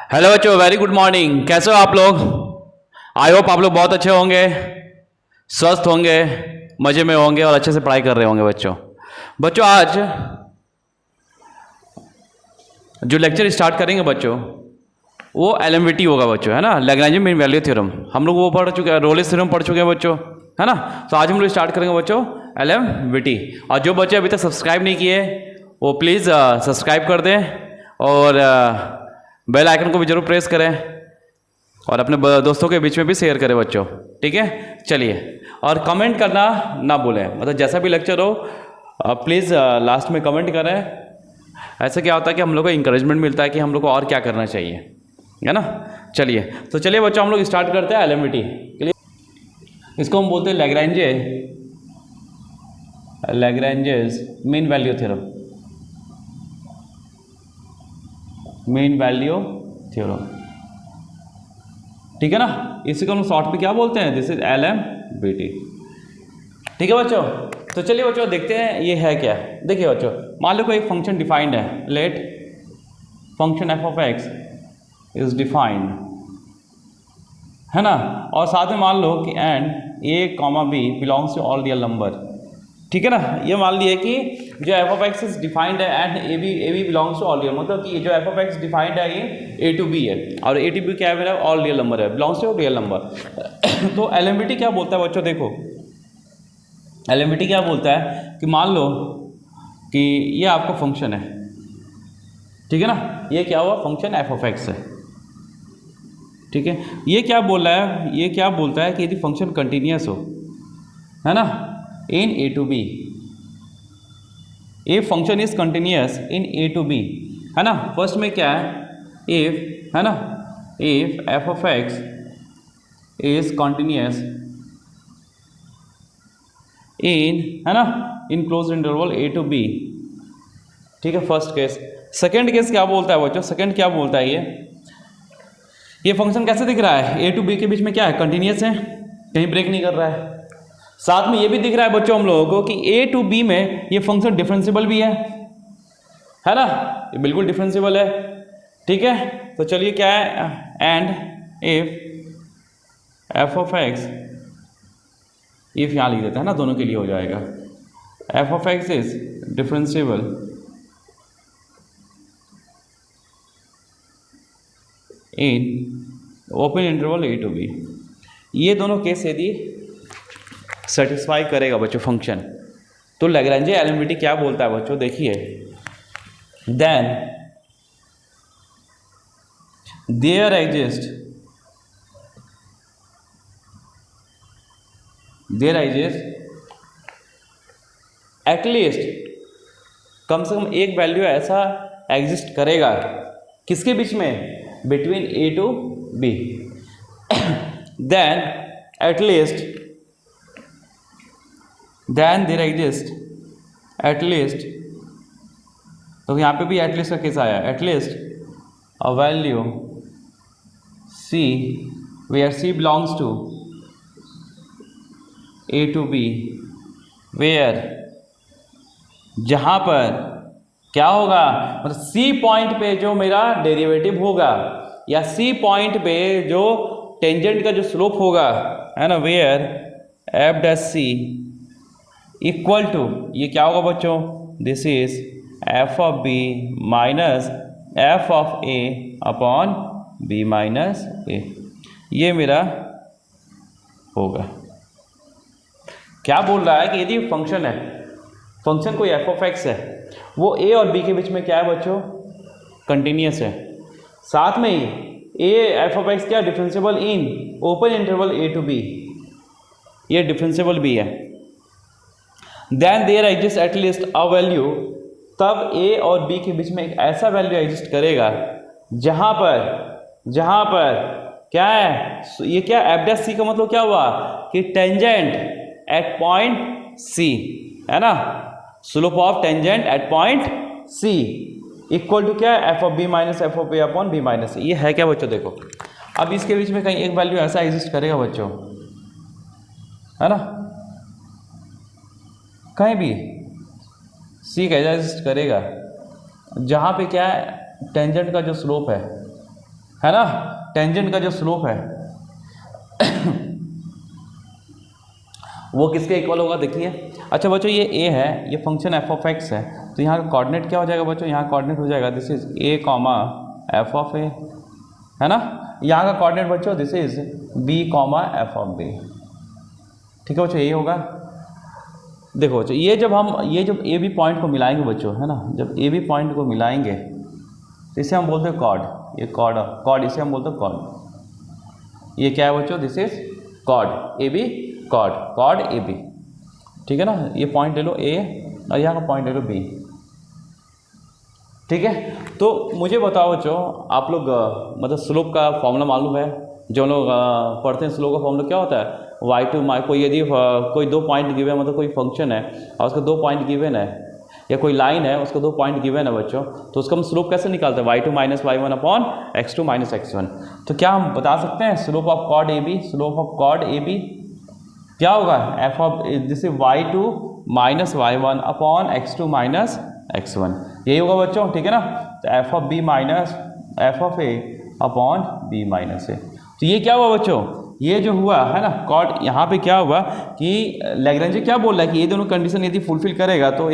Hello बच्चों, very good morning. कैसे हो आप लोग? आई होप आप लोग बहुत अच्छे होंगे, स्वस्थ होंगे, मज़े में होंगे और अच्छे से पढ़ाई कर रहे होंगे। बच्चों आज जो लेक्चर स्टार्ट करेंगे बच्चों, वो एलएमवीटी होगा बच्चों, है ना। लैग्रेंज मीन वैल्यू थ्योरम हम लोग वो पढ़ चुके हैं, रोलिस थ्योरम पढ़ चुके हैं बच्चों, है ना। तो आज हम लोग स्टार्ट करेंगे बच्चों एलएमवीटी। और जो बच्चे अभी तक सब्सक्राइब नहीं किए वो प्लीज़ सब्सक्राइब कर दें और बेल आइकन को भी जरूर प्रेस करें और अपने दोस्तों के बीच में भी शेयर करें बच्चों, ठीक है। चलिए, और कमेंट करना ना भूलें, मतलब जैसा भी लेक्चर हो प्लीज़ लास्ट में कमेंट करें। ऐसे क्या होता है कि हम लोग को इंकरेजमेंट मिलता है कि हम लोग को और क्या करना चाहिए, है ना। चलिए, तो चलिए बच्चों हम लोग स्टार्ट करते हैं एलएमवीटी। इसको हम बोलते हैं Lagrange's mean value theorem, mean value theorem, ठीक है ना। इसी को हम शॉर्ट में क्या बोलते हैं, दिस इज एलएमवीटी, ठीक है बच्चों। तो चलिए बच्चों देखते हैं ये है क्या। देखिए बच्चों, मान लो कोई एक फंक्शन डिफाइंड है, let function f of x is defined, है ना। और साथ में मान लो कि and a comma b belongs to all real number, ठीक है ना। ये मान लिए कि जो f of x is defined है and a b belongs to all real, मतलब कि जो एफ ऑफ एक्स डिफाइंड है ये ए टू बी है और ए टू बी क्या है मेरा, ऑल रियल नंबर है, बिलोंग्स टू रियल नंबर। तो एलएमवीटी क्या बोलता है बच्चों, देखो एलएमवीटी क्या बोलता है कि मान लो कि ये आपका फंक्शन है, ठीक है ना। ये क्या हुआ, फंक्शन एफ ऑफ एक्स है, ठीक है। ये क्या बोल रहा है, ये क्या बोलता है कि यदि फंक्शन कंटिन्यूअस हो, है ना, in a to b, a function is continuous in a to b, है ना। फर्स्ट में क्या है, इफ, है ना, if f of x is continuous in, है ना, in closed interval a to b, ठीक है, फर्स्ट केस। सेकेंड केस क्या बोलता है बच्चों, सेकेंड क्या बोलता है, ये फंक्शन कैसे दिख रहा है, ए टू बी के बीच में क्या है, कंटिन्यूअस है, कहीं ब्रेक नहीं कर रहा है। साथ में ये भी दिख रहा है बच्चों हम लोगों को कि ए टू बी में ये फंक्शन डिफरेंशिएबल भी है ना, ये बिल्कुल डिफरेंशिएबल है, ठीक है। तो चलिए क्या है, and if f of x, if यहाँ लिख देता है ना, दोनों के लिए हो जाएगा, f of x is differentiable in open interval a to b, ये दोनों केस यदि सेटिस्फाई करेगा बच्चों फंक्शन, तो लैग्रेंज एलएमवीटी क्या बोलता है बच्चों, देखिए, देन देयर एग्जिस्ट एटलीस्ट, कम से कम एक वैल्यू ऐसा एग्जिस्ट करेगा किसके बीच में, between a to b, then at least, then there exist at least, तो यहाँ पे भी एटलीस्ट का केस आया, at least a value c where c belongs to a to b, where, जहाँ पर क्या होगा, मतलब सी पॉइंट पे जो मेरा डेरिवेटिव होगा या सी पॉइंट पे जो टेंजेंट का जो स्लोप होगा, है ना, where f dash c equal to, ये क्या होगा बच्चों, this is f of b minus f of a upon b minus a, ये मेरा होगा। क्या बोल रहा है कि यदि फंक्शन है, फंक्शन कोई एफ ऑफ एक्स है, वो ए और बी के बीच में क्या है बच्चों, कंटिन्यूअस है, साथ में ही ए एफ ऑफ एक्स क्या differentiable in open interval a to b, ये डिफरेंशिएबल भी है, then there exist at least a value, तब ए और बी के बीच में एक ऐसा वैल्यू एग्जिस्ट करेगा जहां पर क्या है, ये क्या एफ डैश सी का मतलब क्या हुआ कि टेंजेंट एट पॉइंट सी, है ना, slope of tangent at point c equal to क्या है, f of b minus f of a upon b minus a, ये है क्या बच्चों, देखो अब इसके बीच में कहीं एक वैल्यू ऐसा एग्जिस्ट करेगा बच्चों, है ना, कहीं भी सी का एग्जिस्ट करेगा जहाँ पे क्या है, टेंजेंट का जो स्लोप है है ना, टेंजेंट का जो स्लोप है वो किसके इक्वल होगा देखिए। अच्छा बच्चों ये a है, ये फंक्शन f ऑफ x है, तो यहाँ का कोऑर्डिनेट क्या हो जाएगा बच्चों, यहाँ कोऑर्डिनेट हो जाएगा this is a comma f of a, है ना। यहाँ का कोऑर्डिनेट बच्चों this is b comma f of b, ठीक है बच्चों, ये होगा। देखो बच्चों ये जब a b पॉइंट को मिलाएंगे बच्चों, है ना, जब a b पॉइंट को मिलाएंगे तो इसे हम बोलते हैं कॉर्ड, ये कॉर्ड इसे हम बोलते हैं कॉर्ड। ये क्या है बच्चों, this is chord a b, chord a b, ठीक है ना। ये पॉइंट ले लो a और यहाँ का पॉइंट ले लो b, ठीक है। तो मुझे बताओ बच्चों, आप लोग मतलब स्लोप का फॉर्मूला मालूम है, जो लोग पढ़ते हैं स्लोप का फॉर्मूला क्या होता है, y2 कोई यदि कोई दो पॉइंट गिवन है, मतलब कोई फंक्शन है और उसका दो पॉइंट गिवन है, या कोई लाइन है उसका दो पॉइंट गिवन है बच्चों, तो उसका हम स्लोप कैसे निकालते हैं, y2 minus y1 upon x2 minus x1। तो क्या हम बता सकते हैं slope of chord a b, slope of chord a b क्या होगा, f of this is y2 minus y1 upon x2 minus x1, यही होगा बच्चों, ठीक है ना। तो f of b minus f of a upon b minus a. तो ये क्या हुआ बच्चों, ये जो हुआ है ना कॉर्ड, यहाँ पे क्या हुआ कि लैग्रेंज क्या बोल रहा है कि ये दोनों कंडीशन यदि फुलफिल करेगा तो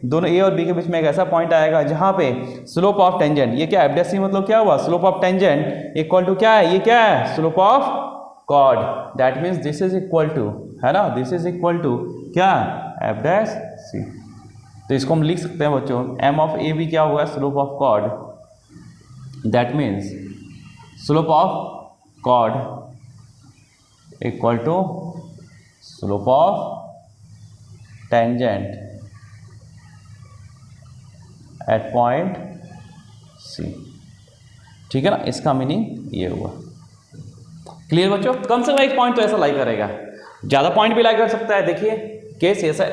दोनों ए और बी के बीच में एक ऐसा पॉइंट आएगा जहाँ पे स्लोप ऑफ टेंजेंट, ये क्या एफ सी मतलब क्या हुआ, slope of tangent equal to क्या है, ये क्या है, slope of chord, that means this is equal to, है ना, दिस इज इक्वल टू क्या, एफ डैश सी। तो इसको हम लिख सकते हैं बच्चों, एम ऑफ ए बी क्या हुआ, slope of chord, that means slope of chord equal to slope of tangent at point c, ठीक है ना। इसका मीनिंग ये हुआ, क्लियर बच्चों। कम से कम एक पॉइंट तो ऐसा लाई करेगा, ज़्यादा पॉइंट भी लाई कर सकता है। देखिए केस ऐसा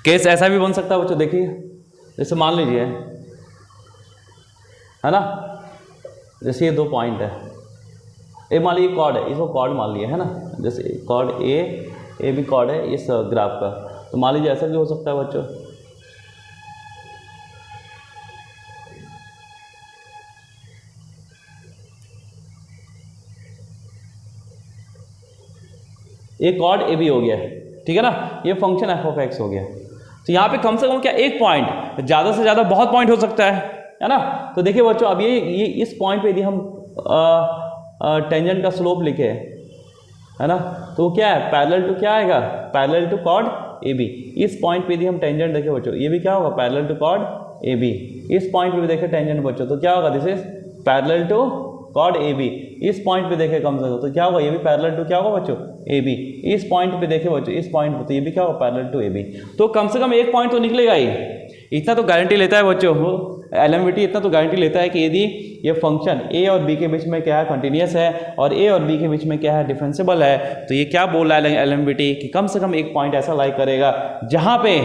केस ऐसा भी बन सकता है बच्चों, देखिए जैसे मान लीजिए, है ना, जैसे ये दो पॉइंट है, ए मान लीजिए कॉर्ड है, इसको कॉर्ड मान लिया है ना, जैसे कॉर्ड ए भी कॉर्ड है इस ग्राफ का, तो मान लीजिए ऐसा भी हो सकता है बच्चों, ये कॉर्ड ए बी हो गया, ठीक है ना, ये फंक्शन एफ ऑफ एक्स हो गया। तो यहाँ पे कम से कम क्या एक पॉइंट, ज़्यादा से ज़्यादा बहुत पॉइंट हो सकता है ना। तो देखिए बच्चों अब ये इस पॉइंट पे यदि हम टेंजेंट का स्लोप लिखे, है ना, तो क्या है, पैरेलल टू क्या आएगा, parallel to chord a b. इस पॉइंट पे यदि हम टेंजेंट देखें बच्चों, ये भी क्या होगा, parallel to chord a b. इस पॉइंट पे भी देखें टेंजेंट बच्चों, तो क्या होगा, this is parallel to chord a b. इस पॉइंट पे देखें कम से कम, तो क्या होगा, ये भी पैरेलल टू क्या होगा बच्चों, ए बी। इस पॉइंट पे देखें बच्चों, इस पॉइंट पे, तो ये भी क्या होगा, पैरेलल टू ए बी। तो कम से कम एक पॉइंट तो निकलेगा ही, इतना तो गारंटी लेता है बच्चों, एलएमवीटी इतना तो गारंटी लेता है कि यदि ये फंक्शन ए और बी के बीच में क्या है, कंटिन्यूस है, और ए और बी के बीच में क्या है, डिफरेंशिएबल है, तो ये क्या बोल रहा है एलएमवीटी कि कम से कम एक पॉइंट ऐसा लाई करेगा जहां पे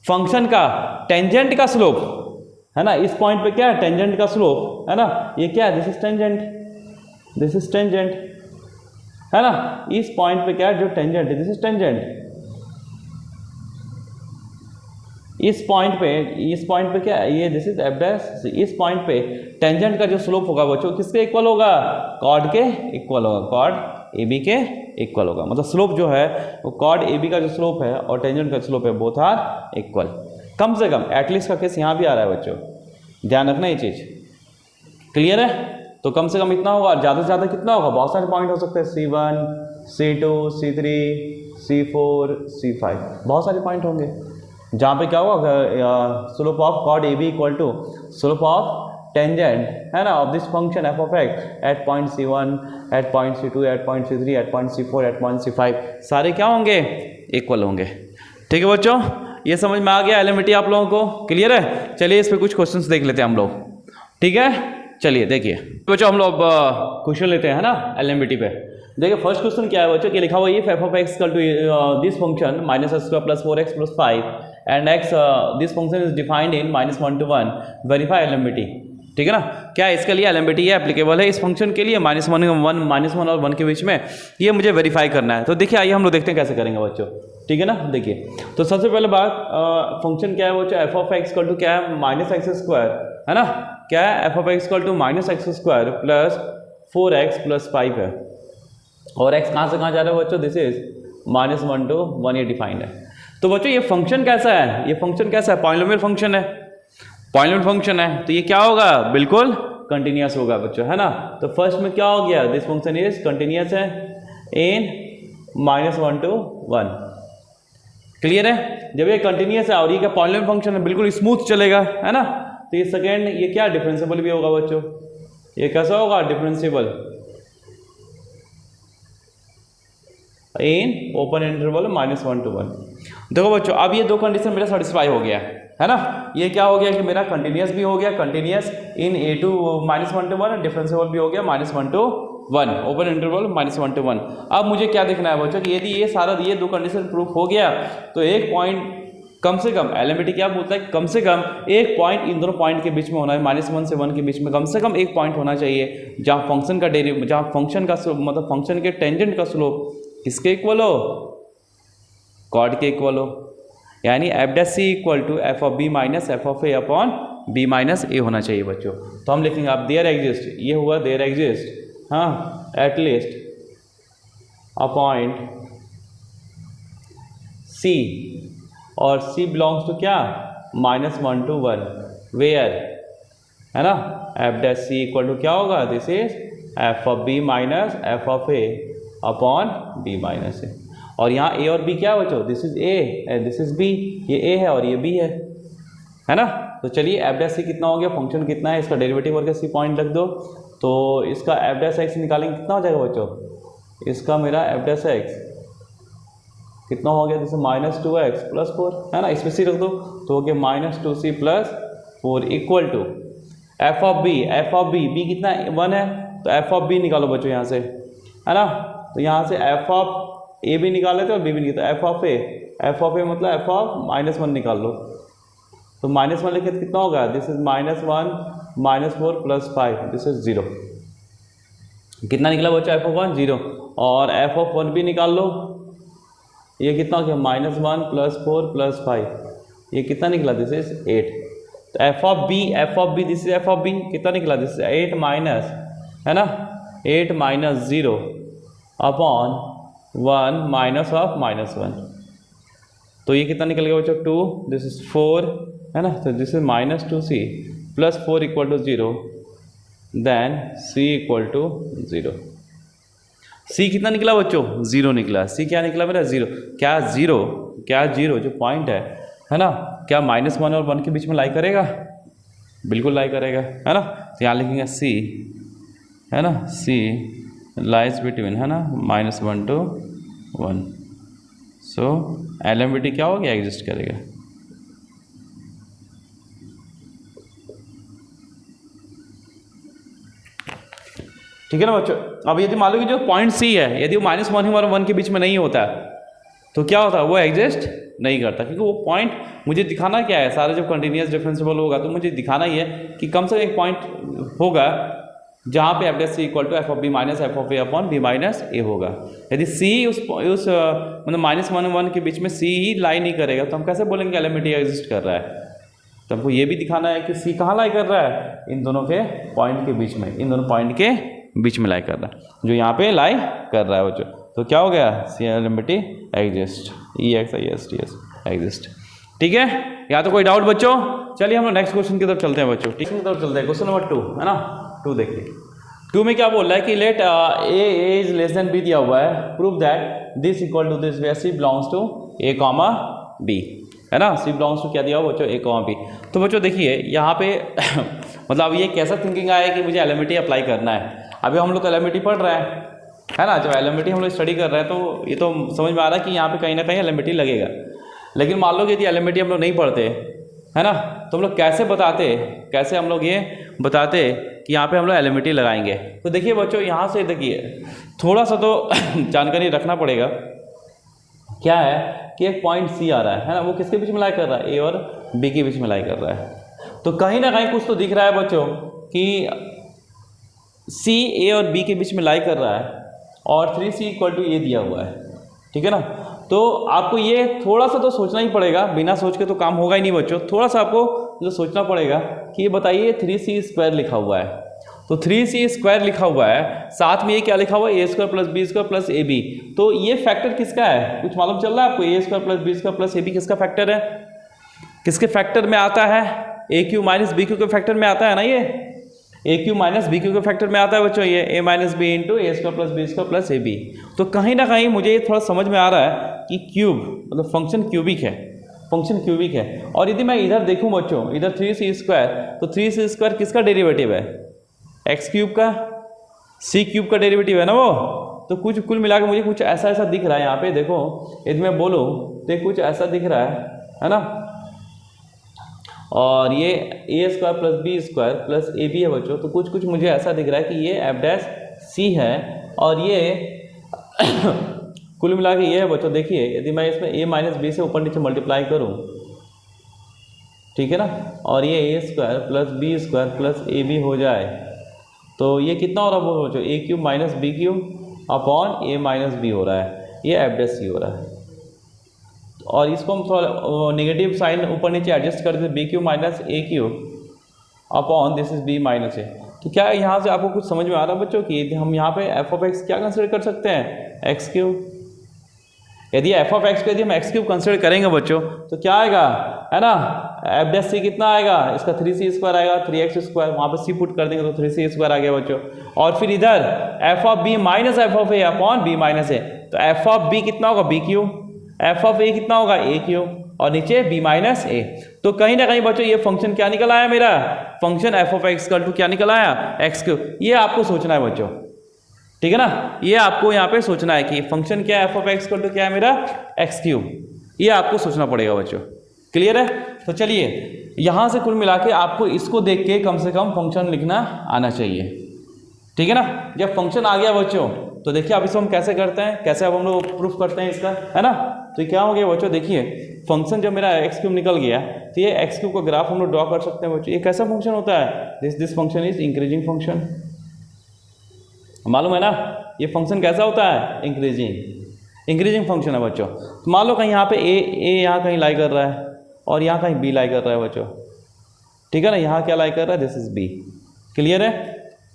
फंक्शन का टेंजेंट का स्लोप, है ना, इस पॉइंट पे क्या है, टेंजेंट का स्लोप, है ना, ये क्या है, this is tangent, this is tangent, है ना, इस पॉइंट पे क्या है, जो टेंजेंट है, दिस इज टेंजेंट। इस पॉइंट पे क्या है, ये दिस इज एफ डैश। इस पॉइंट पे टेंजेंट का जो स्लोप होगा बच्चों किसके इक्वल होगा, कॉर्ड के इक्वल होगा, कॉर्ड ए बी के इक्वल होगा। मतलब स्लोप जो है वो कॉर्ड ए बी का जो स्लोप है और टेंजेंट का स्लोप है, बोथ आर इक्वल। कम से कम एटलीस्ट का केस यहाँ भी आ रहा है बच्चों, ध्यान रखना ये चीज़, क्लियर है। तो कम से कम इतना होगा, ज़्यादा से ज़्यादा कितना होगा, बहुत सारे पॉइंट हो सकते हैं, C1 C2 C3 C4 C5, बहुत सारे पॉइंट होंगे जहाँ पे क्या होगा, slope of chord a b equal to slope of tangent, है ना, of this function f of x at point C1 at point C2 at point C3 at point C4 at point C5, सारे क्या होंगे, equal होंगे। ठीक है बच्चों, ये समझ में आ गया एलएमवीटी आप लोगों को, क्लियर है। चलिए इस पर कुछ क्वेश्चंस देख लेते हैं हम लोग, ठीक है। चलिए देखिए बच्चों, हम लोग क्वेश्चन लेते हैं, है ना, एलएमवीटी पे। देखिए फर्स्ट क्वेश्चन क्या है बच्चों, कि लिखा हुआ है f of x equal to this function minus x square plus 4x plus 5 and x this function is defined in -1 to 1, verify LMVT, ठीक है ना। क्या इसके लिए एलएमबीटी एप्लीकेबल है इस फंक्शन के लिए -1 और 1 के बीच में, ये मुझे वेरीफाई करना है। तो देखिए आइए हम लोग देखते हैं कैसे करेंगे बच्चों, ठीक है ना। देखिए तो सबसे पहले बात फंक्शन क्या है बच्चों, f of x equal to क्या है -x², है ना। क्या है f of x equal to -x² plus 4x plus 5 है, और x कहाँ से कहाँ जा रहा है बच्चों, दिस इज -1 to 1 ये डिफाइंड है। तो बच्चों ये फंक्शन कैसा है, ये फंक्शन कैसा है, पॉलिनोमियल फंक्शन है, पॉलिनोमियल फंक्शन है, तो ये क्या होगा, बिल्कुल कंटिन्यूअस होगा बच्चों, है ना। तो फर्स्ट में क्या हो गया, दिस फंक्शन इज कंटिन्यूअस है इन -1 to 1, क्लियर है। जब ये कंटिन्यूअस है और ये क्या पॉलिनोमियल फंक्शन है, बिल्कुल स्मूथ चलेगा, है ना। तो ये सेकेंड ये क्या डिफरेंशिएबल भी होगा बच्चों, ये कैसा होगा differentiable in open interval -1 to 1। देखो बच्चों अब ये दो कंडीशन मेरा सेटिस्फाई हो गया है ना। ये क्या हो गया कि मेरा कंटिन्यूअस भी हो गया, कंटिन्यूअस इन -1 to 1, डिफरेंशिएबल भी हो गया -1 to 1, ओपन इंटरवल -1 to 1। अब मुझे क्या देखना है बच्चों कि यदि ये सारा ये दो कंडीशन प्रूफ हो गया तो एक पॉइंट कम से कम, एलएमबीटी क्या बोलता है, कम से कम एक पॉइंट इन दोनों पॉइंट के बीच में होना है, -1 से 1 के बीच में कम से कम एक पॉइंट होना चाहिए जहाँ फंक्शन का जहाँ फंक्शन का मतलब फंक्शन के टेंजेंट का स्लोप किसके इक्वल हो, कॉर्ड के इक्वल हो, यानी f' equal to f of b minus f of a upon b minus a होना चाहिए बच्चों। तो हम लिखेंगे आप देयर एग्जिस्ट, ये हुआ देयर एग्जिस्ट, हाँ एटलीस्ट अ पॉइंट c, और c बिलोंग्स टू क्या -1 to 1 वेयर, है ना, f' इक्वल टू क्या होगा, this is f of b minus f of a upon b minus a। और यहाँ a और b क्या है बच्चों, this is a and this is b, ये a है और ये b है ना। तो चलिए f' कितना हो गया, फंक्शन कितना है, इसका डेरिवेटिव करके c पॉइंट रख दो, तो इसका f' निकालेंगे कितना हो जाएगा बच्चों, इसका मेरा f' कितना हो गया, जैसे -2x प्लस 4, है ना, इसमें c रख दो तो हो गया -2c plus 4 equal to f of b कितना 1 है, तो f ऑफ b निकालो बच्चों यहाँ से, है ना। तो यहाँ से f ऑफ a भी निकाल लेते और b भी निकालते, f ऑफ a मतलब f ऑफ -1 निकाल लो, तो -1 लिखे तो कितना होगा, this is -1 -4 plus 5, this is 0, कितना निकला बच्चा f ऑफ 1 0, और f ऑफ 1 भी निकाल लो, ये कितना हो गया -1 प्लस 4 प्लस 5, ये कितना निकला, दिस इज 8। तो f of b this is f of b कितना निकला, दिस इज 8 माइनस, है ना, 8 माइनस 0 अपॉन 1 माइनस ऑफ -1, तो ये कितना निकल गया बच्चों 2, दिस इज 4, है ना। तो this is -2c plus 4 equal to 0, then c equal to 0। c कितना निकला बच्चों, 0 निकला, c क्या निकला मेरा 0। क्या 0 जो पॉइंट है ना, क्या -1 और 1 के बीच में लाई करेगा, बिल्कुल लाई करेगा, है ना। तो यहाँ लिखेंगे c, है ना, c लाइज बिटवीन, है ना, -1 to 1, सो एलएमबीटी क्या हो गया, एग्जिस्ट करेगा। ठीक है ना बच्चों। अब यदि मान लो कि जो पॉइंट सी है, यदि वो -1 और 1 के बीच में नहीं होता तो क्या होता है, वो एग्जिस्ट नहीं करता, क्योंकि वो पॉइंट मुझे दिखाना क्या है, सारा जब कंटिन्यूअस डिफरेंशिएबल होगा तो मुझे दिखाना ही है कि कम से कम एक पॉइंट होगा जहाँ पे f' equal to f of b minus f of a upon b minus a होगा। यदि c उस मतलब -1 और 1 के बीच में c ही लाई नहीं करेगा तो हम कैसे बोलेंगे एलएमबीटी एग्जिस्ट कर रहा है। तो हमको ये भी दिखाना है कि c कहाँ लाई कर रहा है, इन दोनों के पॉइंट के बीच में, इन दोनों पॉइंट के बीच में लाई कर रहा है, जो यहाँ पे लाई कर रहा है बच्चों। तो क्या हो गया, सी एलएमबीटी एग्जिस्ट, EXIST एग्जिस्ट। ठीक है, यहाँ तो कोई डाउट बच्चों। चलिए हम लोग नेक्स्ट क्वेश्चन की तरफ चलते हैं बच्चों। ठीक है, की तरफ चलते हैं, क्वेश्चन नंबर 2, है ना। 2 देखिए, 2 में क्या बोल रहा है कि let a is less than b दिया हुआ है, prove that this equal to this where c belongs to a comma b, है ना। c बिलोंग्स टू क्या दिया हुआ बच्चों, a कॉमा b। तो बच्चों देखिए यहाँ पे मतलब ये कैसा थिंकिंग आया कि मुझे एलएमबीटी अप्लाई करना है। अभी हम लोग एलएमबीटी पढ़ रहे हैं, है ना, जब एलएमबीटी हम लोग स्टडी कर रहे हैं तो ये तो समझ में आ रहा है कि यहाँ पे कहीं ना कहीं एलएमबीटी लगेगा। लेकिन मान लो कि यदि एलएमबीटी हम लोग नहीं पढ़ते, है ना, तो हम लोग कैसे हम लोग ये बताते कि यहाँ पे हम लोग एलएमबीटी लगाएंगे। तो देखिए बच्चों, यहाँ से देखिए थोड़ा सा तो जानकारी रखना पड़ेगा। क्या है कि एक पॉइंट सी आ रहा है ना, वो किसके बीच में लाई कर रहा है, ए और बी के बीच में लाई कर रहा है। तो कहीं ना कहीं कुछ तो दिख रहा है बच्चों कि सी ए और बी के बीच में लाई कर रहा है और 3c इक्वल टू ये दिया हुआ है, ठीक है ना। तो आपको ये थोड़ा सा तो सोचना ही पड़ेगा, बिना सोच के तो काम होगा ही नहीं बच्चों। थोड़ा सा आपको जो सोचना पड़ेगा कि ये बताइए 3c स्क्वायर लिखा हुआ है, तो 3c स्क्वायर लिखा हुआ है, साथ में ये क्या लिखा हुआ है, a square plus b square plus a b. तो ये फैक्टर किसका है, कुछ मालूम चल रहा है आपको? A square plus b square plus a b किसका फैक्टर है, किसके फैक्टर में आता है? A cube minus b cube के फैक्टर में आता है ना, ये a cube minus b cube के फैक्टर में आता है बच्चों, ये a minus b into a square plus b square plus a b. तो कहीं ना कहीं मुझे ये थोड़ा समझ में आ रहा है कि क्यूब मतलब फंक्शन क्यूबिक है, फंक्शन क्यूबिक है। और यदि मैं इधर देखूं बच्चों, इधर 3c स्क्वायर, तो 3c स्क्वायर किसका डेरिवेटिव है? एक्स क्यूब का, सी क्यूब का डेरिवेटिव है ना वो। तो कुछ कुल मिला के मुझे कुछ ऐसा ऐसा दिख रहा है यहाँ पे, देखो यदि मैं बोलूँ तो कुछ ऐसा दिख रहा है ना। और ये a square plus b square plus a b है बच्चों, तो कुछ कुछ मुझे ऐसा दिख रहा है कि ये एफ डैश सी है और ये कुल मिला के ये है बच्चों। देखिए यदि मैं इसमें ए माइनस बी से ऊपर नीचे मल्टीप्लाई करूँ, ठीक है ना, और ये a square plus b square plus a b हो जाए, तो ये कितना हो रहा है बच्चों? A cube minus b cube upon a minus b हो रहा है, ये एफ डैश सी हो रहा है। और इसको हम थोड़ा नेगेटिव साइन ऊपर नीचे एडजस्ट कर देते, b cube minus a cube upon this is b minus a. तो क्या यहाँ से आपको कुछ समझ में आ रहा है बच्चों कि हम यहाँ पे एफ ऑफ एक्स क्या कंसिडर कर सकते हैं? X cube. यदि एफ ऑफ एक्स को यदि हम एक्स क्यूब कंसिडर करेंगे बच्चों तो क्या आएगा, है ना, एफ डैश सी कितना आएगा? इसका 3c स्क्वायर आएगा, 3x स्क्वायर, वहाँ पे सी पुट कर देंगे तो 3c स्क्वायर आ गया बच्चों। और फिर इधर f of b minus f of a upon b minus a, तो एफ ऑफ बी कितना होगा? B cube, f of a कितना होगा? ए क्यूब, और नीचे बी माइनस ए। तो कहीं ना कहीं बच्चों ये फंक्शन क्या निकल आया मेरा? Function f of x equal to क्या निकल आया? X cube. ये आपको सोचना है बच्चों, ठीक है ना, ये आपको यहाँ पे सोचना है कि फंक्शन क्या है, f of x equal to क्या है मेरा? X cube. ये आपको सोचना पड़ेगा बच्चों, क्लियर है? तो चलिए यहाँ से कुल मिला के आपको इसको देख के कम से कम फंक्शन लिखना आना चाहिए, ठीक है ना। जब फंक्शन आ गया बच्चों तो देखिए अब इसको हम कैसे करते हैं, कैसे अब हम लोग प्रूफ करते हैं इसका, है ना। तो क्या हो गया बच्चों, देखिए फंक्शन जब मेरा एक्स क्यूब निकल गया तो ये एक्स क्यूब का ग्राफ हम लोग ड्रॉ कर सकते हैं बच्चों। ये कैसा फंक्शन होता है? This function is increasing function, मालूम है ना। ये फंक्शन कैसा होता है? इंक्रीजिंग फंक्शन है बच्चों। तो मान लो कहीं यहाँ पे ए यहाँ कहीं लाई कर रहा है और यहाँ कहीं बी लाई कर रहा है बच्चों, ठीक है ना। यहाँ क्या लाई कर रहा है? दिस इज बी, क्लियर है,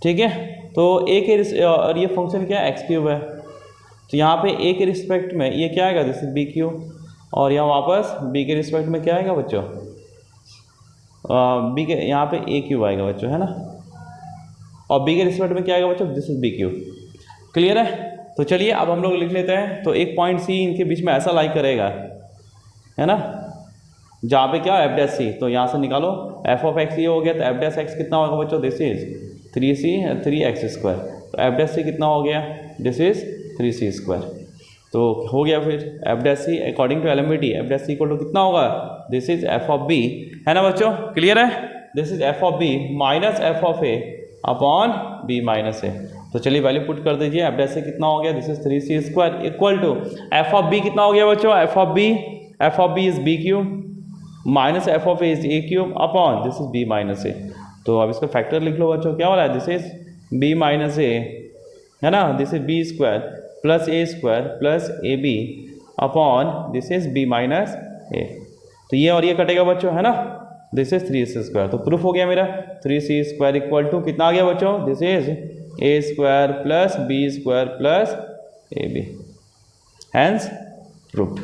ठीक है। तो ए के और ये फंक्शन क्या है? एक्स क्यूब है। तो यहाँ पे ए के रिस्पेक्ट में ये क्या आएगा? दिस इज बी क्यूब, और यहाँ वापस बी के रिस्पेक्ट में क्या आएगा बच्चों? बी के यहाँ पे ए क्यूब आएगा बच्चों, है ना, और बी के रिस्पेक्ट में क्या आएगा बच्चों? This is b cube, clear है। तो चलिए अब हम लोग लिख लेते हैं। तो एक पॉइंट सी इनके बीच में ऐसा लाई करेगा, है ना, जहाँ पे क्या? F dash c. तो यहाँ से निकालो एफ ऑफ एक्स ये हो गया, तो एफ डैश एक्स कितना होगा बच्चों? This is 3x square. तो एफ डैश सी कितना हो गया? This is 3c square. तो हो गया फिर f dash c according to LMVT f dash c equal to कितना होगा? This is f of b, है ना बच्चों, क्लियर है। This is f of b minus f of a upon b minus a. तो चलिए वैल्यू पुट कर दीजिए। एफ डैश सी कितना हो गया? This is 3c square equal to f of b कितना हो गया बच्चों? F of b is b cube minus f of a is a cube upon this is b minus a. तो अब इसका फैक्टर लिख लो बच्चों, क्या हो रहा है? This is b minus a, है ना, this is b square plus a square plus a b upon this is b minus a. तो ये और ये कटेगा बच्चों, है ना, दिस इज 3c स्क्वायर। तो प्रूफ हो गया मेरा 3c स्क्वायर इक्वल टू कितना आ गया बच्चों? This is a square plus b square plus a b, hence proved,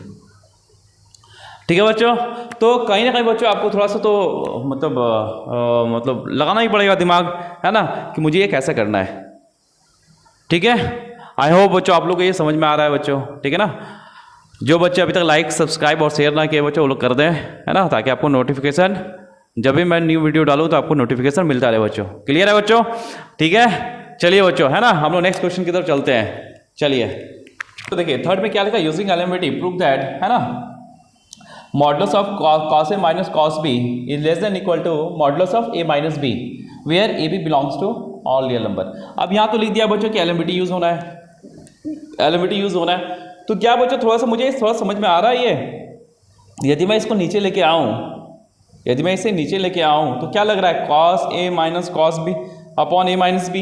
ठीक है बच्चों। तो कहीं ना कहीं बच्चों आपको थोड़ा सा तो मतलब लगाना ही पड़ेगा दिमाग, है ना, कि मुझे ये कैसे करना है, ठीक है। आई होप बच्चों आप लोग को ये समझ में आ रहा है बच्चों, ठीक है ना। जो बच्चे अभी तक लाइक सब्सक्राइब और शेयर ना किए बच्चों वो लोग कर दें, है ना, ताकि आपको नोटिफिकेशन जब भी मैं न्यू वीडियो डालूँ तो आपको नोटिफिकेशन मिलता रहे बच्चों, क्लियर है बच्चों, ठीक है। चलिए बच्चों, है ना, हम लोग नेक्स्ट क्वेश्चन की तरफ चलते हैं। चलिए तो देखिए थर्ड में क्या लिखा? यूजिंग एलएमबीटी प्रूव दैट, है ना, modulus of cos a minus cos b is less than equal to modulus of a minus b where a b belongs to all real number. अब यहाँ तो लिख दिया बच्चों कि एलएमबीटी यूज होना है, एलएमबीटी यूज होना है। तो क्या बच्चों थोड़ा सा मुझे थोड़ा समझ में आ रहा है ये, यदि मैं इसको नीचे लेके आऊँ, यदि मैं इसे नीचे लेके आऊँ तो क्या लग रहा है? cos a minus cos b, upon a minus b,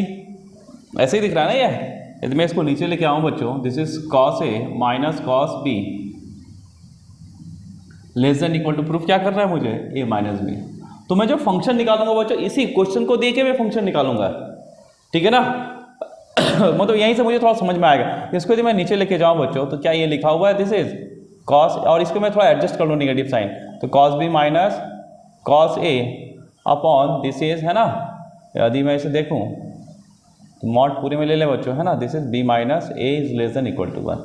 ऐसे ही दिख रहा है ना ये। यदि मैं इसको नीचे लेके आऊँ बच्चों, this is cos a minus cos b less than equal to, proof क्या करना है मुझे, ए माइनस बी। तो मैं जो फंक्शन निकालूंगा बच्चों, इसी क्वेश्चन को देके मैं फंक्शन निकालूंगा, ठीक है ना। मतलब यहीं से मुझे थोड़ा समझ में आएगा। इसको यदि मैं नीचे लेके जाऊँ बच्चों, तो क्या ये लिखा हुआ है दिस इज कॉस, और इसको मैं थोड़ा एडजस्ट कर लूँ नेगेटिव साइन, तो cos b minus cos a upon this is, है ना। यदि मैं इसे देखूँ तो मॉड पूरे में ले ले बच्चों, है ना, this is b minus a is less than equal to 1।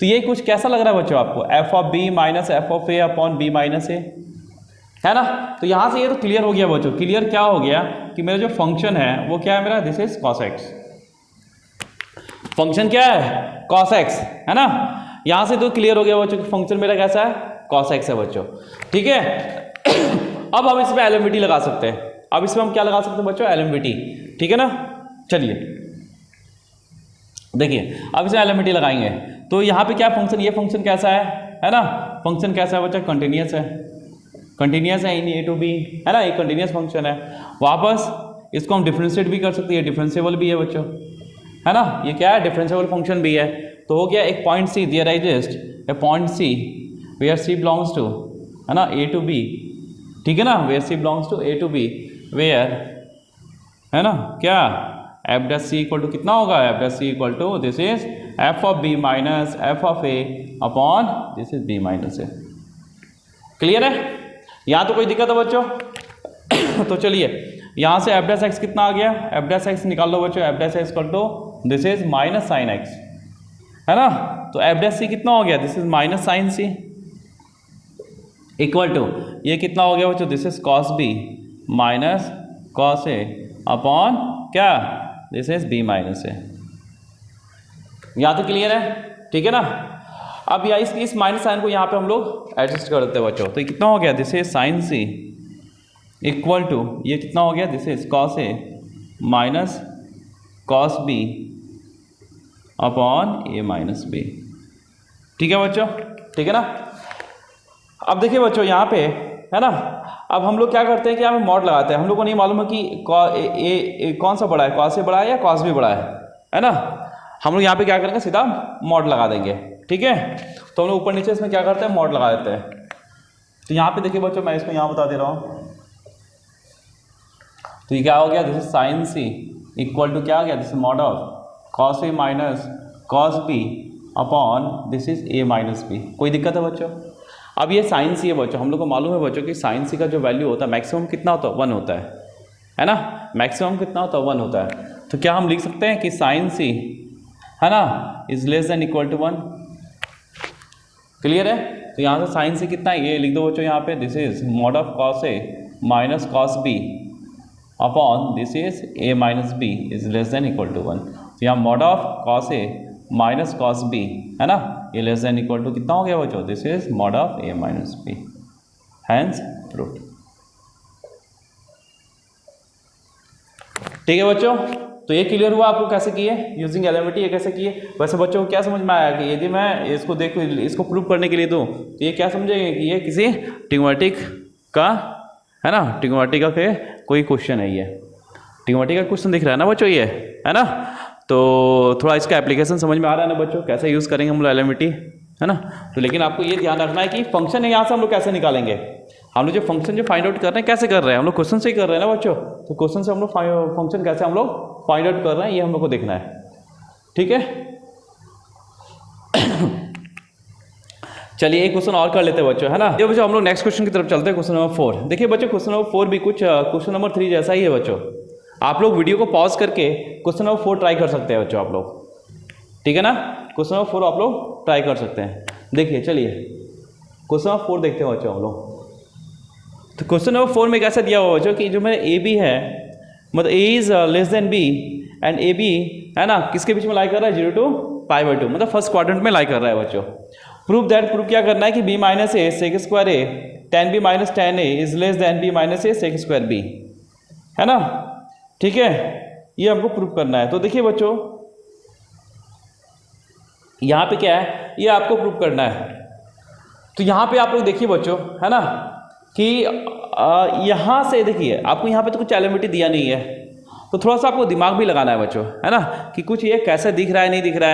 तो ये कुछ कैसा लग रहा है बच्चों आपको, f of b minus f of a upon b minus a, है ना। तो यहाँ से ये तो क्लियर हो गया बच्चों। क्लियर क्या हो गया कि मेरा जो फंक्शन है वो क्या है मेरा, this is cos x. Function क्या है, कॉस एक्स, है ना। यहाँ से तो क्लियर हो गया बच्चों कि फंक्शन मेरा कैसा है, कॉस एक्स है बच्चों, ठीक है। अब हम इसमें एलएमवीटी लगा सकते हैं। अब इसमें हम क्या लगा सकते हैं बच्चों, एलएमवीटी, ठीक है ना। चलिए देखिए, अब इसमें एलएमवीटी लगाएंगे। तो यहाँ पे क्या फंक्शन, ये फंक्शन कैसा है ना, फंक्शन कैसा है बच्चा, कंटिन्यूस है, कंटिन्यूस है इन ए टू बी, है ना, एक कंटिन्यूस फंक्शन है। वापस इसको हम डिफरेंशिएट भी कर सकते हैं, डिफरेंशिएबल भी है बच्चों, है ना, ये क्या है, डिफरेंशिएबल फंक्शन भी है। तो हो गया एक point c, there exist a point c where c belongs to, है ना, ए टू बी, ठीक है ना, where c belongs to a to b, where, है ना, क्या f dash c equal to कितना होगा, f dash c equal to this is f of b minus f of a upon this is b minus a. Clear है, यहाँ तो कोई दिक्कत है बच्चों। तो चलिए यहाँ से एफ डैश एक्स कितना आ गया, एफ डैश एक्स निकाल लो बच्चों, f dash x equal to this is minus sign x, है ना। तो एफ डैश सी कितना हो गया, this is minus sine c equal to ये कितना हो गया बच्चों, this is cos b minus cos a upon क्या, this is b minus a. यहाँ तो क्लियर है, ठीक है ना। अब या इस माइनस साइन को यहाँ पे हम लोग एडजस्ट कर देते हैं बच्चों। तो ये कितना हो गया, this is sine c equal to ये कितना हो गया, this is cos a minus cos b upon a minus b, ठीक है बच्चों, ठीक है ना। अब देखिए बच्चों यहाँ पे, है ना, अब हम लोग क्या करते हैं कि यहाँ पे मॉड लगाते हैं। हम लोग को नहीं मालूम है कि कौन सा बड़ा है, कॉस ए बड़ा है या कॉस बी बड़ा है ना। हम लोग यहाँ पे क्या करेंगे, सीधा मॉड लगा देंगे, ठीक है। तो हम लोग ऊपर नीचे इसमें क्या करते हैं, मॉड लगा देते हैं। तो यहाँ पे देखिए बच्चों, मैं इसको यहाँ बता दे रहा हूँ। तो ये क्या हो गया, this is sine c equal to क्या आ गया, this is mod of cos a minus cos b upon this is a minus b. कोई दिक्कत है बच्चों। अब ये साइन सी है बच्चों, हम लोग को मालूम है बच्चों कि साइन सी का जो वैल्यू होता है मैक्सिमम कितना होता है, 1 होता है ना, मैक्सिमम कितना होता है, 1 होता है। तो क्या हम लिख सकते हैं कि साइन सी, है ना, is less than equal to 1। Clear है। तो यहाँ से साइन सी कितना है, ये लिख दो बच्चों यहाँ पे, this is mod of cos a minus cos b upon this is a minus b is less than equal to 1। तो यहाँ mod of cos a minus cos b, है ना, ये लेस देन इक्वल टू कितना हो गया बच्चों, this is mod of a minus b, hence proved. ठीक है बच्चों, तो ये क्लियर हुआ आपको कैसे किए यूजिंग एलएमवीटी, ये कैसे किए। वैसे बच्चों को क्या समझ में आया कि यदि मैं इसको देखो, इसको प्रूव करने के लिए दूँ तो ये क्या समझेंगे कि ये किसी ट्रिग्नोमेट्रिक का, है ना, ट्रिग्नोमेट्रिक का कोई क्वेश्चन है, ये ट्रिग्नोमेट्रिक का क्वेश्चन दिख रहा है ना बच्चों, ये है ना। तो थोड़ा इसका एप्लीकेशन समझ में आ रहा है ना बच्चों, कैसे यूज़ करेंगे हम लोग एलएमवीटी, है ना। तो लेकिन आपको ये ध्यान रखना है कि फंक्शन है यहाँ से हम लोग कैसे निकालेंगे। हम लोग जो फंक्शन जो फाइंड आउट कर रहे हैं कैसे कर रहे हैं, हम लोग क्वेश्चन से ही कर रहे हैं ना बच्चों। तो क्वेश्चन से हम लोग फंक्शन कैसे हम लोग फाइंड आउट कर रहे हैं, ये हम लोग को देखना है, ठीक है। चलिए एक क्वेश्चन और कर लेते हैं बच्चों, है ना। ये बच्चों हम लोग नेक्स्ट क्वेश्चन की तरफ चलते हैं, क्वेश्चन नंबर 4। देखिए बच्चों क्वेश्चन नंबर 4 भी कुछ क्वेश्चन नंबर 3 जैसा ही है बच्चों। आप लोग वीडियो को पॉज करके क्वेश्चन नंबर 4 ट्राई कर सकते हैं बच्चों आप लोग, ठीक है ना। क्वेश्चन नंबर 4 आप लोग ट्राई कर सकते हैं। देखिए चलिए क्वेश्चन नंबर 4 देखते हैं बच्चों हम लोग। तो क्वेश्चन नंबर 4 में कैसा दिया हुआ बच्चों कि जो मेरा ए बी है, मतलब a is less than b and a b, है ना, किसके बीच में लाई कर रहा है, 0 to π/2, मतलब फर्स्ट क्वाड्रेंट में लाई कर रहा है बच्चों। प्रूव दैट, प्रूव क्या करना है कि b minus a sec square a tan b minus tan a is less than b minus a sec square b, है ना, ठीक है। ये हमको प्रूव करना है। तो देखिए बच्चों यहाँ पे क्या है, ये आपको प्रूव करना है। तो यहाँ पे आप लोग देखिए बच्चों, है ना, कि यहाँ से देखिए आपको यहाँ पे तो कुछ एलिमेंट दिया नहीं है, तो थोड़ा सा आपको दिमाग भी लगाना है बच्चों, है ना, कि कुछ ये कैसे दिख रहा है नहीं दिख रहा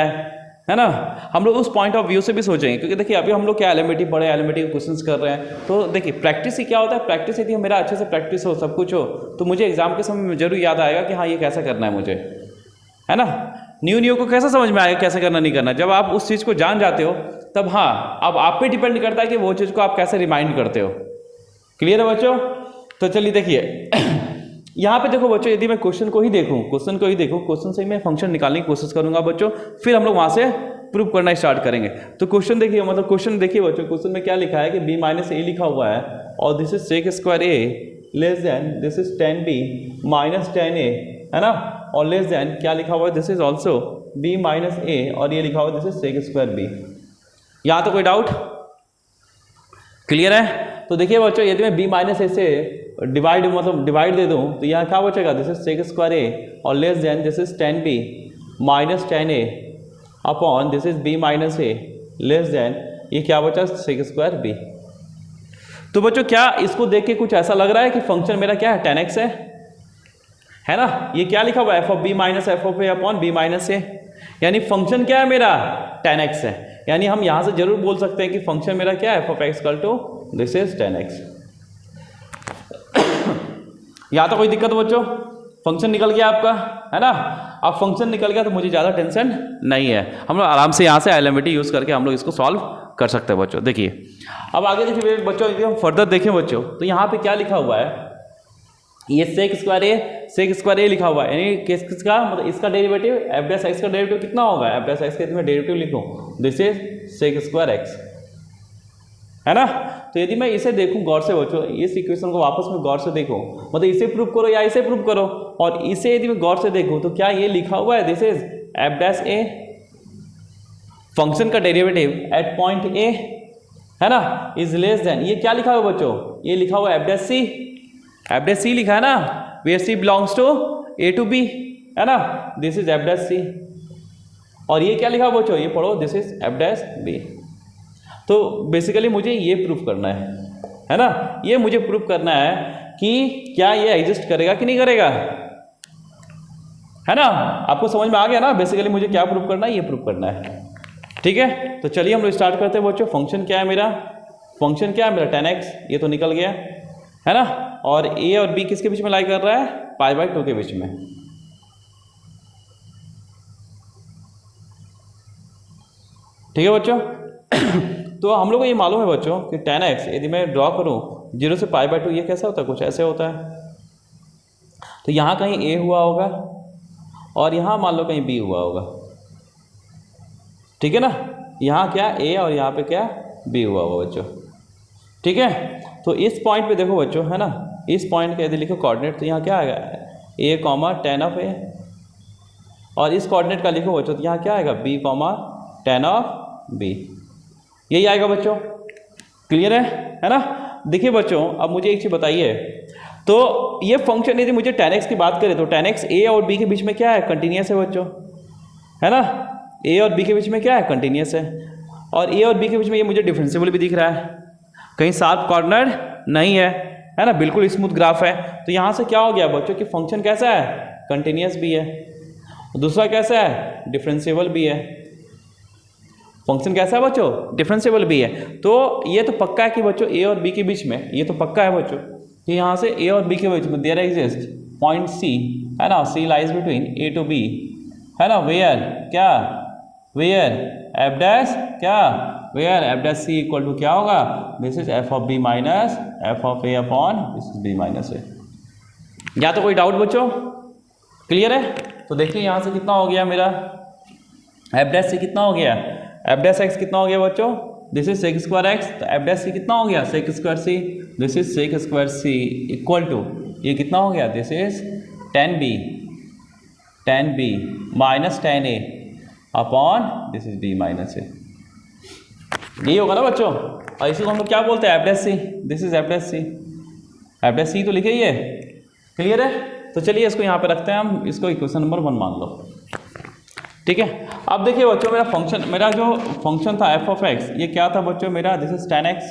है ना। हम लोग उस पॉइंट ऑफ व्यू से भी सोचेंगे, क्योंकि देखिए अभी हम लोग क्या एलिमेंट्री पढ़े, एलिमेंट्री के क्वेश्चंस कर रहे हैं। तो देखिए प्रैक्टिस ही क्या होता है, प्रैक्टिस यदि मेरा अच्छे से प्रैक्टिस हो, सब कुछ हो, तो मुझे एग्जाम के समय में जरूर याद आएगा कि हाँ ये कैसा करना है मुझे, है ना। न्यू को कैसे समझ में आएगा कैसे करना नहीं करना, जब आप उस चीज़ को जान जाते हो तब हाँ अब आप पे डिपेंड करता है कि वो चीज़ को आप कैसे रिमाइंड करते हो। क्लियर है बच्चों। तो चलिए देखिए यहाँ पे देखो बच्चों, यदि मैं क्वेश्चन को ही देखूँ, क्वेश्चन से ही मैं फंक्शन निकालने की कोशिश करूंगा बच्चों, फिर हम लोग वहाँ से प्रूव करना स्टार्ट करेंगे। तो क्वेश्चन देखिए, मतलब क्वेश्चन देखिए बच्चों, क्वेश्चन में क्या लिखा है कि b माइनस ए लिखा हुआ है और this is sec square a less than this is 10b minus 10a, है ना, और लेस देन क्या लिखा हुआ है, this is also b minus a और ये लिखा हुआ है this is sec square b। यहाँ तो कोई डाउट, क्लियर है। तो देखिए बच्चों, यदि मैं b माइनस ए से डिवाइड दे दूं तो यहाँ क्या बचेगा, दिस इज सेक स्क्वायर ए और less than this is 10b minus 10a upon this is b minus A less then ये क्या बचा, सेक स्क्वायर b। तो बच्चों क्या इसको देख के कुछ ऐसा लग रहा है कि फंक्शन मेरा क्या है, 10x है ना। ये क्या लिखा हुआ है, f of b minus f of a upon b minus a, यानी फंक्शन क्या है मेरा, 10x है। यानी हम यहां से जरूर बोल सकते हैं कि फंक्शन मेरा क्या है, f of x equal to this is 10x। यहां तो कोई दिक्कत बच्चों, फंक्शन निकल गया आपका, है ना। अब फंक्शन निकल गया तो मुझे ज़्यादा टेंशन नहीं है, हम लोग आराम से यहाँ से एलिमेंट्री यूज़ करके हम लोग इसको सॉल्व कर सकते हैं बच्चों। देखिए अब आगे देखिए बच्चों, यदि हम फर्दर देखें बच्चों, तो यहाँ पे क्या लिखा हुआ है, ये सेक स्क्वायर ए लिखा हुआ है, यानी किसका, मतलब इसका डेरिवेटिव एफ डैश एक्स का डेरिवेटिव कितना होगा, एफ डैश एक्स का यदि मैं डेरिवेटिव लिखूँ this is sec square x, है ना। तो यदि मैं इसे देखूं गौर से बच्चों, इस इक्वेशन को वापस में गौर से देखो, मतलब इसे प्रूव करो या इसे प्रूव करो, और इसे यदि मैं गौर से देखूं तो क्या ये लिखा हुआ है this is f dash A, function का डेरिवेटिव एट पॉइंट ए, है ना, इज लेस देन, ये क्या लिखा हुआ बच्चों, ये लिखा हुआ एफ डैश सी लिखा है ना, where c belongs to a to b, है ना, this is f dash c. और ये क्या लिखा हुआ बच्चों, ये पढ़ो this is f dash b. तो बेसिकली मुझे ये प्रूफ करना है ना, ये मुझे प्रूफ करना है कि क्या ये एग्जिस्ट करेगा कि नहीं करेगा, है ना। आपको समझ में आ गया ना, बेसिकली मुझे क्या प्रूफ करना है, ये प्रूफ करना है, ठीक है। तो चलिए हम लोग स्टार्ट करते हैं बच्चों। फंक्शन क्या है मेरा, 10x, ये तो निकल गया, है ना, और a और b किसके बीच में लाई कर रहा है, π/2 के बीच में, ठीक है बच्चों। तो हम लोग को ये मालूम है बच्चों कि 10x यदि मैं ड्रॉ करूं 0 से π/2, ये कैसा होता है, कुछ ऐसे होता है। तो यहाँ कहीं a हुआ होगा और यहाँ मान लो कहीं b हुआ होगा, ठीक है ना। यहाँ क्या a और यहाँ पे क्या b हुआ होगा बच्चों, ठीक है। तो इस पॉइंट पे देखो बच्चों, है ना, इस पॉइंट का यदि लिखो कोऑर्डिनेट, तो यहाँ क्या आएगा, a, tan ऑफ a, और इस कोऑर्डिनेट का लिखो बच्चों तो यहाँ क्या आएगा, b, tan ऑफ b, यही आएगा बच्चों। क्लियर है ना। देखिए बच्चों, अब मुझे एक चीज़ बताइए, तो ये फंक्शन यदि मुझे tan x की बात करें तो tan x a और b के बीच में क्या है, कंटिन्यूस है बच्चों, है ना, a और b के बीच में क्या है, कंटिन्यूस है, और a और b के बीच में ये मुझे डिफरेंशिएबल भी दिख रहा है, कहीं शार्प कॉर्नर नहीं है ना, बिल्कुल स्मूथ ग्राफ है। तो यहाँ से क्या हो गया बच्चों कि फंक्शन कैसा है, कंटिन्यूस भी है, दूसरा कैसा है, डिफरेंशिएबल भी है। फंक्शन कैसा है बच्चों, डिफरेंशिएबल भी है। तो ये तो पक्का है कि बच्चों a और b के बीच में, ये तो पक्का है बच्चों कि यहाँ से a और b के बीच में देयर एग्जिस्ट पॉइंट c, है ना, c lies between a to b, है ना, वेयर क्या, वेयर एफ डैश क्या, where f dash c equal to क्या होगा, this is f of b minus f of a upon this is b minus a. या तो कोई doubt बच्चों, क्लियर है। तो देखिए यहाँ से कितना हो गया मेरा, एफ डैश सी कितना हो गया, एफ डैश एक्स कितना हो गया बच्चों, this is sec square x, तो एफ डैश सी कितना हो गया, sec square c, this is sec square c equal to ये कितना हो गया, this is tan b minus tan a upon this is b minus a, यही होगा ना बच्चों। और इसी को हम लोग क्या बोलते हैं, f dash c, this is f dash c, f dash c तो लिखे ही है, क्लियर है। तो चलिए इसको यहाँ पे रखते हैं हम, इसको इक्वेशन नंबर 1 मान लो, ठीक है। अब देखिए बच्चों, मेरा जो फंक्शन था एफ ऑफ एक्स, ये क्या था बच्चों मेरा, दिस इज tan x,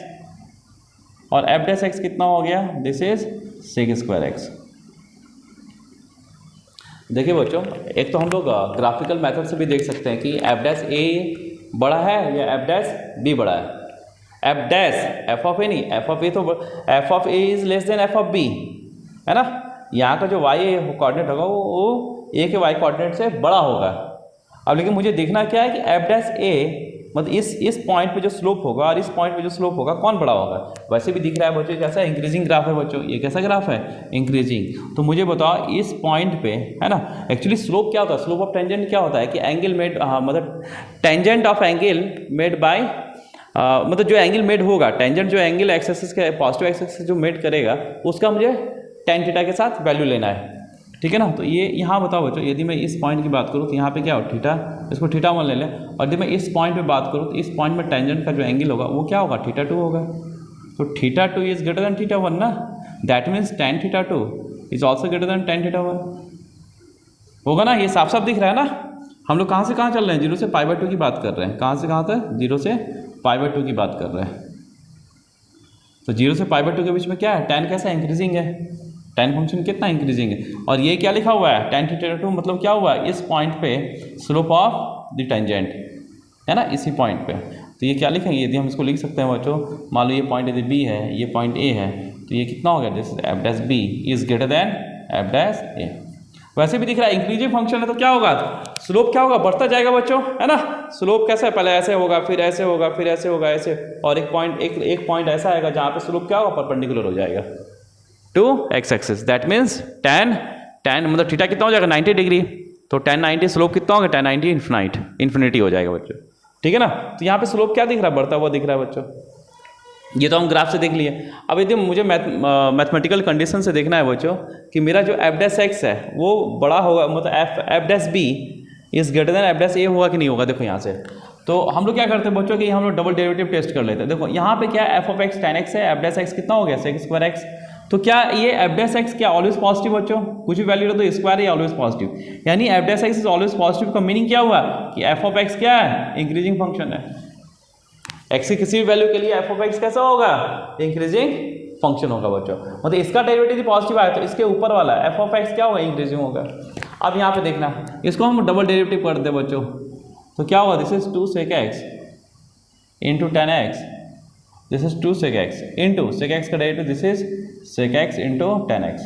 और एफ डैश एक्स कितना हो गया, this is sec square x, देखिए बच्चों, एक तो हम लोग ग्राफिकल मेथड से भी देख सकते हैं कि एफ डैश ए बड़ा है या एफ डैश बी बड़ा है। F dash f of a नहीं, एफ ऑफ ए तो f of a is less than f of b, है ना। यहाँ का जो वाई कोऑर्डिनेट होगा वो ए के वाई कोऑर्डिनेट से बड़ा होगा। अब लेकिन मुझे देखना क्या है कि एफ डैश ए मतलब इस पॉइंट पे जो स्लोप होगा और इस पॉइंट पे जो स्लोप होगा कौन बड़ा होगा। वैसे भी दिख रहा है बच्चों कैसा इंक्रीजिंग ग्राफ है बच्चों, ये कैसा ग्राफ है इंक्रीजिंग। तो मुझे बताओ इस पॉइंट पे, है ना, एक्चुअली स्लोप क्या होता है, स्लोप ऑफ टेंजेंट क्या होता है कि एंगल मेड मतलब tangent of angle made by मतलब जो एंगल मेड होगा, टेंजेंट जो एंगल एक्स एक्सिस के पॉजिटिव एक्स एक्सिस जो मेड करेगा उसका मुझे टेन थीटा के साथ वैल्यू लेना है, ठीक है ना। तो ये यहाँ बताओ बच्चों, यदि मैं इस पॉइंट की बात करूँ तो यहाँ पे क्या हो थीटा, इसको थीटा 1 ले लें। और यदि मैं इस पॉइंट पे बात करूँ तो इस पॉइंट में टेंजेंट का जो एंगल होगा वो क्या होगा, थीटा 2 होगा। तो theta 2 is greater then theta 1 ना, that means tan theta 2 is also greater than tan theta 1 होगा ना। ये साफ साफ दिख रहा है ना। हम लोग कहाँ से कहाँ चल रहे हैं, 0 से पाई बाय 2 की बात कर रहे हैं। कहाँ से कहाँ तक, 0 से पाई बाय 2 की बात कर रहे हैं। तो 0 से पाई बाय 2 के बीच में क्या है, टेन कैसा इंक्रीजिंग है, टेन फंक्शन कितना इंक्रीजिंग है। और ये क्या लिखा हुआ है, टेन थीटा 2 मतलब क्या हुआ है, इस पॉइंट पे स्लोप ऑफ द टेंजेंट, है ना, इसी पॉइंट पे। तो ये क्या लिखेंगे, यदि हम इसको लिख सकते हैं बच्चों, मान लो ये पॉइंट यदि बी है, ये पॉइंट ए है, तो ये कितना हो गया, this f dash b is greater than f dash a. वैसे भी दिख रहा है इंक्रीजिंग फंक्शन है तो क्या होगा, स्लोप क्या होगा, बढ़ता जाएगा बच्चों, है ना। स्लोप कैसा है, पहले ऐसे होगा, फिर ऐसे होगा, फिर ऐसे होगा, ऐसे, और एक पॉइंट ऐसा आएगा जहाँ पे स्लोप क्या होगा, परपेंडिकुलर हो जाएगा to x axis. That means tan मतलब थीटा कितना हो जाएगा, 90 डिग्री। तो टेन 90 स्लोप कितना होगा, टेन 90 इन्फिनिटी हो जाएगा बच्चों, ठीक है ना। तो यहाँ पे स्लोप क्या दिख रहा है, बढ़ता हुआ दिख रहा है बच्चों। ये तो हम ग्राफ से देख लिए। अब यदि मुझे मैथमेटिकल कंडीशन से देखना है बच्चों कि मेरा जो एफ डैश एक्स है वो बड़ा होगा, मतलब f dash b is greater than f dash a होगा कि नहीं होगा। देखो यहाँ से तो हम लोग क्या करते हैं बच्चों कि हम लोग डबल डेरिवेटिव टेस्ट कर लेते हैं। देखो यहाँ पे क्या F of x ten x है, एफ डैश एक्स कितना हो गया, सेक स्क्वायर एक्स। तो क्या ये एफ डैश एक्स क्या ऑलवेज पॉजिटिव बच्चों, कुछ भी वैल्यू तो स्क्वायर है ऑलवेज पॉजिटिव, यानी F dash x is always positive का मीनिंग क्या हुआ कि एफ ऑफ एक्स क्या है, इंक्रीजिंग फंक्शन है। एक्स की किसी भी वैल्यू के लिए एफ ऑफ एक्स कैसा होगा, इंक्रीजिंग फंक्शन होगा बच्चों। मतलब इसका डेरिवेटिव पॉजिटिव आया तो इसके ऊपर वाला एफ ऑफ एक्स क्या होगा, इंक्रीजिंग होगा। अब यहाँ पे देखना, इसको हम डबल डेरिवेटिव कर दे बच्चों, तो क्या होगा, this is 2 sec x into ten x, this is 2 sec x into sec x का derivative this is sec x into ten x.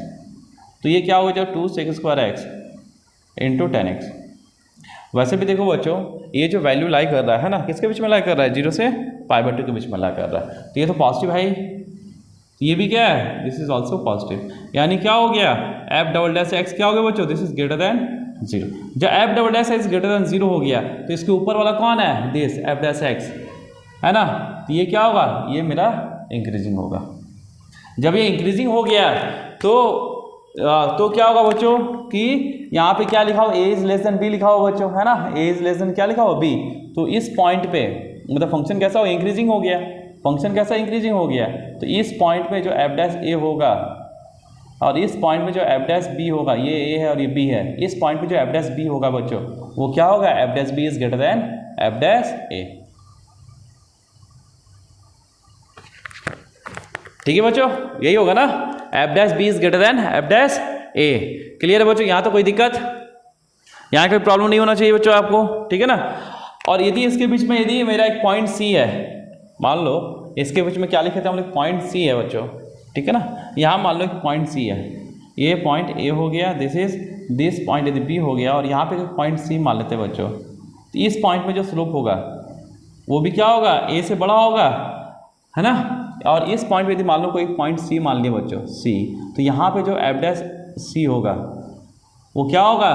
तो ये क्या होगा, जब 2 sec square x into ten x. वैसे भी देखो बच्चों, ये जो वैल्यू लाई कर रहा है ना, किसके बीच में लाई कर रहा है, 0 से पाई बाय 2 के बीच में लाई कर रहा है। तो ये तो पॉजिटिव है ही, ये भी क्या है, दिस इज ऑल्सो पॉजिटिव। यानी क्या हो गया, एफ डबल डैश एक्स क्या हो गया बच्चों, दिस इज ग्रेटर देन 0। जब F double dash x greater than 0 हो गया तो इसके ऊपर वाला कौन है, दिस एफ डैश एक्स, है ना। तो ये क्या होगा, ये मेरा इंक्रीजिंग होगा। जब ये इंक्रीजिंग हो गया तो क्या होगा बच्चों कि यहाँ पे क्या लिखा हो, ए इज लेस देन बी लिखा हो बच्चों, है ना। ए इज लेस देन क्या लिखा हो, बी। तो इस पॉइंट पे मतलब फंक्शन कैसा हो, इंक्रीजिंग हो गया। फंक्शन कैसा इंक्रीजिंग हो गया, तो इस पॉइंट पे जो एफ डैश ए होगा और इस पॉइंट पे जो एफ डैश बी होगा, ये ए है और ये बी है, इस पॉइंट पे जो एफ डैश बी होगा बच्चों वो क्या होगा, f dash b is greater than f dash a. ठीक है बच्चों, यही होगा ना, f dash b is greater than f dash a. Clear है बच्चों, यहाँ तो कोई दिक्कत, यहाँ कोई प्रॉब्लम नहीं होना चाहिए बच्चों आपको, ठीक है ना। और यदि इसके बीच में यदि मेरा एक पॉइंट सी है, मान लो इसके बीच में क्या लिखे थे हम लोग, पॉइंट सी है बच्चों, ठीक है ना। यहाँ मान लो कि पॉइंट सी है, ये पॉइंट ए हो गया, दिस पॉइंट यदि बी हो गया और यहाँ पे पॉइंट सी मान लेते हैं बच्चों। तो इस पॉइंट में जो स्लोप होगा वो भी क्या होगा, ए से बड़ा होगा, है ना। और इस पॉइंट पे यदि मान लो कोई पॉइंट सी मान लिया बच्चों, सी, तो यहाँ पे जो एफ डैश सी होगा वो क्या होगा,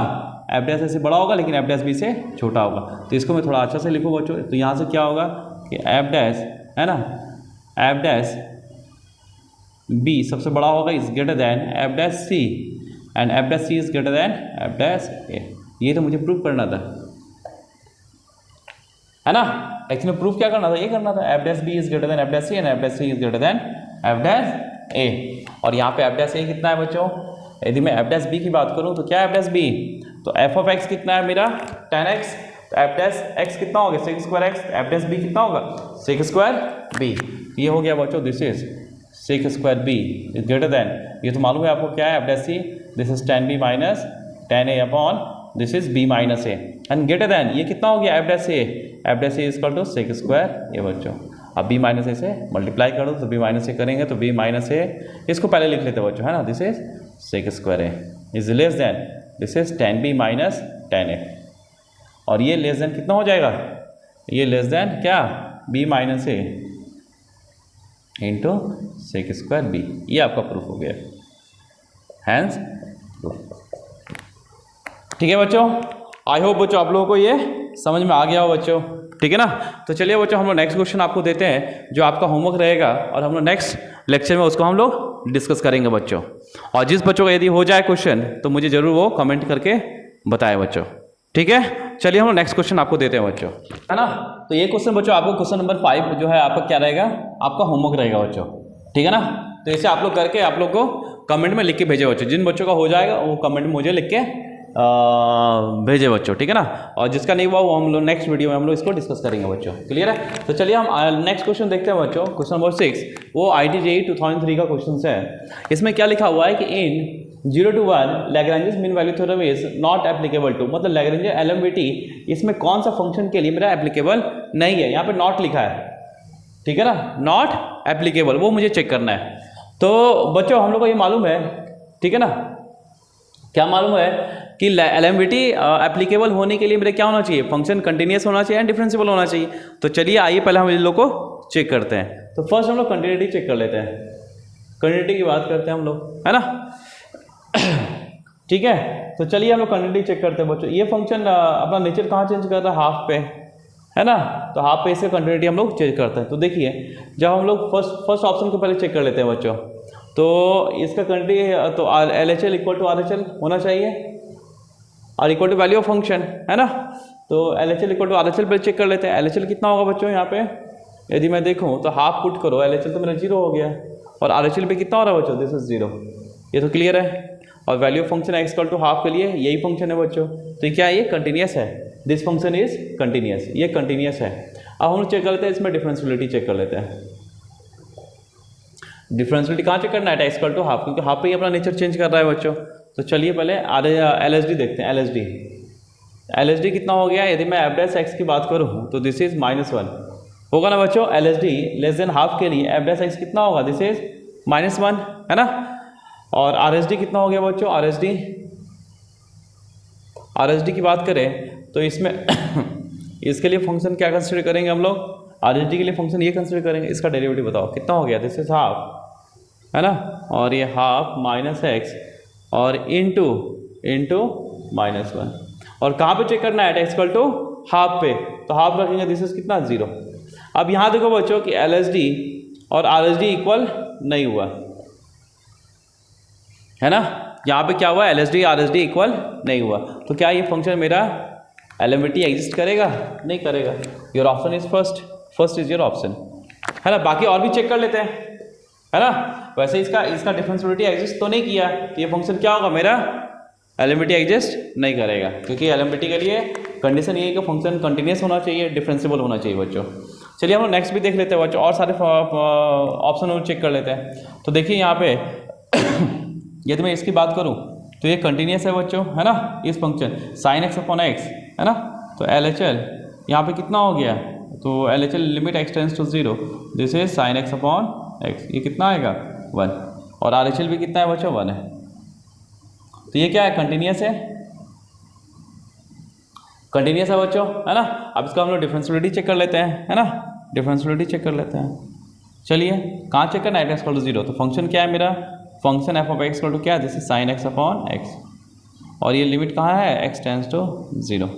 एफ डैश ए से बड़ा होगा लेकिन एफ डैश बी से छोटा होगा। तो इसको मैं थोड़ा अच्छा से लिखूँ बच्चों, तो यहाँ से क्या होगा कि एफ डैश, है ना, एफ डैश बी सबसे बड़ा होगा, is greater than f dash c, and f dash c is greater than f dash a. ये तो मुझे प्रूव करना था, है ना। एक्चुअली प्रूफ क्या करना था, ये करना था, f dash b is greater than f dash c and f dash c is greater than f dash a. और यहाँ पे एफ डैश ए कितना है बच्चों, यदि मैं एफ डैश बी की बात करूँ तो क्या एफ डैश बी, तो एफ ऑफ एक्स कितना है मेरा, टेन एक्स, तो एफ डैश एक्स कितना होगा, sec square x, f dash b कितना होगा, सेक स्क्वायर बी। ये हो गया बच्चों, this is sec square b is greater than, ये तो मालूम है आपको क्या है, f dash c, this is tan b minus tan a upon this is b minus a and greater than ये कितना हो गया f dash a equal to sec square a बच्चों। अब b माइनस ए से मल्टीप्लाई कर दो तो b माइनस ए करेंगे तो b माइनस ए इसको पहले लिख लेते बच्चों है ना, this is sec square a is less than this is tan b minus tan a और ये लेस देन कितना हो जाएगा, ये लेस देन क्या b माइनस ए इंटू सेक स्क्वायर बी। ये आपका प्रूफ हो गया, हैंस ठीक है बच्चों। आई होप बच्चों आप लोगों को ये समझ में आ गया हो बच्चों, ठीक है ना। तो चलिए बच्चों हम लोग नेक्स्ट क्वेश्चन आपको देते हैं जो आपका होमवर्क रहेगा और हम लोग नेक्स्ट लेक्चर में उसको हम लोग डिस्कस करेंगे बच्चों। और जिस बच्चों का यदि हो जाए क्वेश्चन तो मुझे ज़रूर वो कमेंट करके बताए बच्चों, ठीक है। चलिए हम लोग नेक्स्ट क्वेश्चन आपको देते हैं बच्चों, है ना। तो ये क्वेश्चन बच्चों आपको क्वेश्चन नंबर 5 जो है आपका क्या रहेगा, आपका होमवर्क रहेगा बच्चों, ठीक है ना। तो इसे आप लोग करके आप लोग को कमेंट में लिख के भेजे बच्चों, जिन बच्चों का हो जाएगा वो कमेंट में मुझे लिख के भेजे बच्चों, ठीक है ना। और जिसका नहीं हुआ वो हम लोग नेक्स्ट वीडियो में हम लोग इसको डिस्कस करेंगे बच्चों, क्लियर है। तो चलिए हम नेक्स्ट क्वेश्चन देखते हैं बच्चों। क्वेश्चन नंबर 6 वो IIT-JEE 2003 का क्वेश्चन है। इसमें क्या लिखा हुआ है कि in 0 to 1 Lagrange mean value theorem is not applicable to, मतलब लैग्रेंज LMVT इसमें कौन सा फंक्शन के लिए मेरा एप्लीकेबल नहीं है। यहाँ पे नॉट लिखा है, ठीक है ना, नॉट एप्लीकेबल, वो मुझे चेक करना है। तो बच्चों हम लोग को ये मालूम है, ठीक है ना, क्या मालूम है कि LMVT एप्लीकेबल होने के लिए मेरे क्या होना चाहिए, फंक्शन कंटिन्यूस होना चाहिए एंड डिफरेंशिएबल होना चाहिए। तो चलिए आइए पहले हम इन लोग को चेक करते हैं। तो फर्स्ट हम लोग कंटिन्यूटी चेक कर लेते हैं, कंटिन्यूटी की बात करते हैं हम लोग, है ना, ठीक है। तो चलिए हम लोग कंटिन्यूटी चेक करते हैं बच्चों। ये फंक्शन अपना नेचर कहाँ चेंज कर रहा है, हाफ पे, है ना। तो हाफ पे से कंटिन्यूटी हम लोग चेक करते हैं। तो देखिए जब हम लोग फर्स्ट ऑप्शन को पहले चेक कर लेते हैं बच्चों, तो इसका कंटिन्यूटी तो LHL इक्वल टू RHL होना चाहिए और equal to value of function, है ना। तो LHL इक्वल टू RHL पर चेक कर लेते हैं। LHL कितना होगा बच्चों, यहाँ पे यदि मैं देखूँ तो हाफ पुट करो, LHL तो मेरा 0 हो गया और RHL पे कितना हो रहा है बच्चों, दिस इज 0, ये तो क्लियर है। और value of function x equal to half के लिए यही फंक्शन है बच्चों। तो ये क्या है, ये कंटिन्यूस है, दिस फंक्शन इज कंटिन्यूस, ये कंटिन्यूस है। अब हम लोग चेक कर लेते हैं इसमें डिफरेंशियलिटी चेक कर लेते हैं। डिफरेंशियलिटी कहाँ चेक करना है, x इक्वल टू हाफ, क्योंकि हाफ पे ही अपना नेचर चेंज कर रहा है बच्चों। तो चलिए पहले LHD देखते हैं। LHD कितना हो गया, यदि मैं f' की बात करूँ तो दिस इज -1 होगा ना बच्चों। LHD लेस देन हाफ के लिए f' कितना होगा, दिस इज -1, है ना। और RHD कितना हो गया बच्चों, RHD की बात करें तो इसमें इसके लिए फंक्शन क्या कंसिडर करेंगे हम लोग, RHD के लिए फंक्शन ये कंसिडर करेंगे, इसका डेरिवेटिव बताओ कितना हो गया, दिस इज हाफ, है ना। और ये हाफ -x और इंटू -1 और कहाँ पे चेक करना है, x इक्वल टू हाफ पे, तो हाफ रखेंगे, दिस इज कितना 0। अब यहाँ देखो बच्चों कि LHD और RHD इक्वल नहीं हुआ, है ना। यहाँ पे क्या हुआ, LHD RHD इक्वल नहीं हुआ। तो क्या ये फंक्शन मेरा LMVT एग्जिस्ट करेगा, नहीं करेगा। Your option is first is your option, है ना। बाकी और भी चेक कर लेते हैं, है ना। वैसे इसका डिफरेंशियलिटी एग्जिस्ट तो नहीं किया, तो ये फंक्शन क्या होगा मेरा, LMVT एग्जिस्ट नहीं करेगा, क्योंकि LMVT के लिए कंडीशन ये है कि फंक्शन कंटिन्यूस होना चाहिए, डिफरेंशिएबल होना चाहिए बच्चों। चलिए हम लोग नेक्स्ट भी देख लेते हैं बच्चों, और सारे ऑप्शन और चेक कर लेते हैं। तो देखिए यहाँ पे यदि मैं इसकी बात करूँ तो ये कंटिन्यूस है बच्चों, है ना। इस function sin x upon x, है ना। तो LHL यहाँ पे कितना हो गया, तो LHL limit x tends to 0, this is sin x upon x, ये कितना आएगा 1 और RHL भी कितना है बच्चों 1 है। तो ये क्या है, कंटिन्यूस है, कंटिन्यूस है बच्चों, है ना। अब इसका हम लोग डिफरेंशियलिटी चेक कर लेते हैं, है ना, डिफरेंशियलिटी चेक कर लेते हैं। चलिए कहाँ चेक करना है, x इक्वल टू 0, तो फंक्शन क्या है मेरा, function f of x equal to क्या है, this is sin x upon x और ये लिमिट कहाँ है, x टेंड्स टू 0।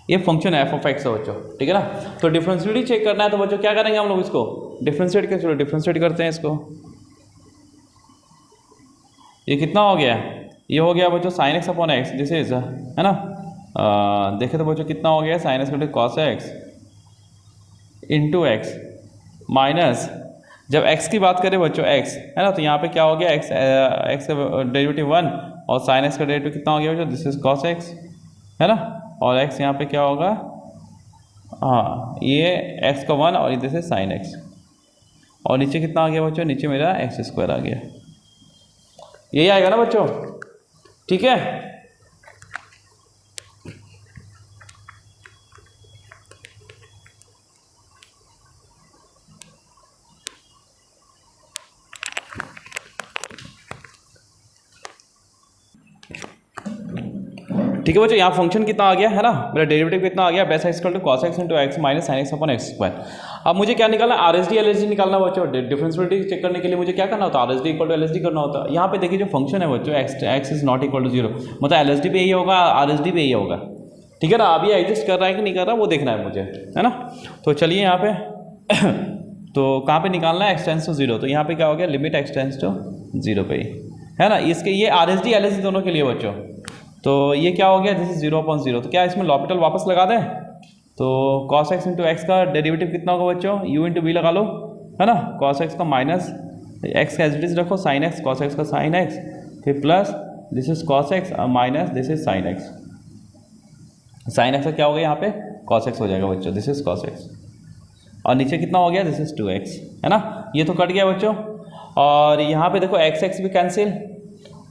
ये फंक्शन f ऑफ x है बच्चों, ठीक है ना। तो डिफरेंशियलिटी चेक करना है तो बच्चों क्या करेंगे हम लोग, इसको डिफरेंशिएट करते हैं इसको। ये कितना हो गया, ये हो गया बच्चों sin x upon x, this is, है ना। देखे तो बच्चों कितना हो गया, sin x cos x into x minus, जब x की बात करें बच्चों x, है ना, तो यहाँ पे क्या हो गया, x का डेरिवेटिव 1 और sin x का डेरिवेटिव कितना हो गया बच्चों, दिस इज cos x, है ना। और x यहाँ पे क्या होगा, हाँ ये x का 1 और दिस इज sin x और नीचे कितना आ गया बच्चों, नीचे मेरा x² आ गया, यही आएगा ना बच्चों, ठीक है। ठीक है बच्चों, यहाँ फंक्शन कितना आ गया है ना, मेरा डेरिवेटिव कितना आ गया, बेस x equal to cos x into x minus sign x upon x square. अब मुझे क्या निकालना, आरएसडी एलएसडी निकालना बच्चों। डिफरेंशिएबिलिटी चेक करने के लिए मुझे क्या करना होता है, आरएसडी इक्वल टू एलएसडी करना होता है। यहाँ पे देखिए जो फंक्शन है बच्चों, x is not equal to 0, मतलब एलएसडी पे यही होगा, आरएसडी पे यही होगा, ठीक है ना। अभी एग्जिस्ट कर रहा है कि नहीं कर रहा वो देखना है मुझे, है ना। तो चलिए यहाँ पे तो कहाँ पे निकालना है, एक्स टेंस टू 0, तो यहाँ पे क्या हो गया, लिमिट एक्स टेंस टू 0 पे ही, है ना। इसके ये आरएसडी एलएसडी दोनों के लिए बच्चों, तो ये क्या हो गया, दिस इज 0/0, तो क्या इसमें लॉपिटल वापस लगा दें, तो cos x इंटू एक्स का डेरिवेटिव कितना होगा बच्चों, u इंटू बी लगा लो, है ना। cos x का माइनस x का एज इट इज रखो, sin x, cos x का sin x, फिर plus this is cos x minus this is sin x। sin x का क्या हो गया यहाँ पे, cos x हो जाएगा बच्चों, दिस इज cos x, और नीचे कितना हो गया, दिस इज 2x, है ना। ये तो कट गया बच्चों, और यहाँ पे देखो x भी कैंसिल,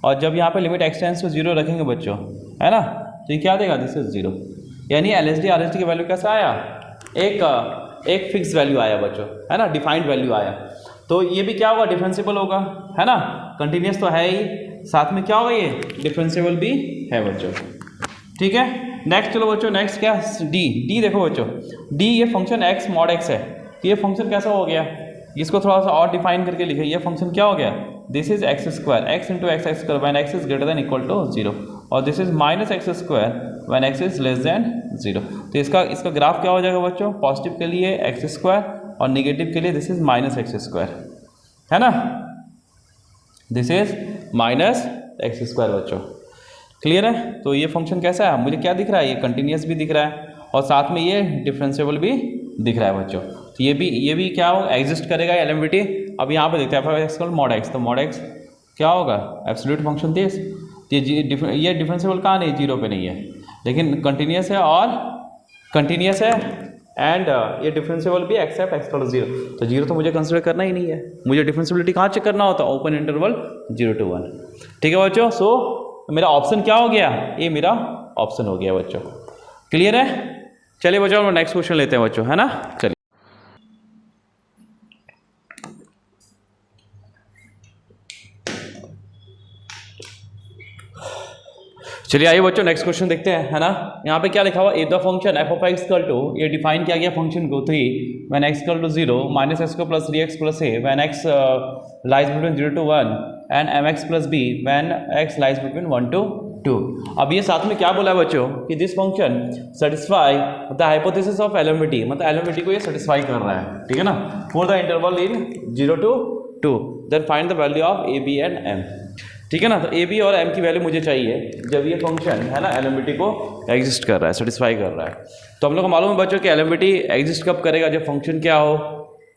और जब यहाँ पे लिमिट x टेंस टू 0 रखेंगे बच्चों, है ना, तो ये क्या देगा, दिस इज 0। यानी एलएसडी आरएसडी की वैल्यू कैसा आया, एक फिक्स वैल्यू आया बच्चों, है ना, डिफाइंड वैल्यू आया। तो ये भी क्या होगा, डिफरेंशिएबल होगा, है ना, कंटिन्यूस तो है ही, साथ में क्या होगा, ये डिफरेंशिएबल भी है बच्चों, ठीक है। नेक्स्ट चलो बच्चों, नेक्स्ट क्या, डी देखो बच्चों, डी ये फंक्शन x मॉड x है, तो ये फंक्शन कैसा हो गया, इसको थोड़ा सा और डिफाइन करके लिखे, ये फंक्शन क्या हो गया, this is x square, x into x square when x is greater than equal to 0, और this is minus x square when x is less than 0। तो इसका ग्राफ क्या हो जाएगा बच्चों, पॉजिटिव के लिए एक्स स्क्वायर और निगेटिव के लिए this is minus x square, है ना, this is minus x square बच्चों, क्लियर है। तो ये फंक्शन कैसा है, मुझे क्या दिख रहा है, ये कंटिन्यूस भी दिख रहा है, और साथ में ये डिफरेंशिएबल भी दिख रहा है बच्चों। तो ये भी क्या होगा, एग्जिस्ट करेगा एलिमिटी। अब यहाँ पे देखते हैं f(x) मॉड x, तो मॉड x क्या होगा, एब्सोल्यूट फंक्शन दिस, ये डिफरेंशिएबल कहाँ नहीं, 0 पे नहीं है, लेकिन कंटिन्यूस है, और कंटिन्यूस है, एंड ये डिफरेंशिएबल भी एक्सेप्ट x = 0, तो 0 तो मुझे कंसिडर करना ही नहीं है, मुझे डिफरेंशिएबिलिटी कहाँ चेक करना होता है, ओपन इंटरवल 0 to 1, ठीक है बच्चों। सो मेरा ऑप्शन क्या हो गया, ये मेरा ऑप्शन हो गया बच्चों, क्लियर है। चलिए बच्चों हम नेक्स्ट क्वेश्चन लेते हैं बच्चों, है ना। चलिए आइए बच्चों नेक्स्ट क्वेश्चन देखते हैं, है ना। यहाँ पे क्या लिखा हुआ, if the function f of x equal to, ये डिफाइन किया गया फंक्शन को 3 when x equal to 0 minus x को plus 3x plus a when x lies between 0 to 1 and mx plus b when x lies between 1 to 2। अब ये साथ में क्या बोला है बच्चों कि this function satisfy the hypothesis of एलिमिटी, मतलब एलिमिटी को ये सेटिस्फाई कर रहा है, ठीक है ना, for the interval in 0 to 2, then find the value of a b and m, ठीक है ना। तो ए बी और एम की वैल्यू मुझे चाहिए जब ये फंक्शन है ना एलिमिटी को एग्जिस्ट कर रहा है, सेटिस्फाई कर रहा है। तो हम लोग को मालूम है बच्चों कि एलिमिटी एग्जिस्ट कब करेगा, जब फंक्शन क्या हो,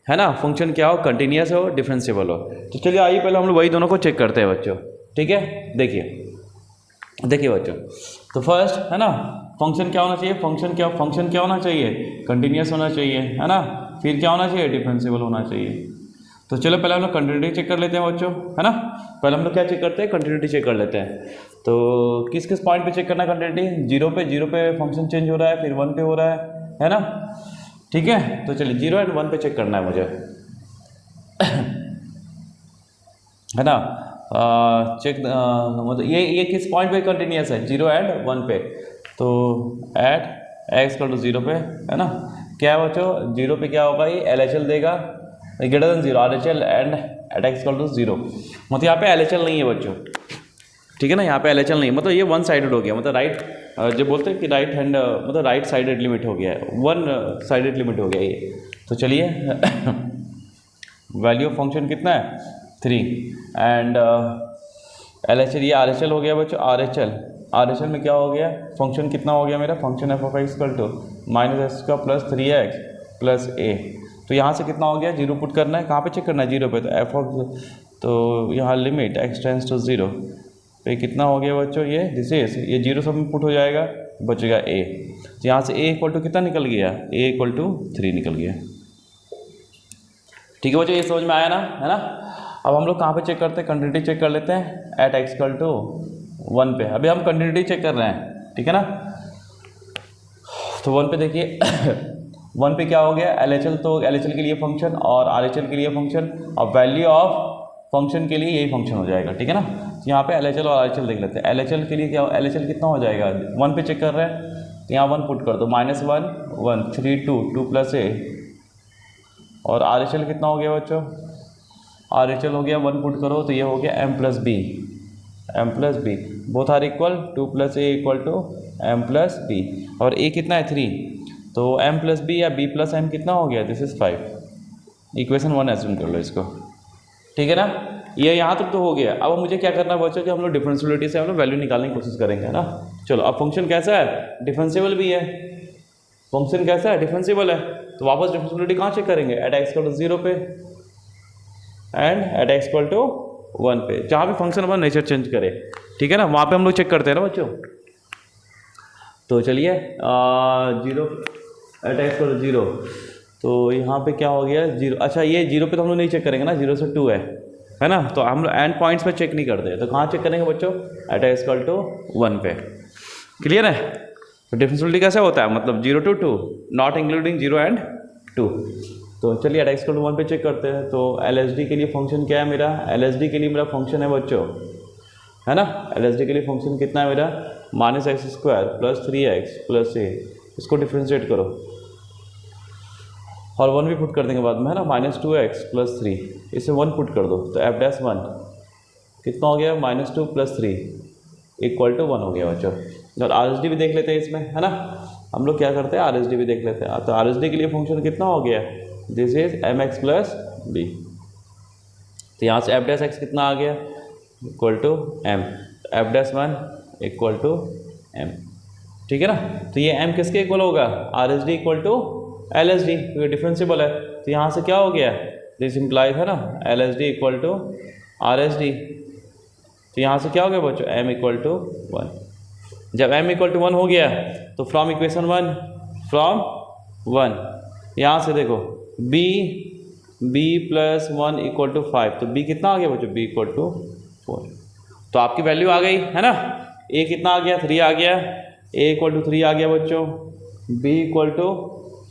है ना, फंक्शन क्या हो, कंटिन्यूस हो, डिफरेंशिएबल हो। तो चलिए आइए पहले हम लोग वही दोनों को चेक करते हैं बच्चों, ठीक है। देखिए बच्चों, तो फर्स्ट है ना, फंक्शन क्या होना चाहिए, फंक्शन क्या होना चाहिए, कंटिन्यूस होना चाहिए, है ना, फिर क्या होना चाहिए, डिफरेंशिएबल होना चाहिए। तो चलो पहले हम लोग कंटिन्यूटी चेक कर लेते हैं बच्चों, है ना। पहले हम लोग क्या चेक करते हैं, कंटिन्यूटी चेक कर लेते हैं। तो किस किस पॉइंट पे चेक करना है कंटिन्यूटी, 0 पे फंक्शन चेंज हो रहा है, फिर 1 पे हो रहा है ना, ठीक है। तो चलिए 0 और 1 पे चेक करना है मुझे, है ना। चेक मतलब ये किस पॉइंट पे कंटिन्यूस है, 0 and 1 पे। तो एट x = 0 पे, है ना, क्या है बच्चों, 0 पे क्या होगा, ये LHL देगा greater than 0, RHL and at x = 0, मतलब यहाँ पे LHL नहीं है बच्चों, ठीक है ना, यहाँ पे LHL नहीं, मतलब ये वन साइडेड हो गया, मतलब राइट जो बोलते हैं कि राइट हैंड मतलब राइट साइडेड लिमिट हो गया है, वन साइडेड लिमिट हो गया ये। तो चलिए वैल्यू ऑफ फंक्शन कितना है 3 एंड LHL, ये RHL हो गया बच्चों, RHL में क्या हो गया, फंक्शन कितना हो गया मेरा, function f of x = -x का प्लस 3x प्लस a। तो यहाँ से कितना हो गया, 0 पुट करना है, कहाँ पे चेक करना है, 0 पे, तो f of, तो यहाँ लिमिट x टेंड्स टू 0 पे कितना हो गया बच्चों, ये दिस इज, ये 0 सब में पुट हो जाएगा, बचेगा a। तो यहाँ से a = कितना निकल गया, a = 3 निकल गया, ठीक है बच्चों, ये समझ में आया ना, है ना। अब हम लोग कहाँ पे चेक करते हैं, कंटिन्यूटी चेक कर लेते हैं एट एक्स इक्वल टू 1 पे। अभी हम कंटिन्यूटी चेक कर रहे हैं, ठीक है ना। तो 1 पे देखिए 1 पे क्या हो गया, LHL, तो LHL के लिए फंक्शन और RHL के लिए फंक्शन, और वैल्यू ऑफ फंक्शन के लिए यही फंक्शन हो जाएगा, ठीक है ना। तो यहाँ पे LHL और RHL देख लेते हैं। LHL के लिए क्या, LHL कितना हो जाएगा, 1 पे चेक कर रहे हैं तो यहाँ 1 पुट कर दो, -1 1 3 2 2 + a, और RHL कितना हो गया बच्चों, RHL हो गया 1 पुट करो तो ये हो गया m + b, both are equal, 2 + a = m + b, और a कितना है 3, तो m + b या b + m कितना हो गया, दिस इज 5। इक्वेशन 1 एज्यूम कर लो इसको, ठीक है ना। ये यहाँ तक तो हो गया। अब मुझे क्या करना है बच्चों कि हम लोग डिफरेंशियलिटी से हम लोग वैल्यू निकालने की कोशिश करेंगे, है ना। चलो, अब फंक्शन कैसा है, डिफरेंशिएबल भी है। फंक्शन कैसा है, डिफरेंशिएबल है, तो वापस डिफरेंशियलिटी कहाँ चेक करेंगे, एट x = 0 पे एंड एट x = 1 पे, जहाँ भी फंक्शन अपना नेचर चेंज करे, ठीक है ना, वहाँ पे हम लोग चेक करते हैं ना बच्चों। तो चलिए 0 एट x = 0, तो यहाँ पे क्या हो गया 0। अच्छा, ये 0 पे तो हम लोग नहीं चेक करेंगे ना, 0 से 2 है ना, तो हम लोग एंड पॉइंट्स पे चेक नहीं करते, तो कहाँ चेक करेंगे बच्चों, एट x = 1 पे। क्लियर है। तो डिफरेंशियलिटी कैसे होता है, मतलब 0 to 2, नॉट इंक्लूडिंग 0 and 2। तो चलिए एट x = 1 पे चेक करते हैं। तो LHD के लिए फंक्शन क्या है मेरा, LHD के लिए मेरा फंक्शन है बच्चों, है ना। LHD के लिए फंक्शन कितना है मेरा, -x² + 3x + a, इसको डिफ्रेंशिएट करो और 1 भी पुट कर देंगे बाद में, है ना, -2x + 3, इसे 1 पुट कर दो तो f'1 कितना हो गया, -2 + 3 = 1 हो गया बच्चों। और RHD भी देख लेते हैं इसमें, है ना, हम लोग क्या करते हैं RHD भी देख लेते हैं। तो RHD के लिए फंक्शन कितना हो गया, दिस इज mx + b, तो यहाँ से f' कितना आ गया, = m, f'1 = m, ठीक है ना। तो ये m किसके इक्वल होगा, RHD = LHD, क्योंकि डिफरेंशिएबल है। तो यहाँ से क्या हो गया, दिस इम्प्लाइज, है ना, LHD = RHD, तो यहाँ से क्या हो गया बच्चों, m = 1। जब m = 1 हो गया तो फ्रॉम इक्वेशन 1 यहाँ से देखो b + 1 = 5, तो b कितना आ गया बच्चों, b = 4, तो आपकी वैल्यू आ गई, है ना। a कितना आ गया, 3 आ गया, a = 3 आ गया बच्चों, b =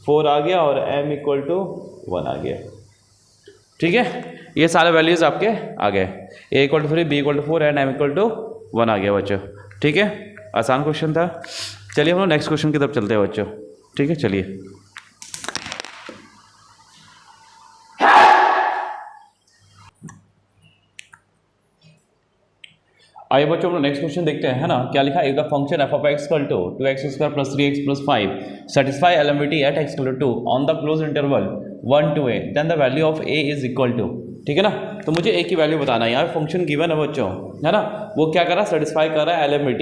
4 आ गया, और m = 1 आ गया, ठीक है। ये सारे वैल्यूज आपके आ गए, a = 3, b = 4 एंड m = 1 आ गया बच्चों, ठीक है। आसान क्वेश्चन था। चलिए हम लोग नेक्स्ट क्वेश्चन की तरफ चलते हैं बच्चों, ठीक है। चलिए आइए बच्चों, हम लोग नेक्स्ट क्वेश्चन देखते हैं, है ना। क्या लिखा है, if the function f(x) = 2x² + 3x + 5 satisfy LMT at x = 2 on the closed interval 1 to a, then the value of a is equal to, ठीक है ना। तो मुझे a की वैल्यू बताना है, यहाँ फंक्शन गिवन है बच्चों, है ना, वो क्या कर रहा है, सेटिस्फाई कर रहा है LMT,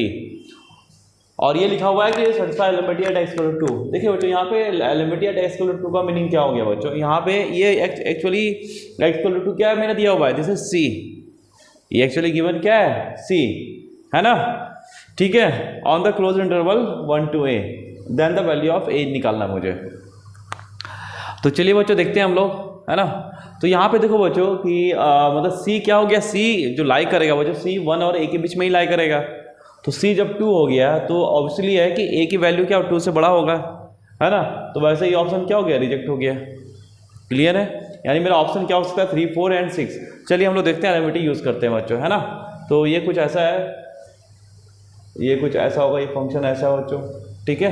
और ये लिखा हुआ है कि सेटिस्फाई LMT at x = 2। देखिए बच्चों, यहाँ पे LMT at x = 2 का मीनिंग क्या हो गया बच्चों, यहाँ पे ये एक्चुअली x = 2 क्या मेरा दिया हुआ है, दिस इज c, ये एक्चुअली गिवन क्या है, c, है ना, ठीक है। On the close interval 1 to a, then the value of a निकालना मुझे। तो चलिए बच्चों देखते हैं हम लोग, है ना। तो यहाँ पे देखो बच्चों कि मतलब c क्या हो गया, c जो लाई करेगा बच्चों, c 1 और a के बीच में ही लाई करेगा, तो c जब 2 हो गया तो ऑब्वियसली है कि a की वैल्यू क्या 2 से बड़ा होगा, है ना। तो वैसे ये ऑप्शन क्या हो गया, रिजेक्ट हो गया। क्लियर है, यानी मेरा ऑप्शन क्या हो सकता है, 3 4 एंड 6। चलिए हम लोग देखते हैं, LMT यूज़ करते हैं बच्चों, है ना। तो ये कुछ ऐसा है, ये कुछ ऐसा होगा, ये फंक्शन ऐसा है बच्चों, ठीक है।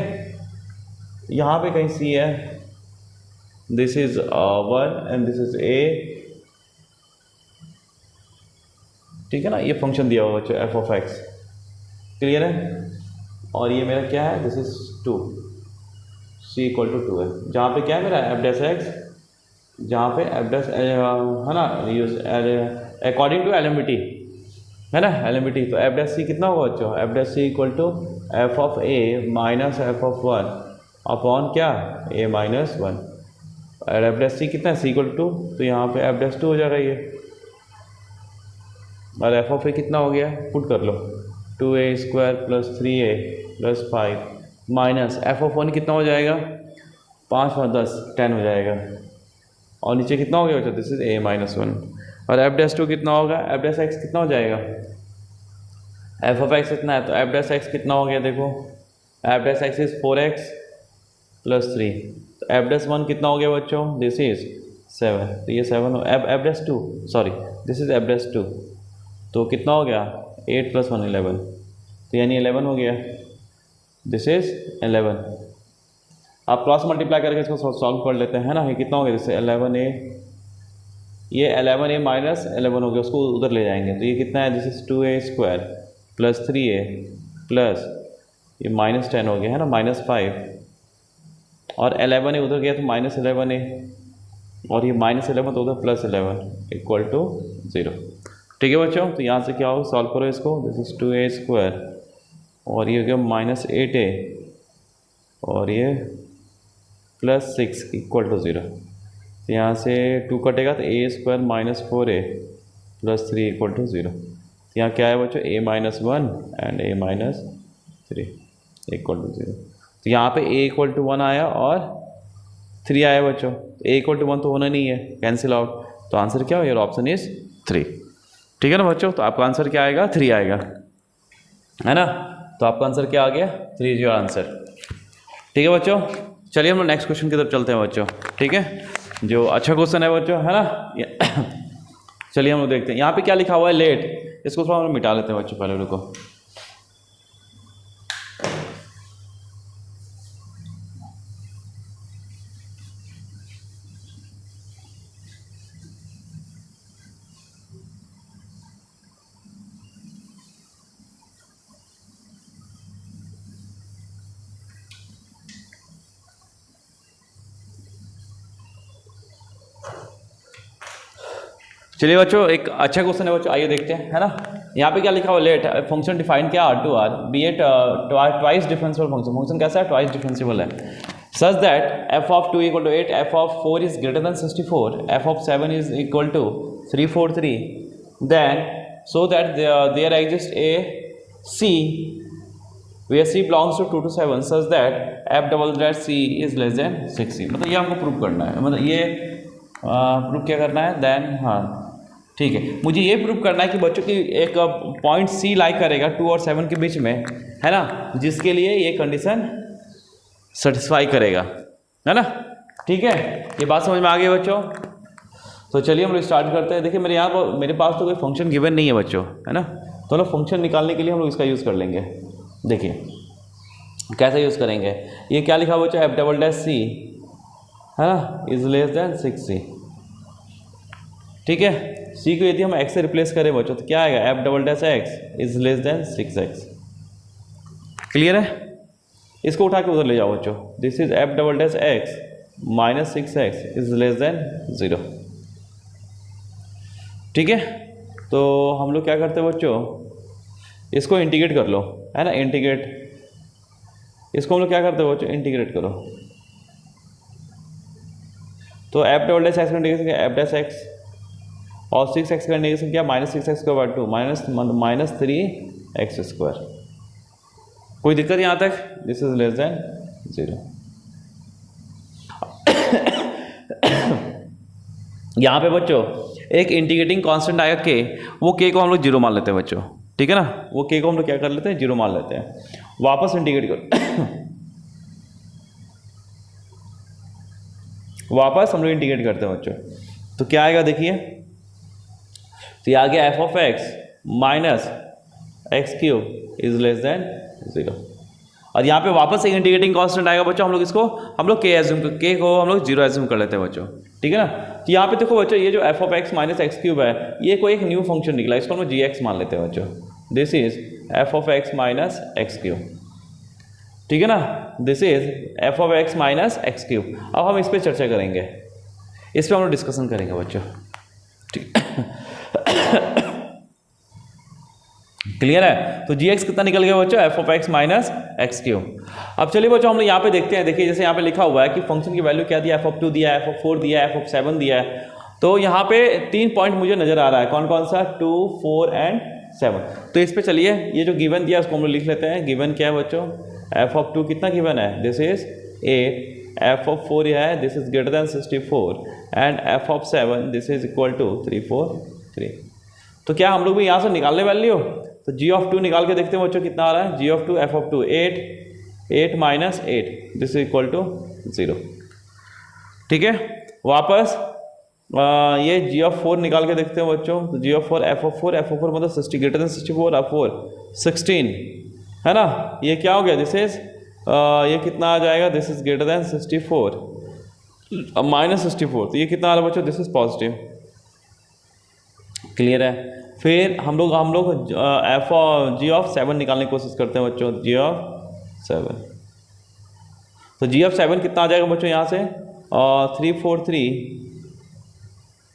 यहाँ पे कहीं c है, this is 1 and this is a, ठीक है ना। ये फंक्शन दिया हुआ बच्चों f(x), क्लियर है। और ये मेरा क्या है, दिस इज 2, c = 2 है, जहाँ पे क्या है मेरा f'(x), जहाँ पे f' है ना, यूज अकॉर्डिंग टू LMT, है ना, LMT। तो f' कितना होगा बच्चों, f' = f(a) - f(1) अपॉन क्या, a - 1, और f' कितना है, c = 2, तो यहाँ पे f' 2 हो जाएगा ये, और f(a) कितना हो गया, पुट कर लो, 2a² + 3a + 5 माइनस f(1) कितना हो जाएगा, 5 और 10 10 हो जाएगा, और नीचे कितना हो गया बच्चा, दिस इज a - 1, और एफ डैश टू कितना होगा, एफ डैश एक्स कितना हो जाएगा, एफ ऑफ एक्स इतना है तो एफ डैश एक्स कितना हो गया, देखो F dash x is 4x + 3, तो एफ डैश वन कितना हो गया बच्चों, दिस इज 7, तो ये 7 f dash two, sorry this is f dash two, तो कितना हो गया 8 + 1 11, तो यानी 11 हो गया, दिस इज 11। आप क्रॉस मल्टीप्लाई करके इसको सॉल्व कर लेते हैं ना, ये कितना हो गया, जैसे 11a, ये 11a माइनस 11 हो गया, उसको उधर ले जाएंगे तो ये कितना है, this is 2a² + 3a plus ये -10 हो गया है ना, -5 और 11a उधर गया तो -11a और ये -11 तो उधर +11 = 0। ठीक है बच्चों, तो यहाँ से क्या होगा, सॉल्व करो इसको, दिस इज 2a² और ये हो गया -8a और ये +6 = 0। तो यहाँ से 2 कटेगा तो a² - 4a + 3 = 0। तो यहाँ क्या है बच्चों, a - 1 एंड a - 3 = 0। तो यहाँ पे a = 1 आया और 3 आया बच्चों, a = 1 तो होना नहीं है, कैंसिल आउट, तो आंसर क्या हो, योर ऑप्शन इज 3। ठीक है ना बच्चों, तो आपका आंसर क्या आएगा, 3 आएगा, है ना, तो आपका आंसर क्या आ गया, 3 इज योर आंसर। ठीक है बच्चों, चलिए हम लोग नेक्स्ट क्वेश्चन की तरफ चलते हैं बच्चों। ठीक है, जो अच्छा क्वेश्चन है बच्चों, है ना। चलिए हम लोग देखते हैं यहाँ पे क्या लिखा हुआ है, लेट, इसको थोड़ा हम लोग मिटा लेते हैं बच्चों, पहले रुको। चलिए बच्चों, एक अच्छा क्वेश्चन है बच्चों, आइए देखते हैं, है ना। यहाँ पे क्या लिखा हुआ, लेट फंक्शन डिफाइन क्या R2R be at twice differential function, function कैसा है, ट्वाइस डिफरेंशियल है, such that f of 2 = 8, f of 4 is greater than 64, f of 7 is equal to 343, then so that there exists a C where C belongs to 2 to 7 such that f C is less than 6C। मतलब ये हमको prove करना है, मतलब ये prove क्या करना है, देन हाँ ठीक है, मुझे ये प्रूव करना है कि बच्चों की एक पॉइंट C लाई करेगा 2 और 7 के बीच में, है ना, जिसके लिए ये कंडीशन सेटिस्फाई करेगा, है ना। ठीक है, ये बात समझ में आ गई बच्चों। तो चलिए हम लोग स्टार्ट करते हैं। देखिए मेरे पास तो कोई फंक्शन गिवन नहीं है बच्चों, है ना, तो हम लोग फंक्शन निकालने के लिए हम लोग इसका यूज़ कर लेंगे। देखिए कैसे यूज़ करेंगे, ये क्या लिखा हुआ बच्चों, f'(c) है ना, इज लेस देन 6c। ठीक है, c को यदि हम x से रिप्लेस करें बच्चों तो क्या आएगा, f'(x) is less then 6x। Clear है, इसको उठा के उधर ले जाओ बच्चों, this is f'(x) - 6x is less than 0। ठीक है, तो हम लोग क्या करते हैं बच्चों, इसको इंटीग्रेट कर लो, है ना, इंटीग्रेट, इसको हम लोग क्या करते हैं बच्चों, इंटीग्रेट करो, तो f'(x) का इंटीग्रेशन f'(x) और 6x का इंटीग्रेशन क्या, -6x² -3x²। कोई दिक्कत यहाँ तक, दिस इज लेस देन 0। यहाँ पे बच्चों एक इंटीग्रेटिंग कांस्टेंट आएगा k, वो k को हम लोग 0 मान लेते हैं बच्चों। ठीक है ना, वो k को हम लोग क्या कर लेते हैं, 0 मान लेते हैं। वापस इंटीग्रेट करो, वापस हम लोग इंटीग्रेट करते हैं बच्चों, तो क्या आएगा देखिए, तो ये आ गया f(x) - x³ is less than 0। और यहाँ पे वापस एक इंटीग्रेटिंग कांस्टेंट आएगा बच्चों, हम लोग k को हम लोग 0 एज्यूम कर लेते हैं बच्चों। ठीक है ना, तो यहाँ पे देखो बच्चों, ये जो f(x) - x³ है, ये कोई एक न्यू फंक्शन निकला, इसको हम लोग gx मान लेते हैं बच्चों, दिस इज f(x) - x³। ठीक है ना, दिस इज f(x) - x³। अब हम इस पर चर्चा करेंगे, इस पर हम लोग डिस्कशन करेंगे बच्चों। ठीक क्लियर है, तो gx कितना निकल गया बच्चों, f(x) - x³। अब चलिए बच्चों हम लोग यहाँ पे देखते हैं। देखिए जैसे यहाँ पे लिखा हुआ है कि फंक्शन की वैल्यू क्या दिया, f(2) दिया है, f(4) दिया है, f(7) दिया है। तो यहाँ पे 3 पॉइंट मुझे नजर आ रहा है, कौन कौन सा, 2, 4 एंड 7। तो इस पे चलिए, ये जो गिवन दिया उसको हम लोग लिख लेते हैं। गिवन क्या है बच्चों, f(2) कितना गिवन है, दिस इज 8, f(4) यह है, this is greater than 64 and f(7) this is equal to 3, 4, 3। तो क्या हम लोग भी यहाँ से निकाल ले वैल्यू, तो जी ऑफ 2 निकाल के देखते हैं बच्चों कितना आ रहा है। G of 2 f of 2 8 minus 8 this is equal to 0। ठीक है, वापस ये जी ऑफ 4 निकाल के देखते हैं बच्चों। तो जी ऑफ 4 एफ ऑफ 4 मतलब 60 ग्रेटर देन 64 और 4 16 है ना। ये क्या हो गया, दिस इज ये कितना आ जाएगा, this is greater than 64 minus 64, तो ये कितना आ रहा है बच्चों, दिस इज पॉजिटिव। क्लियर है। फिर हम लोग एफ जी ऑफ 7 निकालने की कोशिश करते हैं बच्चों। जी ऑफ 7, तो जी ऑफ 7 कितना आ जाएगा बच्चों यहाँ से 343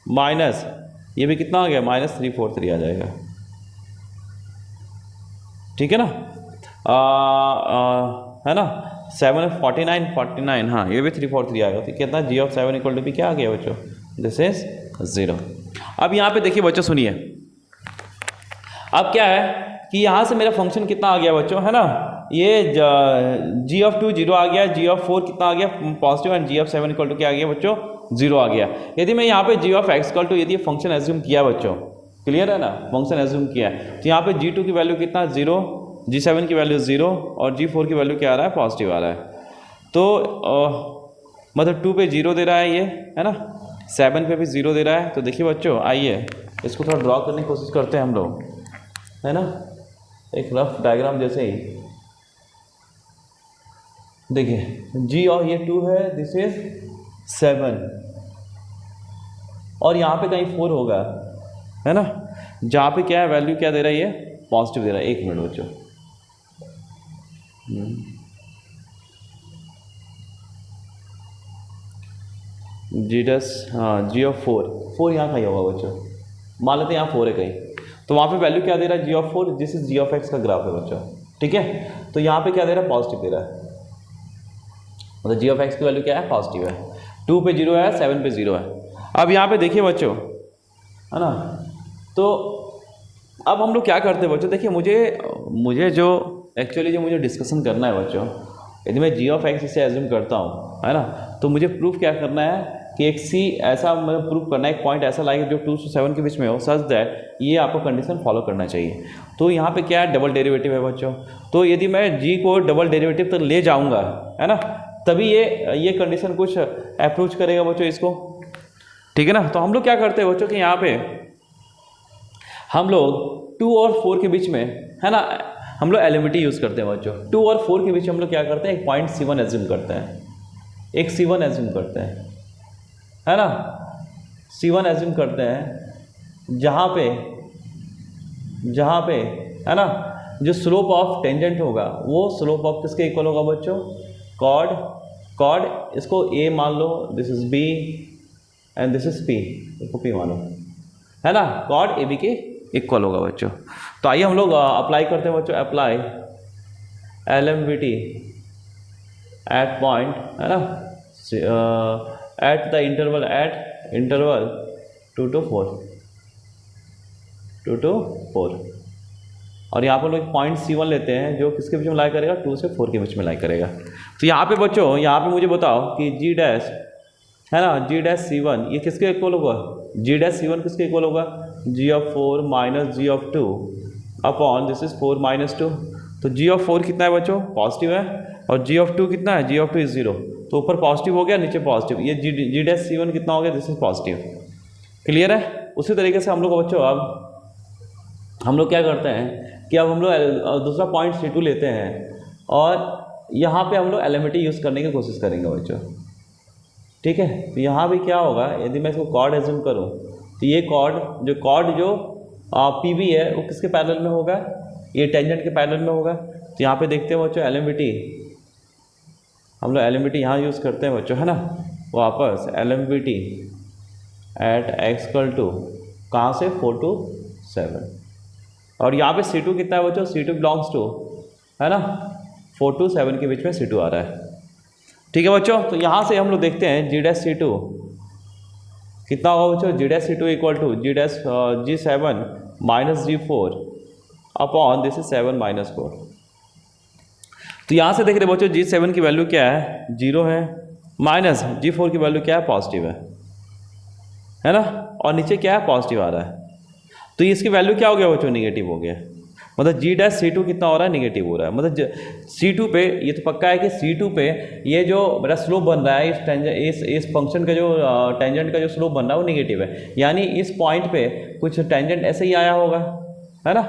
माइनस ये भी कितना आ गया, माइनस 343 आ जाएगा। ठीक है ना, है ना। 7 49 हाँ, ये भी 343 आएगा। तो कितना जी ऑफ 7 इक्वल टू भी क्या आ गया बच्चों, दिस इज 0। अब यहाँ पे देखिए बच्चों, सुनिए, अब क्या है कि यहाँ से मेरा फंक्शन कितना आ गया बच्चों, है ना। ये जी ऑफ 2 0 आ गया, जी ऑफ 4 कितना आ गया positive, and g of 7 equal to क्या आ गया बच्चों, 0 आ गया। यदि मैं यहाँ पे जी ऑफ एक्स इक्वल टू यदि फंक्शन एज्यूम किया बच्चों, क्लियर है ना, फंक्शन एज्यूम किया, तो यहाँ पे जी2 की वैल्यू कितना 0, जी7 की वैल्यू 0 और जी4 की वैल्यू क्या आ रहा है, पॉजिटिव आ रहा है। तो मतलब 2 पे 0 दे रहा है ये, है ना, 7 पे भी 0 दे रहा है। तो देखिए बच्चों, आइए इसको थोड़ा ड्रॉ करने की कोशिश करते हैं हम लोग, है ना, एक रफ डायग्राम जैसे ही। देखिए जी और ये 2 है, दिस इज 7 और यहाँ पे कहीं 4 होगा, है ना, जहाँ पे क्या है वैल्यू क्या दे रहा है, ये पॉजिटिव दे रहा है। एक मिनट बच्चों, जी डस, हाँ, जी ऑफ 4 यहाँ कहीं होगा बच्चों, मान लेते हैं यहाँ 4 है कहीं, तो वहाँ पे वैल्यू क्या दे रहा है, जी ऑफ 4, जिस इज जी ऑफ एक्स का ग्राफ है बच्चों। ठीक है, तो यहाँ पे क्या दे रहा है, पॉजिटिव दे रहा है, मतलब जी ऑफ एक्स की वैल्यू क्या है, पॉजिटिव है। 2 पे 0 है, 7 पे 0 है। अब यहाँ पे देखिए बच्चों, है ना, तो अब हम लोग क्या करते हैं बच्चों, देखिए मुझे जो एक्चुअली जो मुझे डिस्कशन करना है बच्चों, यदि मैं जी ऑफ एक्स इसे एज्यूम करता हूँ, है ना, तो मुझे प्रूफ क्या करना है कि एक सी ऐसा मतलब प्रूफ करना है, एक पॉइंट ऐसा लाएगा जो 2 से 7 के बीच में हो, सच दैट ये आपको कंडीशन फॉलो करना चाहिए। तो यहाँ पे क्या है, डबल डेरिवेटिव है बच्चों। तो यदि मैं जी को डबल डेरिवेटिव तक ले जाऊँगा, है ना, तभी ये कंडीशन कुछ अप्रोच करेगा बच्चों इसको। ठीक है ना, तो हम लोग क्या करते हैं बच्चों कि यहाँ पे हम लोग 2 और 4 के बीच में, है ना, हम लोग एलिमिटी यूज़ करते हैं बच्चों। 2 और 4 के बीच हम लोग क्या करते हैं, एक पॉइंट C1 एज्यूम करते हैं, एक C1 एज्यूम करते हैं, है ना, C1 एज्यूम करते हैं, जहाँ पे है ना, जो स्लोप ऑफ टेंजेंट होगा वो स्लोप ऑफ किसके इक्वल होगा बच्चों, कॉड, इसको A मान लो, this is B and this is P, इसको P मानो, है ना, कॉड AB के इक्वल होगा बच्चों। तो आइए हम लोग अप्लाई करते हैं बच्चों, अप्लाई LMVT एट पॉइंट, है ना, एट द इंटरवल 2 to 4, और यहाँ पर लोग पॉइंट C1 लेते हैं जो किसके बीच में लाई करेगा, 2 से 4 के बीच में लाई करेगा। तो यहाँ पे बच्चों, यहाँ पे मुझे बताओ कि G डैश, है ना, G डैश C1 ये किसके इक्वल होगा, G डैश C1 किसके इक्वल होगा, G of 4 minus G of 2 upon this is 4 minus 2। तो G ऑफ 4 कितना है बच्चों, पॉजिटिव है, और G ऑफ 2 कितना है, G ऑफ 2 इज 0, तो ऊपर पॉजिटिव हो गया, नीचे पॉजिटिव, ये G डैश C1 कितना हो गया, दिस इज पॉजिटिव। क्लियर है। उसी तरीके से हम लोग बच्चों, अब हम लोग क्या करते हैं कि अब हम लोग दूसरा पॉइंट C2 लेते हैं और यहाँ पे हम लोग एलिमिटी यूज़ करने की कोशिश करेंगे बच्चों। ठीक है, तो यहाँ भी क्या होगा, यदि मैं इसको कॉर्ड एज्यूम करूँ, तो ये कॉर्ड जो PB है वो किसके पैरेलल में होगा, ये टेंजेंट के पैरेलल में होगा। तो यहाँ पे देखते हैं बच्चों, एलिमिटी हम लोग एलिमिटी यहाँ यूज़ करते हैं बच्चों, है ना, वापस LMVT at x equal to कहाँ से 4 to 7, और यहाँ पे C2 कितना है बच्चों, C2 बिलोंग्स टू, है ना, 4 to 7 के बीच में C2 आ रहा है। ठीक है बच्चों, तो यहाँ से हम लोग देखते हैं G डैश C2 कितना होगा बच्चों, G dash C2 equal to G7 minus G4 upon this is 7 minus 4। तो यहाँ से देख रहे बच्चों, G7 की वैल्यू क्या है, 0 है, माइनस G4 की वैल्यू क्या है, पॉजिटिव है ना, और नीचे क्या है, पॉजिटिव आ रहा है। तो इसकी वैल्यू क्या हो गया बच्चों, निगेटिव हो गया। मतलब जी डैश सी टू कितना हो रहा है, निगेटिव हो रहा है। मतलब सी टू पे ये तो पक्का है कि सी टू पे ये जो मेरा स्लोप बन रहा है इस फंक्शन का जो टेंजेंट का जो स्लोप बन रहा है वो निगेटिव है, यानी इस पॉइंट पे कुछ टेंजेंट ऐसे ही आया होगा, है ना।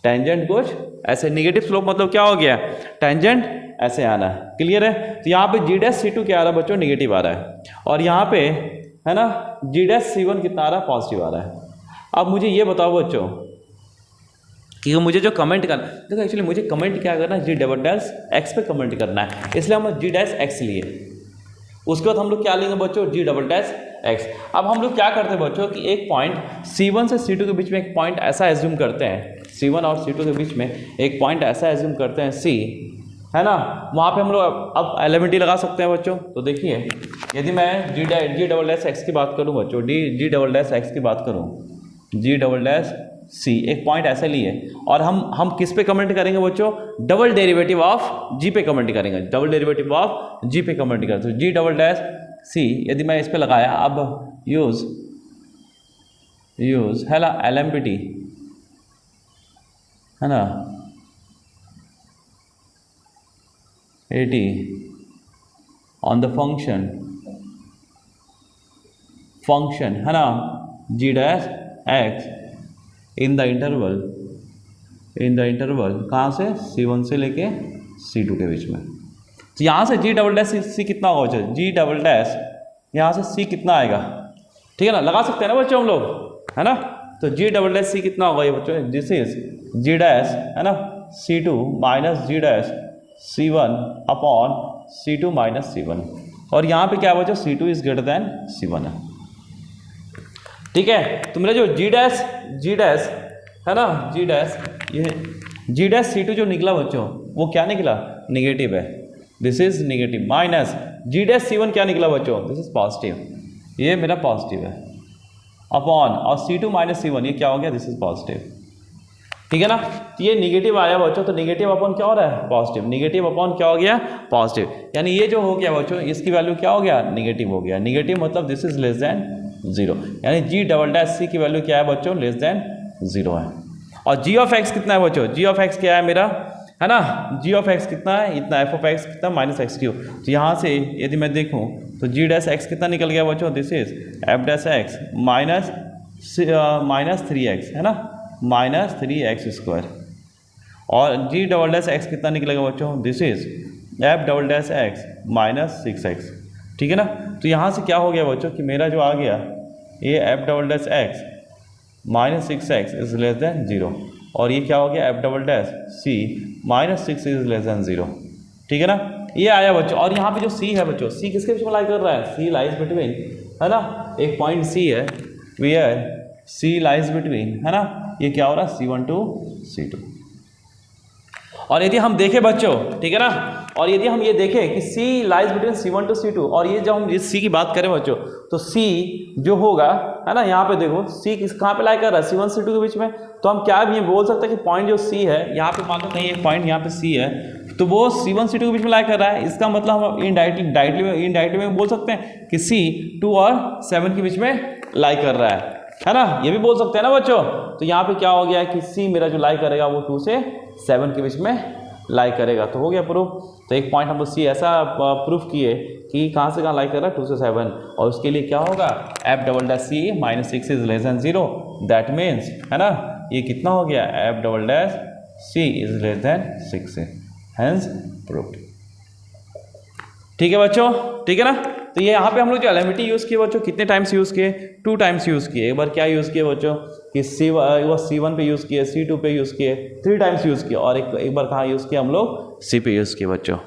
टेंजेंट कुछ ऐसे, निगेटिव स्लोप मतलब क्या हो गया, टेंजेंट ऐसे आना है। क्लियर है। तो यहाँ पे जी डैश सी टू क्या आ रहा है बच्चों, निगेटिव आ रहा है, और यहाँ पे है ना जी डैश सी वन कितना आ रहा है, पॉजिटिव आ रहा है। अब मुझे ये बताओ बच्चों कि मुझे जो कमेंट करना, देखो एक्चुअली मुझे कमेंट क्या करना है, जी डबल डैश एक्स पे कमेंट करना है, इसलिए हम जी डैश एक्स लिए। उसके बाद हम लोग क्या लेंगे बच्चों, जी डबल डैश एक्स। अब हम लोग क्या करते हैं बच्चों कि एक पॉइंट C1 से C2 के बीच में एक पॉइंट ऐसा एज्यूम करते हैं, C1 और C2 के बीच में एक पॉइंट ऐसा एज्यूम करते हैं C, है ना। वहाँ पे हम लोग अब एलिमेंट्री लगा सकते हैं बच्चों। तो देखिए यदि मैं जी डबल डैश एक्स की बात करूँ बच्चों, जी डबल डैश एक्स की बात करूँ, जी डबल डैश सी, एक पॉइंट ऐसा लिए और हम किस पे कमेंट करेंगे बच्चों, डबल डेरिवेटिव ऑफ जी पे कमेंट करेंगे, डबल डेरिवेटिव ऑफ जी पे कमेंट करते हैं। जी डबल डैश सी यदि मैं इस पे लगाया, अब यूज है ना एलएमपीटी, है ना 80 ऑन द फंक्शन है ना g dash x in the interval कहाँ से, C1 से लेके C2 के बीच में। तो यहाँ से जी डबल डैश सी कितना होगा बच्चों, जी डबल डैश यहाँ से सी कितना आएगा, ठीक है ना, लगा सकते हैं ना बच्चों हम लोग, है ना। तो जी डबल डैश सी कितना होगा ये बच्चों, दिस इज जी डैश है ना C2 minus g dash C1 upon C2 minus C1, और यहाँ पे क्या बच्चों, C2 is greater then C1 है, ठीक है। तो मेरा जो जी डैश है ना, जी डैश ये जी डैश C2 जो निकला बच्चों वो क्या निकला, निगेटिव है, this is negative, minus g dash C1 क्या निकला बच्चों, दिस इज पॉजिटिव, ये मेरा पॉजिटिव है, अपॉन और C2 माइनस C1 ये क्या हो गया, दिस इज पॉजिटिव, ठीक है ना। तो ये निगेटिव आया बच्चों, तो निगेटिव अपॉन क्या हो रहा है, पॉजिटिव, निगेटिव अपॉन क्या हो गया, पॉजिटिव, यानी ये जो हो गया बच्चों इसकी वैल्यू क्या हो गया, निगेटिव हो गया। निगेटिव मतलब दिस इज लेस देन 0, यानी जी डबल डैश सी की वैल्यू क्या है बच्चों, लेस देन 0 है। और जी ऑफ एक्स कितना है बच्चों, जी ऑफ एक्स क्या है मेरा, है ना, जी ऑफ एक्स कितना है, इतना, एफ ऑफ एक्स कितना, माइनस एक्स क्यू। तो यहाँ से यदि मैं देखूँ तो जी डैश एक्स कितना निकल गया बच्चों, this is f dash x minus 3x, है ना, माइनस 3x स्क्वायर, और जी डबल डैश एक्स कितना निकलेगा बच्चों, this is F double dash x minus 6x, ठीक है ना। तो यहाँ से क्या हो गया बच्चों कि मेरा जो आ गया ये f double dash x minus 6x is less than 0, और ये क्या हो गया f double dash c minus 6 is less than 0, ठीक है ना। ये आया बच्चों, और यहाँ पे जो सी है बच्चों, सी किसके बीच में लाई कर रहा है, सी लाइज बिटवीन, है ना, एक पॉइंट सी है वेयर सी लाइज बिटवीन, है ना, ये क्या हो रहा है C1 to C2। और यदि हम देखें बच्चों, ठीक है ना, और यदि हम ये देखें कि C lies between C1 to C2, और ये जब हम इस C की बात करें बच्चों तो C जो होगा, है ना, यहाँ पे देखो C कहाँ पे लाई कर रहा है, C1 C2 के बीच में। तो हम क्या भी बोल सकते हैं कि पॉइंट जो C है यहाँ पे, मान लो कहीं एक पॉइंट यहाँ पे C है, तो वो C1 C2 के बीच में लाई कर रहा है। इसका मतलब हम इनडायरेक्टली में बोल सकते हैं कि C 2 और 7 के बीच में लाई कर रहा है ना, ये भी बोल सकते हैं ना बच्चों। तो यहाँ पे क्या हो गया कि C मेरा जो लाई करेगा वो 2 से 7 के बीच में लाई करेगा, तो हो गया प्रूफ। तो एक पॉइंट हम लोग C ऐसा प्रूफ किए कि कहाँ से कहाँ लाई कर रहा है, 2 से 7, और उसके लिए क्या होगा, f double dash c minus 6 is less than 0, that means, है ना, ये कितना हो गया, f double dash c is less than 6, hence proof, ठीक है बच्चों, ठीक है ना। तो ये यहाँ पे हम लोग जो एलिमेंट्री यूज़ किए बच्चों, कितने टाइम्स यूज़ किए, 2 टाइम्स यूज़ किए। एक बार क्या यूज़ किए बच्चों कि C1 पे यूज़ किए, C2 पे यूज़ किए, 3 टाइम्स यूज़ किए, और एक बार कहाँ यूज़ किया हम लोग, C पे यूज़ किए बच्चों,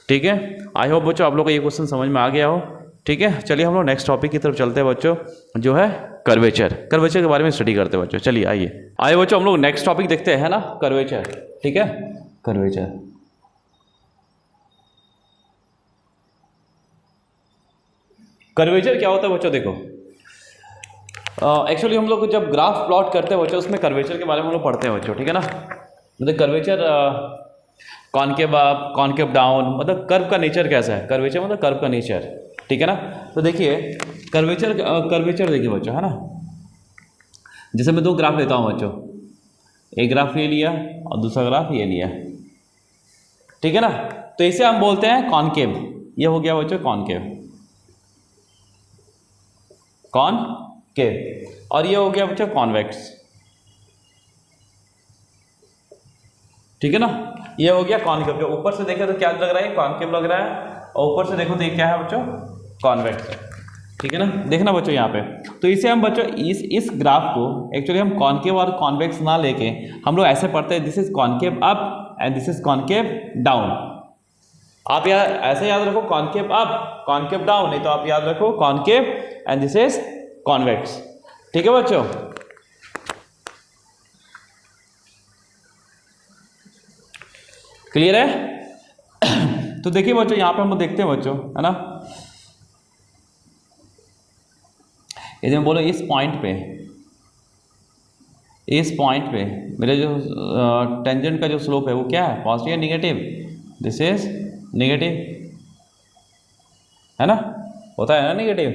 ठीक है। आई होप बच्चों आप लोग को ये क्वेश्चन समझ में आ गया हो, ठीक है। चलिए हम लोग नेक्स्ट टॉपिक की तरफ चलते हैं बच्चों, जो है कर्वेचर के बारे में स्टडी करते हैं बच्चों। चलिए आइए बच्चों हम लोग नेक्स्ट टॉपिक देखते हैं ना, कर्वेचर, ठीक है, कर्वेचर। कर्वेचर क्या होता है बच्चों, देखो एक्चुअली हम लोग जब ग्राफ प्लॉट करते हैं बच्चों उसमें कर्वेचर के बारे में हम लोग पढ़ते हैं बच्चों, ठीक है ना। मतलब curvature concave up, concave down, मतलब कर्व का नेचर कैसा है, कर्वेचर मतलब कर्व का नेचर, ठीक है ना। तो देखिए कर्वेचर देखिए बच्चों, है ना, जैसे मैं दो ग्राफ लेता हूँ बच्चों, एक ग्राफ ये लिया और दूसरा ग्राफ ये लिया, ठीक है ना, तो इसे हम बोलते हैं कॉनकेव। ये हो गया बच्चों कॉनकेव, कॉनकेव। और ये हो गया बच्चों कॉन्वेक्स, ठीक है ना, ये हो गया कॉनकेव। जो ऊपर से देखे तो क्या लग रहा है, कॉनकेव लग रहा है, और ऊपर से देखो तो ये क्या है बच्चों, कॉन्वेक्स है, ठीक है ना। देखना बच्चों यहाँ पे, तो इसे हम बच्चों इस ग्राफ को एक्चुअली हम कॉनकेव और कॉन्वेक्स ना लेके हम लोग ऐसे पढ़ते हैं, this is concave up and this is concave down. आप यार ऐसे याद रखो, कॉनकेव अप कॉनकेव डाउन, नहीं तो आप याद रखो concave and this is convex, ठीक है बच्चों। क्लियर है? तो देखिए बच्चों यहाँ पे हम लोग देखते हैं बच्चों, है ना, यदि मैं बोलो इस पॉइंट पे मेरे जो टेंजेंट का जो स्लोप है वो क्या है, पॉजिटिव या निगेटिव, दिस इज निगेटिव, है ना, होता है ना निगेटिव।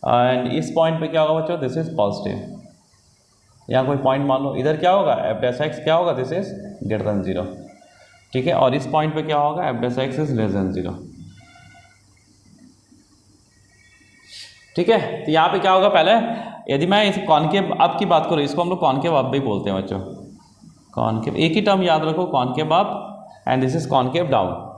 एंड इस पॉइंट पे क्या होगा बच्चों, दिस इज पॉजिटिव। यहाँ कोई पॉइंट मान लो, इधर क्या होगा, एफ डैश एक्स क्या होगा, दिस इज ग्रेटर देन 0, ठीक है। और इस पॉइंट पे क्या होगा, f dash x is less than 0, ठीक है। तो यहाँ पे क्या होगा, पहले यदि मैं इस कॉनकेव अप की बात करूँ, इसको हम लोग कॉनकेव अप भी बोलते हैं बच्चों, कॉनकेव, एक ही टर्म याद रखो, concave up and this is concave down,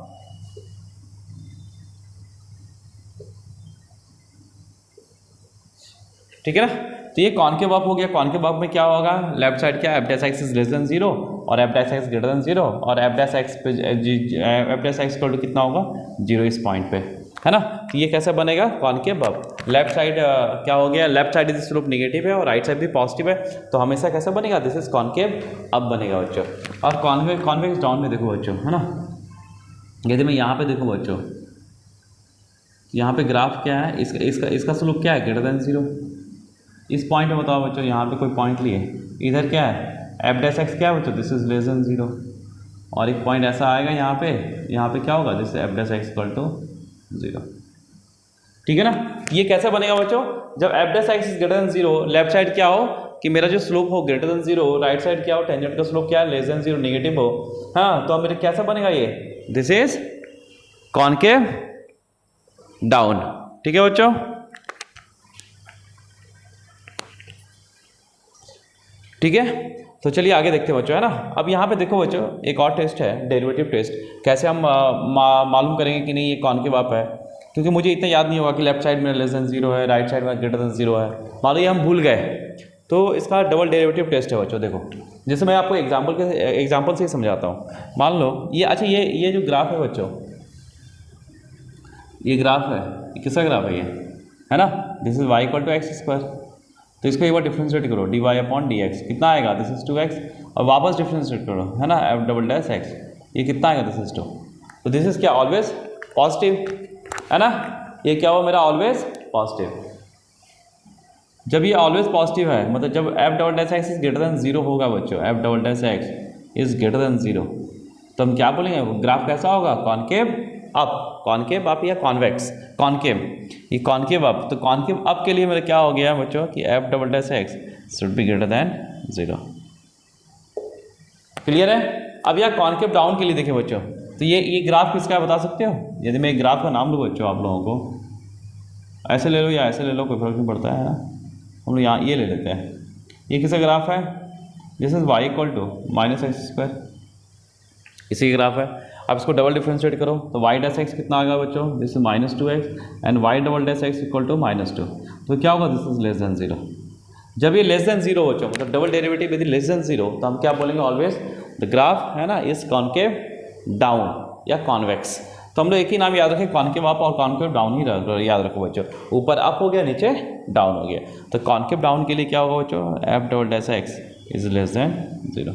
ठीक है ना। तो ये कॉनकेव अप हो गया। कॉनकेव अप में क्या होगा, लेफ्ट साइड क्या, f dash x is less than 0 और f dash x greater than 0, और एफ डैश एक्स पे f dash x equal to कितना होगा, 0 इस पॉइंट पे, है ना। तो ये कैसे बनेगा, कॉनकेव अप। लेफ्ट साइड क्या हो गया, left side is slope negative है और राइट साइड भी पॉजिटिव है, तो हमेशा कैसे बनेगा, दिस इज कॉनकेव अप बनेगा बच्चों। और कॉन्वेक्स डाउन में देखो बच्चों, है ना, यदि मैं यहाँ पे देखूँ बच्चों, यहाँ पे ग्राफ क्या है, इसका स्लोप क्या है, ग्रेटर देन 0। इस पॉइंट में बताओ बच्चों, यहाँ पे कोई पॉइंट लिए, इधर क्या है, एफ डैश एक्स क्या है बच्चों, दिस इज लेस देन 0, और एक पॉइंट ऐसा आएगा यहाँ पे क्या होगा, this f dash x equal to 0, ठीक है ना। ये कैसे बनेगा बच्चों, जब f dash x is greater than 0, left side क्या हो कि मेरा जो स्लोप हो ग्रेटर देन 0, राइट साइड क्या हो, टेंजेंट का स्लोप क्या है, लेस देन 0 नेगेटिव हो, हाँ, तो अब मेरे कैसा बनेगा ये, दिस इज कॉनकेव डाउन, ठीक है बच्चों। ठीक है, तो चलिए आगे देखते हैं बच्चों, है ना। अब यहाँ पे देखो बच्चों, एक और टेस्ट है, डेरिवेटिव टेस्ट। कैसे हम मालूम करेंगे कि नहीं ये कॉनकेव अप है, क्योंकि मुझे इतना याद नहीं होगा कि लेफ्ट साइड में लेस देन 0 है, राइट साइड में ग्रेटर देन 0 है, मान लो ये हम भूल गए, तो इसका डबल डेरिवेटिव टेस्ट है बच्चों। देखो, जैसे मैं आपको एग्जाम्पल से ही समझाता हूँ। मान लो ये, अच्छा ये जो ग्राफ है बच्चों, ये ग्राफ है, ये किसका ग्राफ है ये, है ना, this is y equal to x square. तो इसको एक बार डिफ्रेंशिएट करो, dy अपॉन डी एक्स कितना आएगा, दिस इज 2x, और वापस डिफ्रेंशिएट करो, है ना, एफ डबल डैश एक्स, ये कितना आएगा, दिस इज 2। तो दिस इज क्या, ऑलवेज पॉजिटिव, है ना, ये क्या हुआ मेरा, ऑलवेज पॉजिटिव। जब ये ऑलवेज पॉजिटिव है, मतलब जब F double dash x is greater than 0 होगा बच्चों, F double dash x is greater than 0, तो हम क्या बोलेंगे, ग्राफ कैसा होगा, कॉनकेव अप या कॉन्वेक्स, कॉनकेव, ये कॉनकेव अप। तो कॉनकेव अप के लिए मेरा क्या हो गया बच्चों कि f double dash x should be greater than 0। Clear है। अब यह कॉनकेव डाउन के लिए देखें बच्चों, तो ये ग्राफ किसका है बता सकते हो। यदि मैं एक ग्राफ का नाम लूँ बच्चों आप लोगों को, ऐसे ले लो या ऐसे ले लो, कोई फर्क नहीं पड़ता है ना, हम लोग यहाँ ये ले लेते हैं। ये किसका ग्राफ है, this is y equal to minus x square, इसी का ग्राफ है। अब इसको डबल डिफ्रेंशिएट करो तो y डैश एक्स कितना आ गया बच्चों, this is minus 2x and y double dash x equal to -2, तो क्या होगा, दिस इज लेस देन 0। जब ये लेस देन 0 बच्चों, मतलब डबल डेरिवेटिव यदि लेस देन 0, तो हम क्या बोलेंगे, ऑलवेज द ग्राफ, है ना, इज कॉनकेव डाउन या कॉन्वेक्स। तो हम लोग एक ही नाम याद रखें, कॉनकेव अप और कॉनकेव डाउन ही याद रखो बच्चों, ऊपर अप हो गया, नीचे डाउन हो गया। तो कॉनकेव डाउन के लिए क्या होगा बच्चों, F double dash x is less than 0।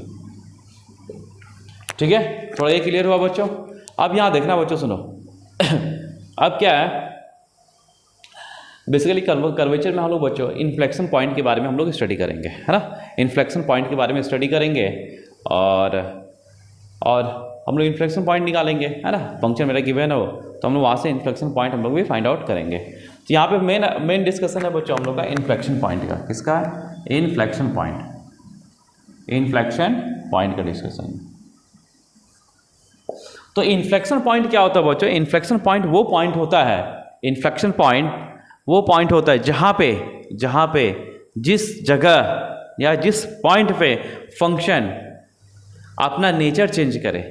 ठीक है, थोड़ा ये क्लियर हुआ बच्चों। अब यहाँ देखना बच्चों, सुनो अब क्या है, बेसिकली कर्वेचर में हम लोग बच्चों इन्फ्लेक्शन पॉइंट के बारे में हम लोग स्टडी करेंगे, है ना, इन्फ्लेक्शन पॉइंट के बारे में स्टडी करेंगे, और हम लोग इन्फ्लेक्शन पॉइंट निकालेंगे, है ना, फंक्शन मेरा गिवन हो तो हम लोग वहाँ से इन्फ्लेक्शन पॉइंट हम लोग भी फाइंड आउट करेंगे। तो यहाँ पे मेन डिस्कशन है बच्चों हम लोग का इन्फ्लेक्शन पॉइंट का, किसका है, इन्फ्लेक्शन पॉइंट का डिस्कशन। तो इन्फ्लेक्शन पॉइंट क्या होता है बच्चों? इन्फ्लेक्शन पॉइंट वो पॉइंट होता है, इन्फ्लेक्शन पॉइंट वो पॉइंट होता है जहाँ पे जिस जगह या जिस पॉइंट पे फंक्शन अपना नेचर चेंज करे।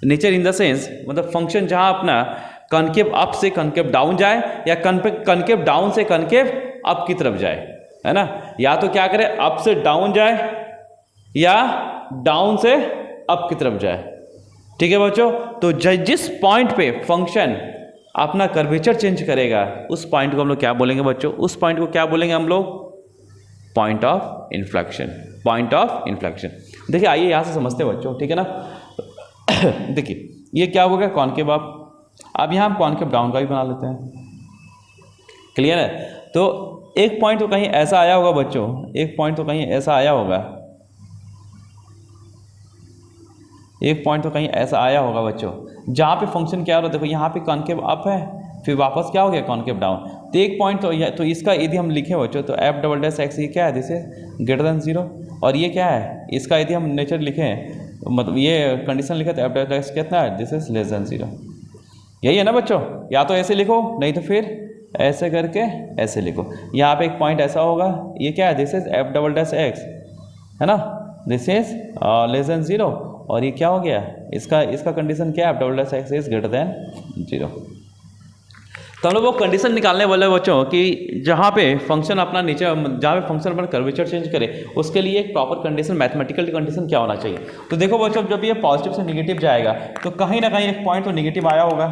नेचर इन द सेंस मतलब फंक्शन जहाँ अपना कनकेव अप से कनकेव डाउन जाए या कनकेव डाउन से कनकेव अप की तरफ जाए, है ना। या तो क्या करे, अप से डाउन जाए या डाउन से अप की तरफ जाए। ठीक है बच्चों, तो जिस पॉइंट पे फंक्शन अपना कर्वेचर चेंज करेगा उस पॉइंट को हम लोग क्या बोलेंगे बच्चों? उस पॉइंट को क्या बोलेंगे हम लोग? Point of inflection. Point of inflection. देखिए आइए यहाँ से समझते हैं बच्चों, ठीक है ना। देखिए ये क्या हो गया, कॉनकेव अप। अब यहाँ हम कॉनकेव डाउन का भी बना लेते हैं। क्लियर है? तो एक पॉइंट तो कहीं ऐसा आया होगा बच्चों, एक पॉइंट तो कहीं ऐसा आया होगा, एक पॉइंट तो कहीं ऐसा आया होगा बच्चों जहाँ पे फंक्शन क्या हो रहा है। देखो यहाँ पे कॉनकेव अप है, फिर वापस क्या हो गया, कॉनकेव डाउन। तो एक पॉइंट तो इसका यदि हम लिखें बच्चों तो एफ डबल डैश एक्स ये क्या है, दिस इज ग्रेटर देन 0। और ये क्या है, इसका यदि हम नेचर लिखें मतलब ये कंडीशन लिखे तो एफ डबल डैश कितना है, दिस इज लेस देन 0। यही है ना बच्चों? या तो ऐसे लिखो, नहीं तो फिर ऐसे करके ऐसे लिखो। यहाँ पे एक पॉइंट ऐसा होगा, ये क्या है, this is F double dash x, है ना, दिस इज लेस देन 0। और ये क्या हो गया, इसका कंडीशन क्या है, f double dash x is greater than 0। तो हम लोग वो कंडीशन निकालने वाले बच्चों कि जहाँ पे फंक्शन अपना नीचे, जहाँ पे फंक्शन अपना कर्वेचर चेंज करे उसके लिए एक प्रॉपर कंडीशन, मैथमेटिकल कंडीशन क्या होना चाहिए। तो देखो बच्चों, जब ये पॉजिटिव से निगेटिव जाएगा तो कहीं ना कहीं एक पॉइंट तो निगेटिव आया होगा,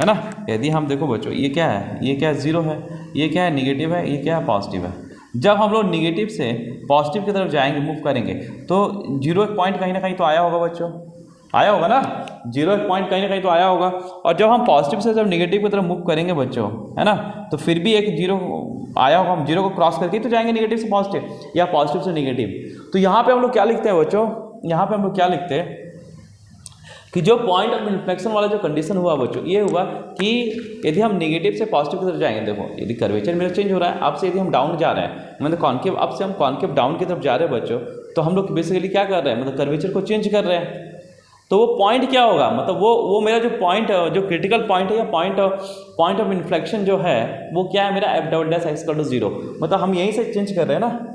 है ना। यदि हम देखो बच्चों, ये क्या है, ये क्या है, 0 है, ये क्या है, निगेटिव है, ये क्या है, पॉजिटिव है। जब हम लोग निगेटिव से पॉजिटिव की तरफ जाएंगे, मूव करेंगे, तो 0 एक पॉइंट कहीं ना कहीं तो आया होगा बच्चों, आया होगा ना। 0 एक पॉइंट कहीं ना कहीं तो आया होगा। और जब हम पॉजिटिव से जब निगेटिव की तरफ मूव करेंगे बच्चों, है ना, तो फिर भी एक 0 आया होगा। हम 0 को क्रॉस करके तो जाएंगे निगेटिव से पॉजिटिव या पॉजिटिव से निगेटिव। तो यहाँ पे हम लोग क्या लिखते हैं बच्चों, यहाँ पे हम लोग क्या लिखते हैं कि जो पॉइंट ऑफ इन्फ्लेक्शन वाला जो कंडीशन हुआ बच्चों, ये हुआ कि यदि हम नेगेटिव से पॉजिटिव की तरफ जाएंगे, देखो यदि कर्वेचर मेरा चेंज हो रहा है, अब से यदि हम डाउन जा रहे हैं, मतलब कॉनकेव अप से हम कॉनकेव डाउन की तरफ जा रहे हैं बच्चों, तो हम लोग बेसिकली क्या कर रहे हैं, मतलब कर्वेचर को चेंज कर रहे हैं। तो वो पॉइंट क्या होगा, मतलब वो मेरा जो पॉइंट, जो क्रिटिकल पॉइंट है या पॉइंट ऑफ इन्फ्लेक्शन जो है वो क्या है मेरा, f double dash x equal to 0। मतलब हम यहीं से चेंज कर रहे हैं ना,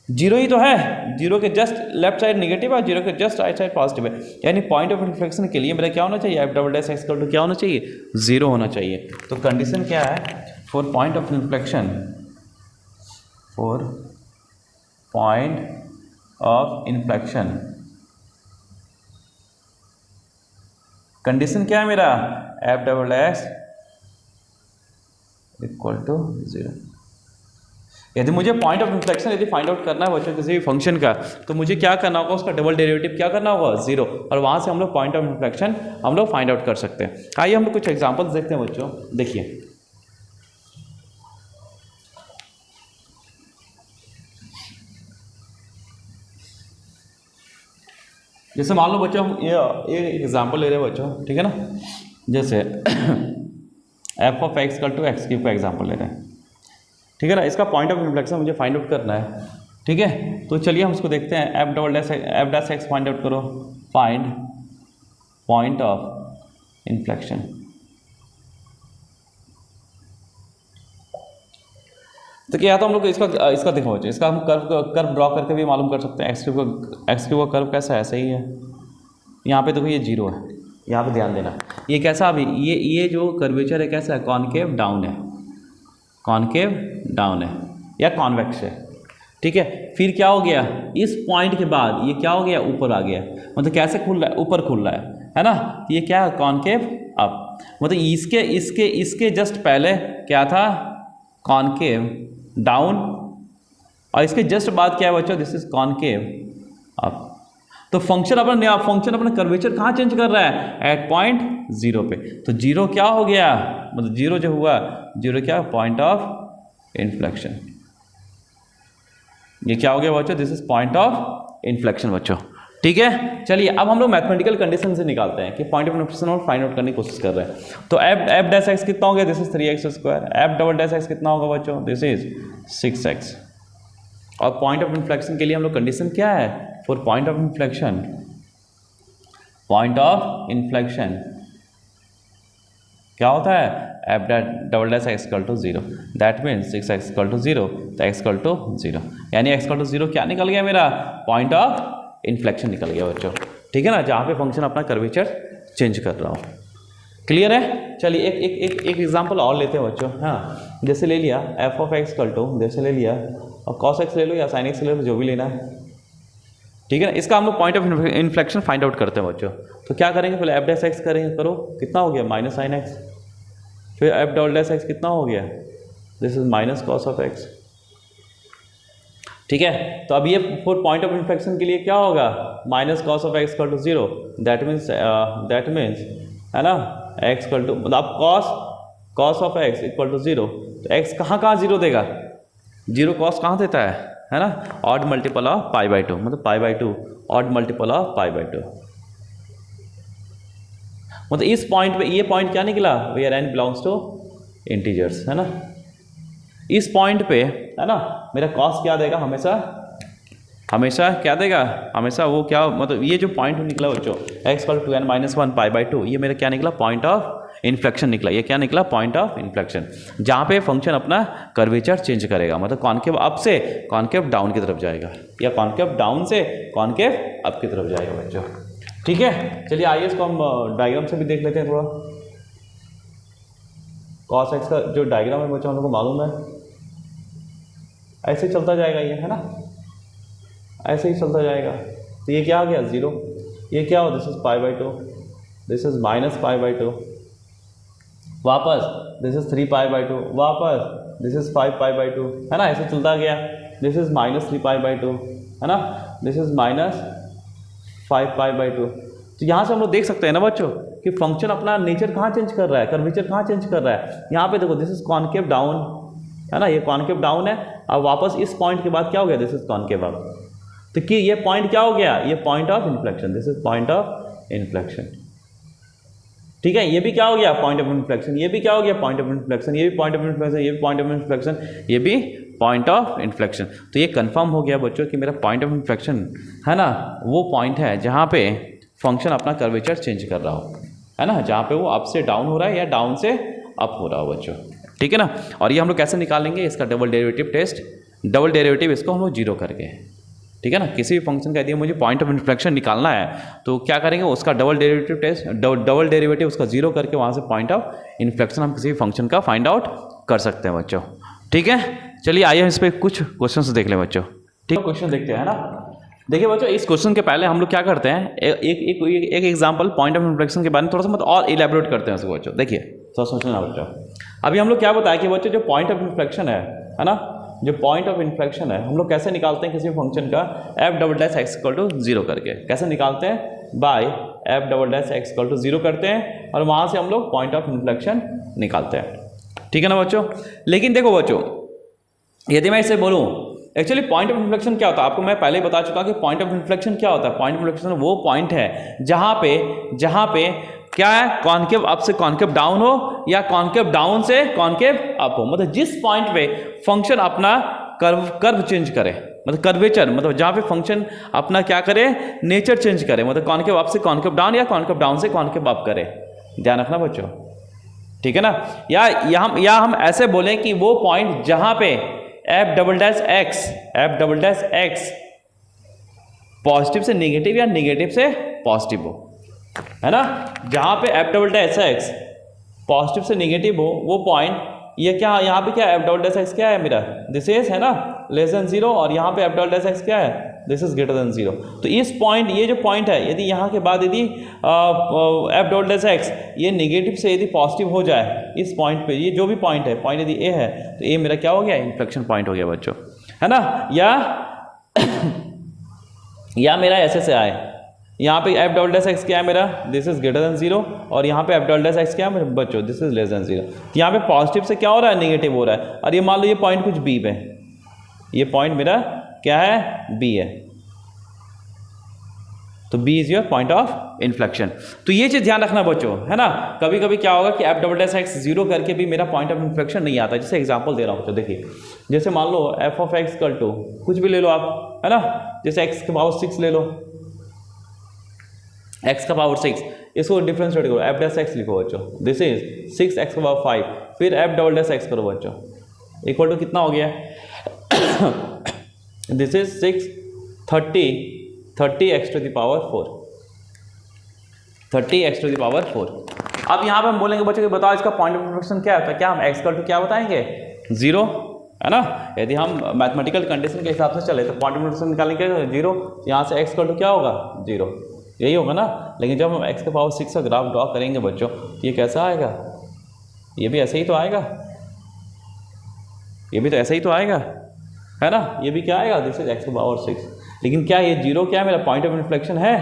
0 ही तो है, 0 के जस्ट लेफ्ट साइड निगेटिव है, 0 के जस्ट राइट साइड पॉजिटिव है। यानी पॉइंट ऑफ इन्फ्लेक्शन के लिए मेरा क्या होना चाहिए, f double dash x equal to क्या होना चाहिए, 0 होना चाहिए। तो कंडीशन क्या है for point of inflection, for point of inflection, condition क्या है मेरा, f double dash equal to 0। यदि मुझे पॉइंट ऑफ इन्फ्लेक्शन यदि फाइंड आउट करना है बच्चों किसी भी फंक्शन का, तो मुझे क्या करना होगा, उसका डबल डेरिवेटिव क्या करना होगा, 0। और वहाँ से हम लोग पॉइंट ऑफ इन्फ्लेक्शन हम लोग फाइंड आउट कर सकते हैं। आइए हम लोग कुछ एग्जांपल्स देखते हैं बच्चों। देखिए जैसे मान लो बच्चों, हम ये एग्जांपल ले रहे हैं बच्चों, ठीक है ना। जैसे f of x equal to x cube का एग्जांपल ले रहे हैं, ठीक है ना। इसका पॉइंट ऑफ इन्फ्लेक्शन मुझे फाइंड आउट करना है, ठीक है। तो चलिए हम उसको देखते हैं, f dash x find out करो, फाइंड पॉइंट ऑफ इन्फ्लेक्शन। तो क्या तो हम लोग इसका देखो बच्चों, इसका हम कर्व ड्रॉ करके भी मालूम कर सकते हैं। एक्स क्यूब का कर्व कैसा है, सही है। यहाँ पे देखो ये 0 है, यहाँ पे ध्यान देना। ये कैसा, अभी ये जो कर्वेचर है कैसा है, कॉनकेव डाउन है, कॉनकेव डाउन है या कॉन्वेक्स है, ठीक है। फिर क्या हो गया, इस पॉइंट के बाद ये क्या हो गया, ऊपर आ गया। मतलब कैसे खुल रहा है, ऊपर खुल रहा है ना। ये क्या है, कॉनकेव अप। मतलब इसके जस्ट पहले क्या था, कॉनकेव डाउन, और इसके जस्ट बाद क्या है बच्चों, दिस इज कॉनकेव अप। तो फंक्शन अपना कर्वेचर कहाँ चेंज कर रहा है, एट पॉइंट 0 पे। तो 0 क्या हो गया, मतलब 0 जो हुआ, 0 क्या, पॉइंट ऑफ इन्फ्लेक्शन। ये क्या हो गया बच्चों, this is point of inflection बच्चों, ठीक है। चलिए अब हम लोग मैथमेटिकल कंडीशन से निकालते हैं कि पॉइंट ऑफ इन्फ्लेक्शन और फाइंड आउट करने की कोशिश कर रहे हैं। तो एफ डैश एक्स कितना हो गया, this is 3x²। F double dash x कितना होगा बच्चों, दिस इज 6x। और पॉइंट ऑफ इन्फ्लेक्शन के लिए हम लोग कंडीशन क्या है, for point of inflection, point of inflection क्या होता है, f double dash x equal to 0, that means 6x equal to 0, तो x इक्वल टू 0, यानी x इक्वल टू 0 क्या निकल गया मेरा, पॉइंट ऑफ इन्फ्लेक्शन निकल गया बच्चों, ठीक है ना, जहाँ पे फंक्शन अपना कर्वेचर चेंज कर रहा हो। क्लियर है। चलिए एक एग्जांपल और लेते हैं बच्चों। हाँ, जैसे ले लिया f of x equal to, जैसे ले लिया और कॉस एक्स ले लो या साइन एक्स ले लो, जो भी लेना है, ठीक है ना। इसका हम लोग point of inflection find out करते हैं बच्चों। तो क्या करेंगे, पहले एफ डैश एक्स करेंगे, करो कितना हो गया माइनस साइन एक्स, फिर एफ डबल डैश एक्स कितना हो गया, this is minus cos of x, ठीक है। तो अब ये फॉर पॉइंट ऑफ इन्फ्लेक्शन के लिए क्या होगा, minus cos of x equal to 0, that means है ना एक्स इक्वल टू, मतलब cos of x equal to 0, तो एक्स कहाँ 0 देगा, 0 कॉस कहाँ देता है ना, odd multiple of pi by 2, मतलब pi by 2 odd multiple of pi by 2, मतलब इस पॉइंट पे ये पॉइंट क्या निकला, where n belongs to integers, है ना। इस पॉइंट पे है ना मेरा कॉस क्या देगा, हमेशा क्या देगा, हमेशा वो क्या, मतलब ये जो पॉइंट निकला बच्चों x equal to n minus 1 pi by 2, ये मेरा क्या निकला, पॉइंट ऑफ इन्फ्लेक्शन निकला। ये क्या निकला, पॉइंट ऑफ इन्फ्लेक्शन, जहाँ पे फंक्शन अपना कर्वेचर चेंज करेगा, मतलब कॉन्केव अप से कॉन्केव डाउन की तरफ जाएगा, या कॉन्केव डाउन से कॉन्केव अप की तरफ जाएगा बच्चों, ठीक है। चलिए आइए इसको हम डायग्राम से भी देख लेते हैं थोड़ा। कॉस एक्स का जो डायग्राम है बच्चों हम लोग को मालूम है, ऐसे चलता जाएगा ये, है ना, ऐसे ही चलता जाएगा। तो ये क्या आ गया 0, ये क्या हो, this is pi by 2, this is minus pi by 2, वापस दिस इज 3 पाई बाई 2, वापस दिस इज 5 पाई बाई 2, है ना, ऐसे चलता गया। This is minus 3 pi by 2, है ना, this is minus 5 pi by 2। तो यहाँ से हम लोग देख सकते हैं ना बच्चों कि फंक्शन अपना नेचर कहाँ चेंज कर रहा है, कर्वेचर कहाँ चेंज कर रहा है। यहाँ पे देखो दिस इज कॉन्केव डाउन, है ना, ये कॉन्केव डाउन है, अब वापस इस पॉइंट के बाद क्या हो गया, दिस इज कॉन्केव अप, तो कि ये पॉइंट क्या हो गया, ये point of inflection, this is point of inflection, ठीक है। ये भी क्या हो गया, पॉइंट ऑफ इन्फ्लेक्शन, ये भी क्या हो गया, पॉइंट ऑफ इन्फ्लेक्शन, ये भी पॉइंट ऑफ इन्फ्लेक्शन, ये भी पॉइंट ऑफ इन्फ्लेक्शन, ये भी पॉइंट ऑफ इन्फ्लेक्शन। तो ये कंफर्म हो गया बच्चों कि मेरा पॉइंट ऑफ इन्फ्लेक्शन है ना वो पॉइंट है जहाँ पे फंक्शन अपना कर्वेचर चेंज कर रहा हो, है ना, जहाँ पे वो अप से डाउन हो रहा है या डाउन से अप हो रहा हो बच्चों, ठीक है ना। और ये हम लोग कैसे निकालेंगे, इसका double derivative test, double derivative इसको हम लोग 0 करके, ठीक है ना। किसी भी फंक्शन का यदि मुझे पॉइंट ऑफ इन्फ्लेक्शन निकालना है तो क्या करेंगे, उसका double derivative test, double derivative उसका 0 करके वहाँ से पॉइंट ऑफ इन्फ्लेक्शन हम किसी भी फंक्शन का फाइंड आउट कर सकते हैं बच्चों, ठीक है। चलिए आइए इस पर कुछ क्वेश्चन देख लें बच्चों, ठीक है। क्वेश्चन देखते हैं, है ना। देखिए बच्चों इस क्वेश्चन के पहले हम लोग क्या करते हैं, एक एग्जांपल पॉइंट ऑफ इन्फ्लेक्शन के बारे में थोड़ा सा मतलब और इलेबोरेट करते हैं उसको बच्चों। देखिए थोड़ा सोचना बच्चों, अभी हम लोग क्या बताया कि बच्चों जो पॉइंट ऑफ इन्फ्लेक्शन है ना, जो पॉइंट ऑफ इन्फ्लेक्शन है हम लोग कैसे निकालते हैं किसी फंक्शन का, f double dash x equal to 0 करके। कैसे निकालते हैं, by f double dash x equal to 0 करते हैं और वहाँ से हम लोग पॉइंट ऑफ इन्फ्लेक्शन निकालते हैं, ठीक है ना बच्चों। लेकिन देखो बच्चों यदि मैं इसे बोलूँ, एक्चुअली पॉइंट ऑफ इन्फ्लेक्शन क्या होता है, आपको मैं पहले ही बता चुका कि पॉइंट ऑफ इन्फ्लेक्शन क्या होता है। पॉइंट ऑफ इन्फ्लेक्शन वो पॉइंट है जहाँ पे क्या है, कॉन्केव अप से कॉन्केव डाउन हो या कॉन्केव डाउन से कॉन्केव अप हो, मतलब जिस पॉइंट पे फंक्शन अपना कर्व चेंज करे, मतलब कर्वेचर, मतलब जहाँ पे फंक्शन अपना क्या करे, नेचर चेंज करे, मतलब कॉन्केव अप से कॉन्केव डाउन या कॉन्केव डाउन से कॉन्केव अप करे, ध्यान रखना बच्चों, ठीक है ना। या हम ऐसे बोलें कि वो पॉइंट जहाँ पे F double dash x positive से नेगेटिव या नेगेटिव से पॉजिटिव हो, है ना, जहाँ पे F double dash x positive से नेगेटिव हो वो पॉइंट, ये क्या यहाँ पे क्या एफ डबल डैश एक्स क्या है मेरा, दिस इज, है ना, लेस देन 0 और यहाँ पे एफ डबल डैश एक्स क्या है, दिस इज ग्रेटर देन 0। तो इस पॉइंट, ये जो पॉइंट है, यदि यहाँ के बाद यदि एफ डबल डैश एक्स ये नेगेटिव से यदि पॉजिटिव हो जाए इस पॉइंट पे, ये जो भी पॉइंट है, पॉइंट यदि ए है तो ए मेरा क्या हो गया, इन्फ्लेक्शन पॉइंट हो गया बच्चों, है ना। या मेरा ऐसे से आए, यहाँ पे एफ डबल डैश एक्स क्या है मेरा, दिस इज ग्रेटर देन 0 और यहाँ पे एफ डबल डैश एक्स क्या है बच्चों, दिस इज लेस देन 0। तो यहाँ पे पॉजिटिव से क्या हो रहा है, नेगेटिव हो रहा है, और ये मान लो ये पॉइंट कुछ बी पे, ये पॉइंट मेरा क्या है, बी है, तो b is your point of inflection. तो ये चीज़ ध्यान रखना बच्चों, है ना। कभी कभी क्या होगा कि f double dash x zero करके भी मेरा पॉइंट ऑफ इन्फ्लेक्शन नहीं आता। जैसे एग्जांपल दे रहा हूँ बच्चों, देखिए जैसे मान लो f of x equal to कुछ भी ले लो आप, है ना, जैसे एक्स का पावर 6 ले लो, एक्स का पावर 6, इसको डिफरेंशिएट करो, एफ डैश एक्स लिखो बच्चों, दिस इज 6 एक्स का पावर 5, फिर एफ डबल डैश एक्स करो बच्चों, इक्वल टू कितना हो गया, this is 30 x to the power 4, 30 x to the power 4। अब यहाँ पे हम बोलेंगे बच्चों कि बताओ इसका पॉइंट ऑफ इन्फ्लेक्शन क्या होता है, क्या हम एक्स इक्वल टू क्या बताएंगे, 0, है ना। यदि हम मैथमेटिकल कंडीशन के हिसाब से चले तो पॉइंट ऑफ इन्फ्लेक्शन निकालेंगे 0, यहाँ से एक्स इक्वल टू क्या होगा, 0, यही होगा ना। लेकिन जब हम एक्स के पावर 6 का ग्राफ ड्रॉ करेंगे बच्चों, तो ये कैसा आएगा, ये भी ऐसे ही तो आएगा, ये भी तो ऐसे ही तो आएगा, है ना। ये भी क्या आएगा, दिस इज एक्स के पावर 6। लेकिन क्या ये 0 क्या है, मेरा पॉइंट ऑफ इन्फ्लेक्शन है।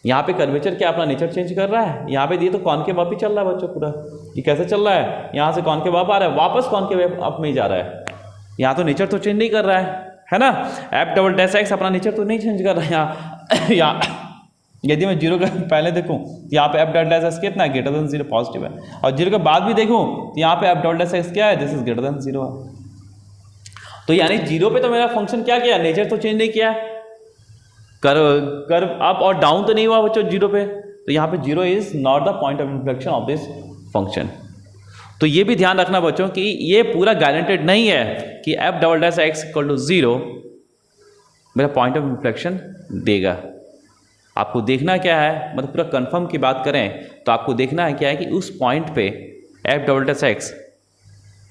यहाँ पे कर्वेचर क्या अपना नेचर चेंज कर रहा है, यहाँ पे ये तो कॉनकेव अप ही चल रहा है बच्चों पूरा। ये कैसे चल रहा है, यहाँ से कॉनकेव अप आ रहा है, वापस कॉनकेव अप में ही जा रहा है। यहाँ तो नेचर तो चेंज नहीं कर रहा है ना। एफ डबल डैश एक्स अपना नेचर तो नहीं चेंज कर रहा है। यहाँ यदि मैं 0 का पहले देखूँ तो यहाँ पे एफ डबल डैश एक्स कितना है, ग्रेटर देन 0 पॉजिटिव है, और 0 के बाद भी देखूँ तो यहाँ पे एफ डबल डैश एक्स क्या है, दिस इज ग्रेटर देन 0 है। तो यानी 0 पे तो मेरा फंक्शन क्या किया, नेचर तो चेंज नहीं किया, कर्व अप और डाउन तो नहीं हुआ बच्चों 0 पे। तो यहाँ पे 0 is not the point of inflection of this function. तो ये भी ध्यान रखना बच्चों कि ये पूरा गारंटेड नहीं है कि f double dash x equal to 0 मेरा पॉइंट ऑफ इन्फ्लेक्शन देगा। आपको देखना क्या है, मतलब पूरा कंफर्म की बात करें तो आपको देखना है क्या है कि उस पॉइंट पे F double dash x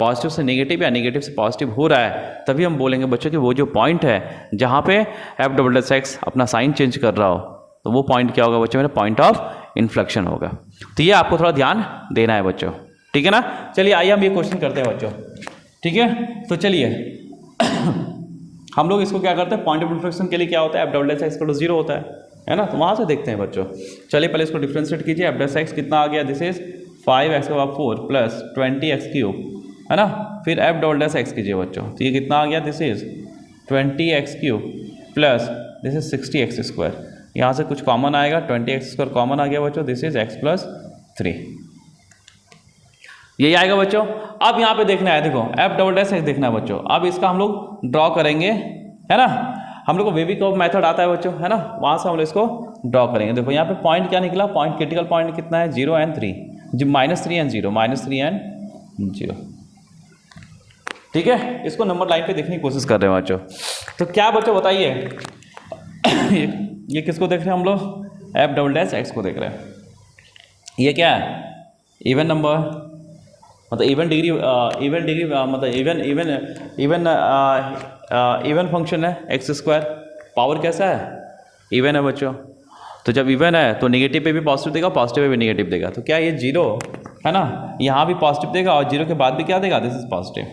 positive से नेगेटिव या नेगेटिव से पॉजिटिव हो रहा है, तभी हम बोलेंगे बच्चों कि वो जो पॉइंट है जहाँ पे एफ डबल डैश एक्स अपना साइन चेंज कर रहा हो, तो वो पॉइंट क्या होगा बच्चों, मेरा पॉइंट ऑफ इन्फ्लेक्शन होगा। तो ये आपको थोड़ा ध्यान देना है बच्चों, ठीक है ना। चलिए आइए हम ये क्वेश्चन करते हैं बच्चों, ठीक है। तो चलिए हम लोग इसको क्या करते हैं, पॉइंट ऑफ इन्फ्लेक्शन के लिए क्या होता है, f double dash x equal to 0 होता है ना। तो वहाँ से देखते हैं बच्चों। चलिए पहले इसको डिफ्रेंशिएट कीजिए, एफ डैश एक्स कितना आ गया, दिस इज 5x का पावर 4 प्लस 20x क्यूब, है ना। फिर एफ डबल डैश एक्स कीजिए बच्चों, तो ये कितना आ गया, this is 20x cube plus this is 60x square. यहाँ से कुछ कॉमन आएगा, 20x स्क्वायर कॉमन आ गया बच्चों, दिस इज x प्लस 3, यही आएगा बच्चों। अब यहाँ पे देखना है, देखो एफ डबल डैश एक्स देखना है बच्चों। अब इसका हम लोग ड्रॉ करेंगे, है ना। हम लोग को वेवी कर्व मेथड आता है बच्चों, है ना, वहाँ से हम लोग इसको ड्रॉ करेंगे। देखो यहाँ पे पॉइंट क्या निकला, पॉइंट क्रिटिकल पॉइंट कितना है, 0 and 3, जी -3 and 0, -3 and 0, ठीक है। इसको नंबर लाइन पे देखने की कोशिश कर रहे हैं बच्चों। तो क्या बच्चों बताइए, ये किसको देख रहे हैं हम लोग, एफ डबल डैश एक्स को देख रहे हैं। ये क्या है, इवन नंबर, मतलब इवन डिग्री मतलब इवन फंक्शन है, एक्स स्क्वायर, पावर कैसा है, इवन है बच्चों। तो जब इवन है तो नेगेटिव पे भी पॉजिटिव देगा, पॉजिटिव पे भी नेगेटिव देगा। तो क्या ये 0 है ना, यहाँ भी पॉजिटिव देगा और 0 के बाद भी क्या देगा, दिस इज पॉजिटिव,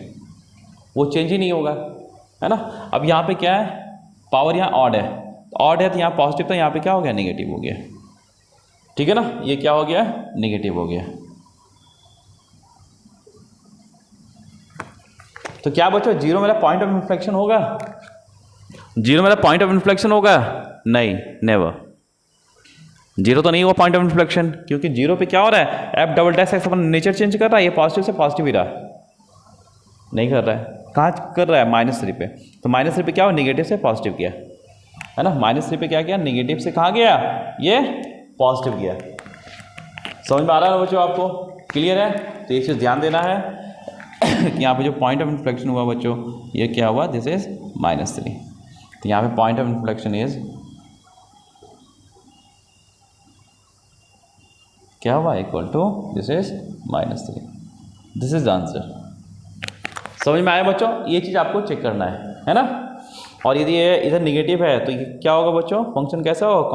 वो चेंज ही नहीं होगा, है ना। अब यहाँ पे क्या है, पावर यहाँ ऑड है, तो यहाँ पॉजिटिव था, यहाँ पे क्या हो गया, नेगेटिव हो गया, ठीक है ना। ये क्या हो गया, नेगेटिव हो गया। तो क्या बच्चों 0 मेरा पॉइंट ऑफ इन्फ्लेक्शन होगा, 0 मेरा पॉइंट ऑफ इन्फ्लेक्शन होगा, नहीं, नेवर, 0 तो नहीं हुआ पॉइंट ऑफ इन्फ्लेक्शन, क्योंकि 0 पे क्या हो रहा है, एफ डबल डैश एक्स अपना नेचर चेंज कर रहा है, ये पॉजिटिव से पॉजिटिव ही रहा, नहीं कर रहा है, कहाँ कर रहा है, -3 पे। तो -3 पे क्या हो, नेगेटिव से पॉजिटिव किया, है ना। -3 पे क्या किया, नेगेटिव से कहाँ गया, ये पॉजिटिव गया। समझ में आ रहा है बच्चों, आपको क्लियर है। तो एक चीज़ ध्यान देना है कि यहाँ पे जो पॉइंट ऑफ इन्फ्लेक्शन हुआ बच्चों, ये क्या हुआ, दिस इज -3। तो यहाँ पे पॉइंट ऑफ इन्फ्लेक्शन इज क्या हुआ, equal to this is -3, this is the answer. समझ में आया बच्चों, ये चीज़ आपको चेक करना है ना। और यदि ये इधर निगेटिव है तो ये क्या होगा बच्चों, फंक्शन कैसा होगा,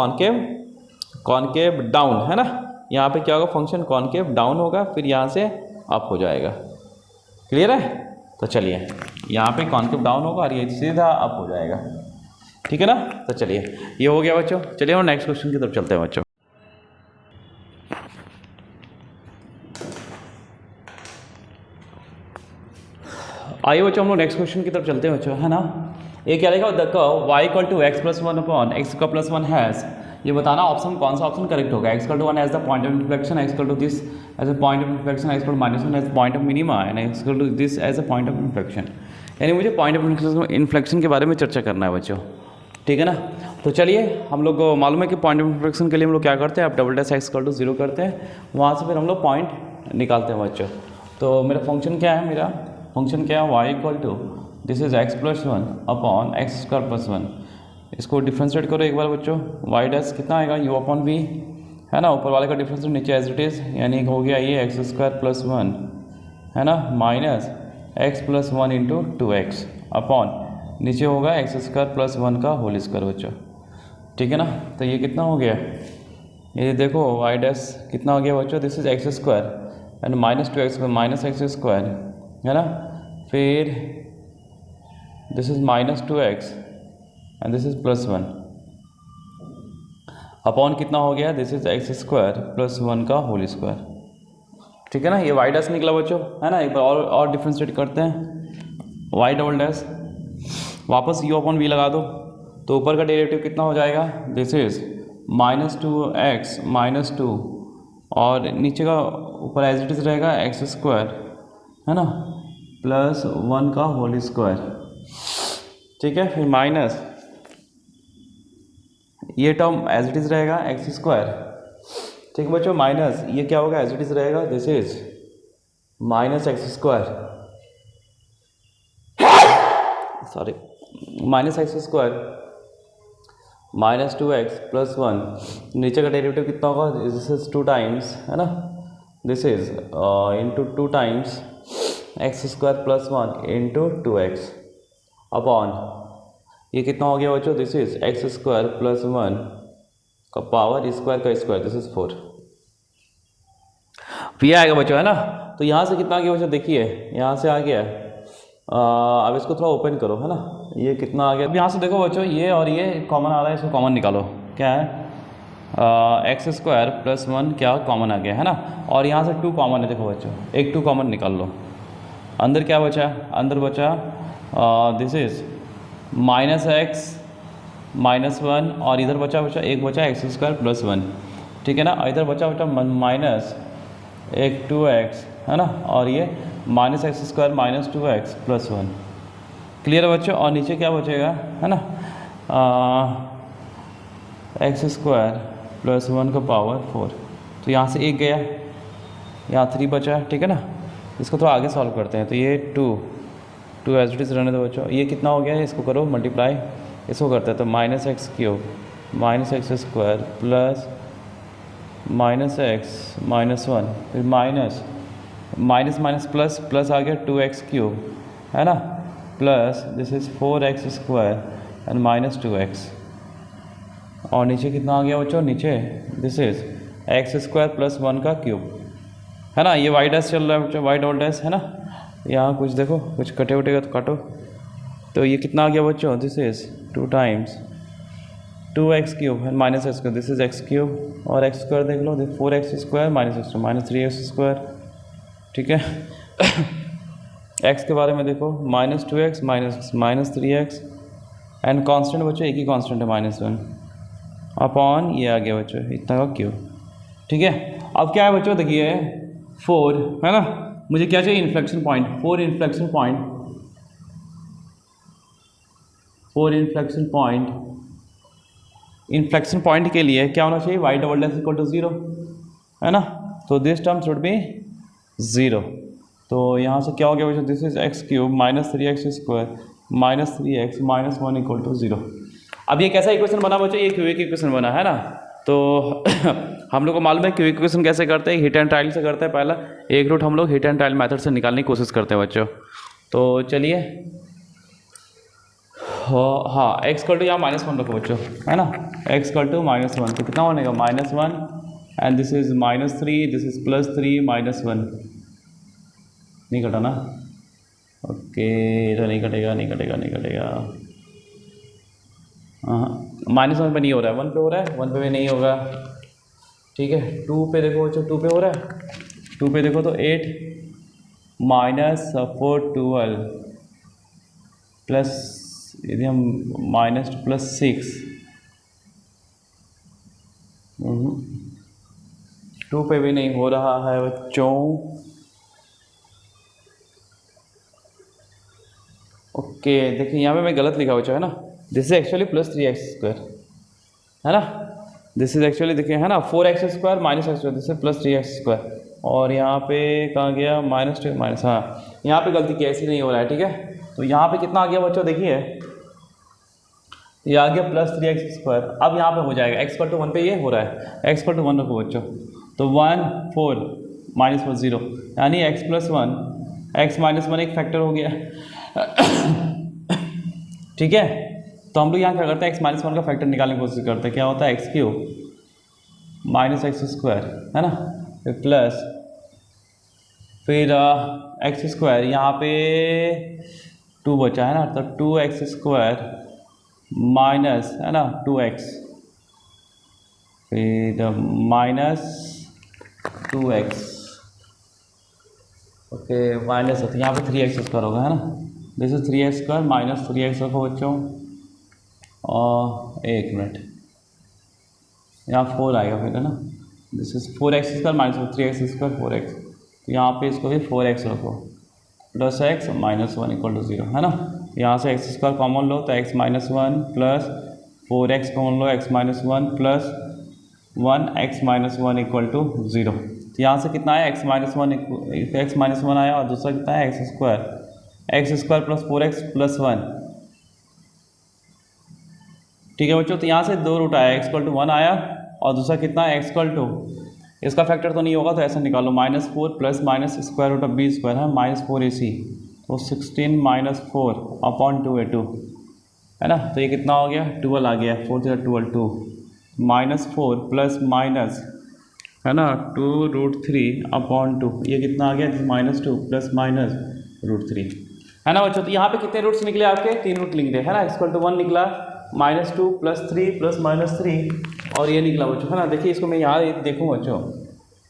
कॉनकेव डाउन, है ना। यहाँ पे क्या होगा, फंक्शन कॉनकेव डाउन होगा, फिर यहाँ से अप हो जाएगा, क्लियर है। तो चलिए यहाँ पे कॉनकेव डाउन होगा और ये सीधा अप हो जाएगा, ठीक है ना। तो चलिए ये हो गया बच्चों। चलिए हम नेक्स्ट क्वेश्चन की तरफ चलते हैं बच्चों। आइए बच्चों हम लोग नेक्स्ट क्वेश्चन की तरफ चलते हैं बच्चों, है ना। ये क्या लिखा the curve y equal to x plus one upon x का प्लस वन हैज़, ये बताना ऑप्शन कौन सा ऑप्शन करेक्ट होगा। X equal to one as the point of inflection, x equal to this as a point of inflection, x equal to minus one as point of minima and x equal to this as a point of inflection. यानी मुझे point of inflection के बारे में चर्चा करना है बच्चों, ठीक है ना। तो चलिए हम लोग को मालूम है कि पॉइंट ऑफ इन्फ्लेक्शन के लिए हम लोग क्या करते हैं, आप double dash x equal to zero करते हैं, वहाँ से फिर हम लोग पॉइंट निकालते हैं बच्चों। तो मेरा फंक्शन क्या है, मेरा फंक्शन क्या है, y equal to this is x plus one upon x square plus one. इसको डिफ्रेंशिएट करो एक बार बच्चों, वाई डैश कितना आएगा यू अपॉन वी, है ना, ऊपर वाले का डिफ्रेंशिएट नीचे एज इट इज़, यानी हो गया ये एक्स स्क्वायर प्लस वन, है ना, minus x plus one into two x upon नीचे होगा एक्स स्क्वायर प्लस वन का होल स्क्वायर बच्चों, ठीक है ना। तो ये कितना हो गया, ये देखो वाई डैश कितना हो गया बच्चों, this is x square and minus two x minus x square, है ना, फिर this is minus two x and this is plus one upon कितना हो गया, this is x square plus one का होल स्क्वायर, ठीक है ना। ये वाई डैश निकला बच्चों, है ना। एक बार और डिफ्रेंशिएट करते हैं, वाई डबल डैश वापस यू अपॉन वी लगा दो, तो ऊपर का डेरिवेटिव कितना हो जाएगा, this is minus two x minus two और नीचे का ऊपर एज इट इज रहेगा एक्स स्क्वायर, है ना, प्लस वन का होल स्क्वायर, ठीक है, फिर माइनस ये टर्म एज इट इज रहेगा एक्स स्क्वायर, ठीक है बच्चों, माइनस ये क्या होगा एज इट इज रहेगा, this is minus x square, sorry minus x square minus two x plus one, नीचे का डेरिवेटिव कितना होगा, दिस इज टू टाइम्स, है ना, this is into two times x square plus one into two x upon ये कितना हो गया बच्चों, this is x square plus one का पावर स्क्वायर का स्क्वायर, दिस इज 4 ये आएगा बच्चों, है ना। तो यहाँ से कितना आ गया बच्चों, देखिए यहाँ से आ गया, अब इसको थोड़ा ओपन करो, है ना, ये कितना आ गया, अब यहाँ से देखो बच्चों ये और ये कॉमन आ रहा है, इसको कॉमन निकालो, क्या है, एक्स स्क्वायर प्लस वन क्या कॉमन आ गया, है ना, और यहाँ से टू कॉमन है, देखो बच्चों एक टू कॉमन निकाल लो, अंदर क्या बचा, अंदर बचा this is minus x minus one और इधर बचा एक बचा एक्स स्क्वायर प्लस वन, ठीक है ना, इधर बचा माइनस एक टू एक्स, है ना, और ये minus x square minus two x plus one, clear बच्चों। और नीचे क्या बचेगा, है ना, एक्स स्क्वायर प्लस वन का पावर 4, तो यहाँ से एक गया, यहाँ 3 बचा, ठीक है ना। इसको थोड़ा आगे सॉल्व करते हैं, तो ये टू एज इट इज रहने दो बच्चों, ये कितना हो गया, इसको करो मल्टीप्लाई, इसको करते हैं तो minus x cube minus x square plus minus x minus one, फिर minus minus minus plus plus आ गया 2x क्यूब, है ना, plus this is 4x square and minus 2x, और नीचे कितना आ गया बच्चों, नीचे this is x square plus one का क्यूब, है ना। ये वाई डैश चल रहा है बच्चों, वाई डबल डैश, है ना, यहाँ कुछ देखो कुछ कटे उटेगा तो काटो, तो ये कितना आ गया बच्चों, this is 2 times 2x cube and minus x cube, this is x cube और एक्स स्क्वायर देख लो, 4x square minus x minus 3x square, ठीक है। x के बारे में देखो minus 2x minus 3x and constant बच्चों एक ही कांस्टेंट है माइनस 1 अपॉन ये आ गया बच्चों इतना का क्यूब, ठीक है। अब क्या है बच्चों, देखिए 4, है ना, मुझे क्या चाहिए, इन्फ्लेक्शन पॉइंट, 4 इन्फ्लेक्शन पॉइंट के लिए क्या होना चाहिए, y double dash equal to 0, है ना, तो दिस टर्म शुड बी 0, तो यहाँ से क्या हो गया बच्चों, this is x cube minus 3x square minus 3x minus 1 equal to 0। अब ये कैसा इक्वेशन बना बच्चों, ये क्यूए की इक्वेशन बना, है ना। तो हम लोग को मालूम है क्यूए की इक्वेशन कैसे करते हैं, हिट एंड ट्रायल से करते हैं, पहला एक रूट हम लोग हिट एंड ट्रायल मेथड से निकालने की कोशिश करते हैं बच्चों। तो चलिए हाँ एक्स कल टू यहाँ -1 रखो बच्चों, है ना, एक्स कल टू -1, तो कितना बनेगा -1 and this is -3, this is +3 -1, नहीं कटा ना, ओके, इधर नहीं कटेगा, हाँ -1 पे नहीं हो रहा है, 1 पे हो रहा है, 1 पे भी नहीं होगा, ठीक है। 2 पे देखो बच्चों, 2 पे हो रहा है, 2 पे देखो तो 8 -4 12 प्लस यदि हम -+6 2 पे भी नहीं हो रहा है बच्चों। ओके देखिए यहाँ पे मैं गलत लिखा बच्चों है ना, दिस इज एक्चुअली +3x², है ना, दिस इज एक्चुअली देखिए है ना 4x² -x², this is +3x²। और यहाँ पे कहाँ गया -2 हाँ, यहाँ पे गलती की ऐसी नहीं हो रहा है, ठीक है। तो यहाँ पे कितना आ गया बच्चों, देखिए ये आ गया +3x²। अब यहाँ पे हो जाएगा x=1 पे ये हो रहा है, x=1 रखो बच्चों, तो 1 4 -4 0, यानी x+1 x-1 एक फैक्टर हो गया ठीक है। तो हम लोग यहाँ क्या करते हैं, x-1 का फैक्टर निकालने की कोशिश करते हैं, क्या होता है x³ -x² है ना, प्लस फिर x², यहाँ पे 2 बचा है ना, तो 2x² माइनस है ना 2x, फिर -2x, ओके माइनस, तो यहाँ पे 3x² होगा है ना, दिस इज 3x² -3x रखो बच्चों। और 1 मिनट, यहाँ 4 आएगा फिर है ना, this is 4x² -3x², 4x, तो यहाँ पे इसको भी 4x रखो, +x -1 = 0 है ना। यहाँ से x² कॉमन लो तो x-1 प्लस 4x कॉमन लो, x-1 प्लस 1 x-1 = 0। तो यहाँ से कितना आया x-1 आया, और दूसरा कितना है x² प्लस 4x प्लस 1, ठीक है बच्चों। तो यहाँ से 2 रूट आया, x=1 आया, और दूसरा कितना है x=, इसका फैक्टर तो नहीं होगा तो ऐसा निकालो, -4 प्लस -√b² है -4ac, तो 16 - 4/2a2 है ना। तो ये कितना हो गया, 12 आ गया, 4 × 12 2, -4 प्लस माइनस है ना 2√3/2, ये कितना आ गया, -2 प्लस -√3 है ना बच्चों। तो यहाँ पे कितने रूट्स निकले आपके, 3 रूट निकले है ना, x=1 निकला, -2 + 3 + -3, और ये निकला बच्चों है ना। देखिए इसको मैं यहाँ देखूँ बच्चों,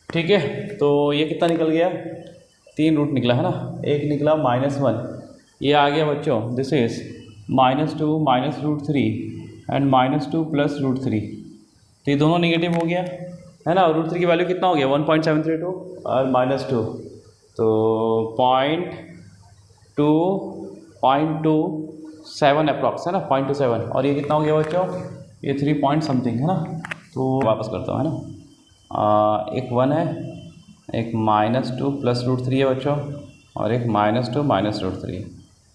ठीक है, तो ये कितना निकल गया, 3 रूट निकला है ना, एक निकला -1, ये आ गया बच्चों, दिस इज -2 -√3 एंड -2 + √3, तो ये दोनों नेगेटिव हो गया है ना। √3 की वैल्यू कितना हो गया, 1.732 और -2, तो 0.27 अप्रॉक्स है ना, 0.27, और ये कितना हो गया बच्चों, ये 3 पॉइंट समथिंग है ना। तो वापस करता हूँ है ना, एक 1 है, एक -2 + √3 है बच्चों, और एक -2 -√3,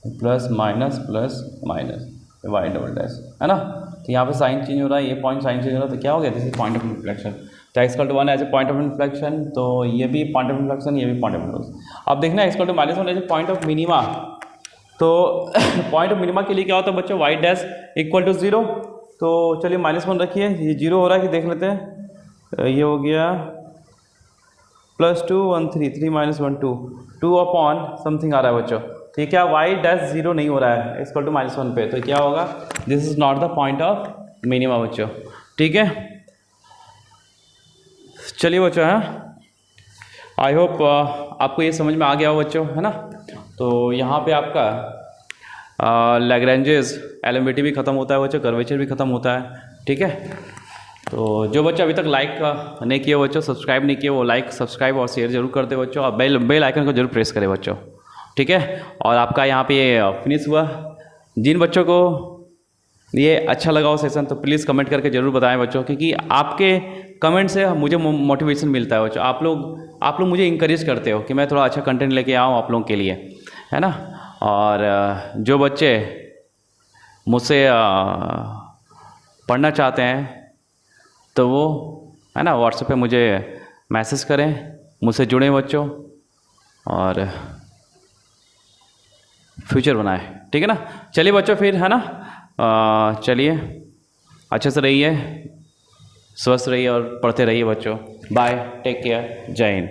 plus minus plus minus y double dash है ना। तो यहाँ पे साइन चेंज हो रहा है, ये पॉइंट साइन चेंज हो रहा है, तो क्या हो गया, this is point of inflection. तो x=1 as a point of inflection, तो ये भी पॉइंट ऑफ इन्फ्लेक्शन, ये भी पॉइंट ऑफ इन्फ्लेक्शन। अब देखना x=-1 as a point of minima, तो पॉइंट ऑफ मिनिमा के लिए क्या होता है बच्चों, y डैश = 0। तो चलिए -1 रखिए, ये 0 हो रहा है कि देख लेते हैं, ये हो गया +2 1 3 3 - 1 2 2 समथिंग आ रहा है बच्चों, ठीक है। y डैश 0 नहीं हो रहा है x=-1 पे, तो क्या होगा, this is not the point of minima बच्चों, ठीक है। चलिए बच्चों, है आई होप आपको ये समझ में आ गया हो बच्चों, है ना। तो यहाँ पे आपका लैग्रेंजेस एलिमेंटी भी ख़त्म होता है बच्चों, कर्वेचर भी ख़त्म होता है, ठीक है। तो जो बच्चे अभी तक लाइक नहीं किए बच्चों, सब्सक्राइब नहीं किए, वो लाइक सब्सक्राइब और शेयर जरूर कर दे बच्चों, और बेल आइकन को जरूर प्रेस करें बच्चों, ठीक है। और आपका यहाँ पे ये फिनिश हुआ। जिन बच्चों को ये अच्छा लगा हो सेशन, तो प्लीज़ कमेंट करके ज़रूर बताएं बच्चों, क्योंकि आपके कमेंट से मुझे मोटिवेशन मिलता है बच्चों। आप लोग मुझे इंकरेज करते हो कि मैं थोड़ा अच्छा कंटेंट लेके आऊँ आप लोगों के लिए, है ना। और जो बच्चे मुझसे पढ़ना चाहते हैं, तो वो है ना व्हाट्सएप पे मुझे मैसेज करें, मुझसे जुड़ें बच्चों, और फ्यूचर बनाएं, ठीक है ना। चलिए बच्चों फिर, है ना, चलिए अच्छे से रहिए, स्वस्थ रहिए और पढ़ते रहिए बच्चों। बाय, टेक केयर, जय हिंद।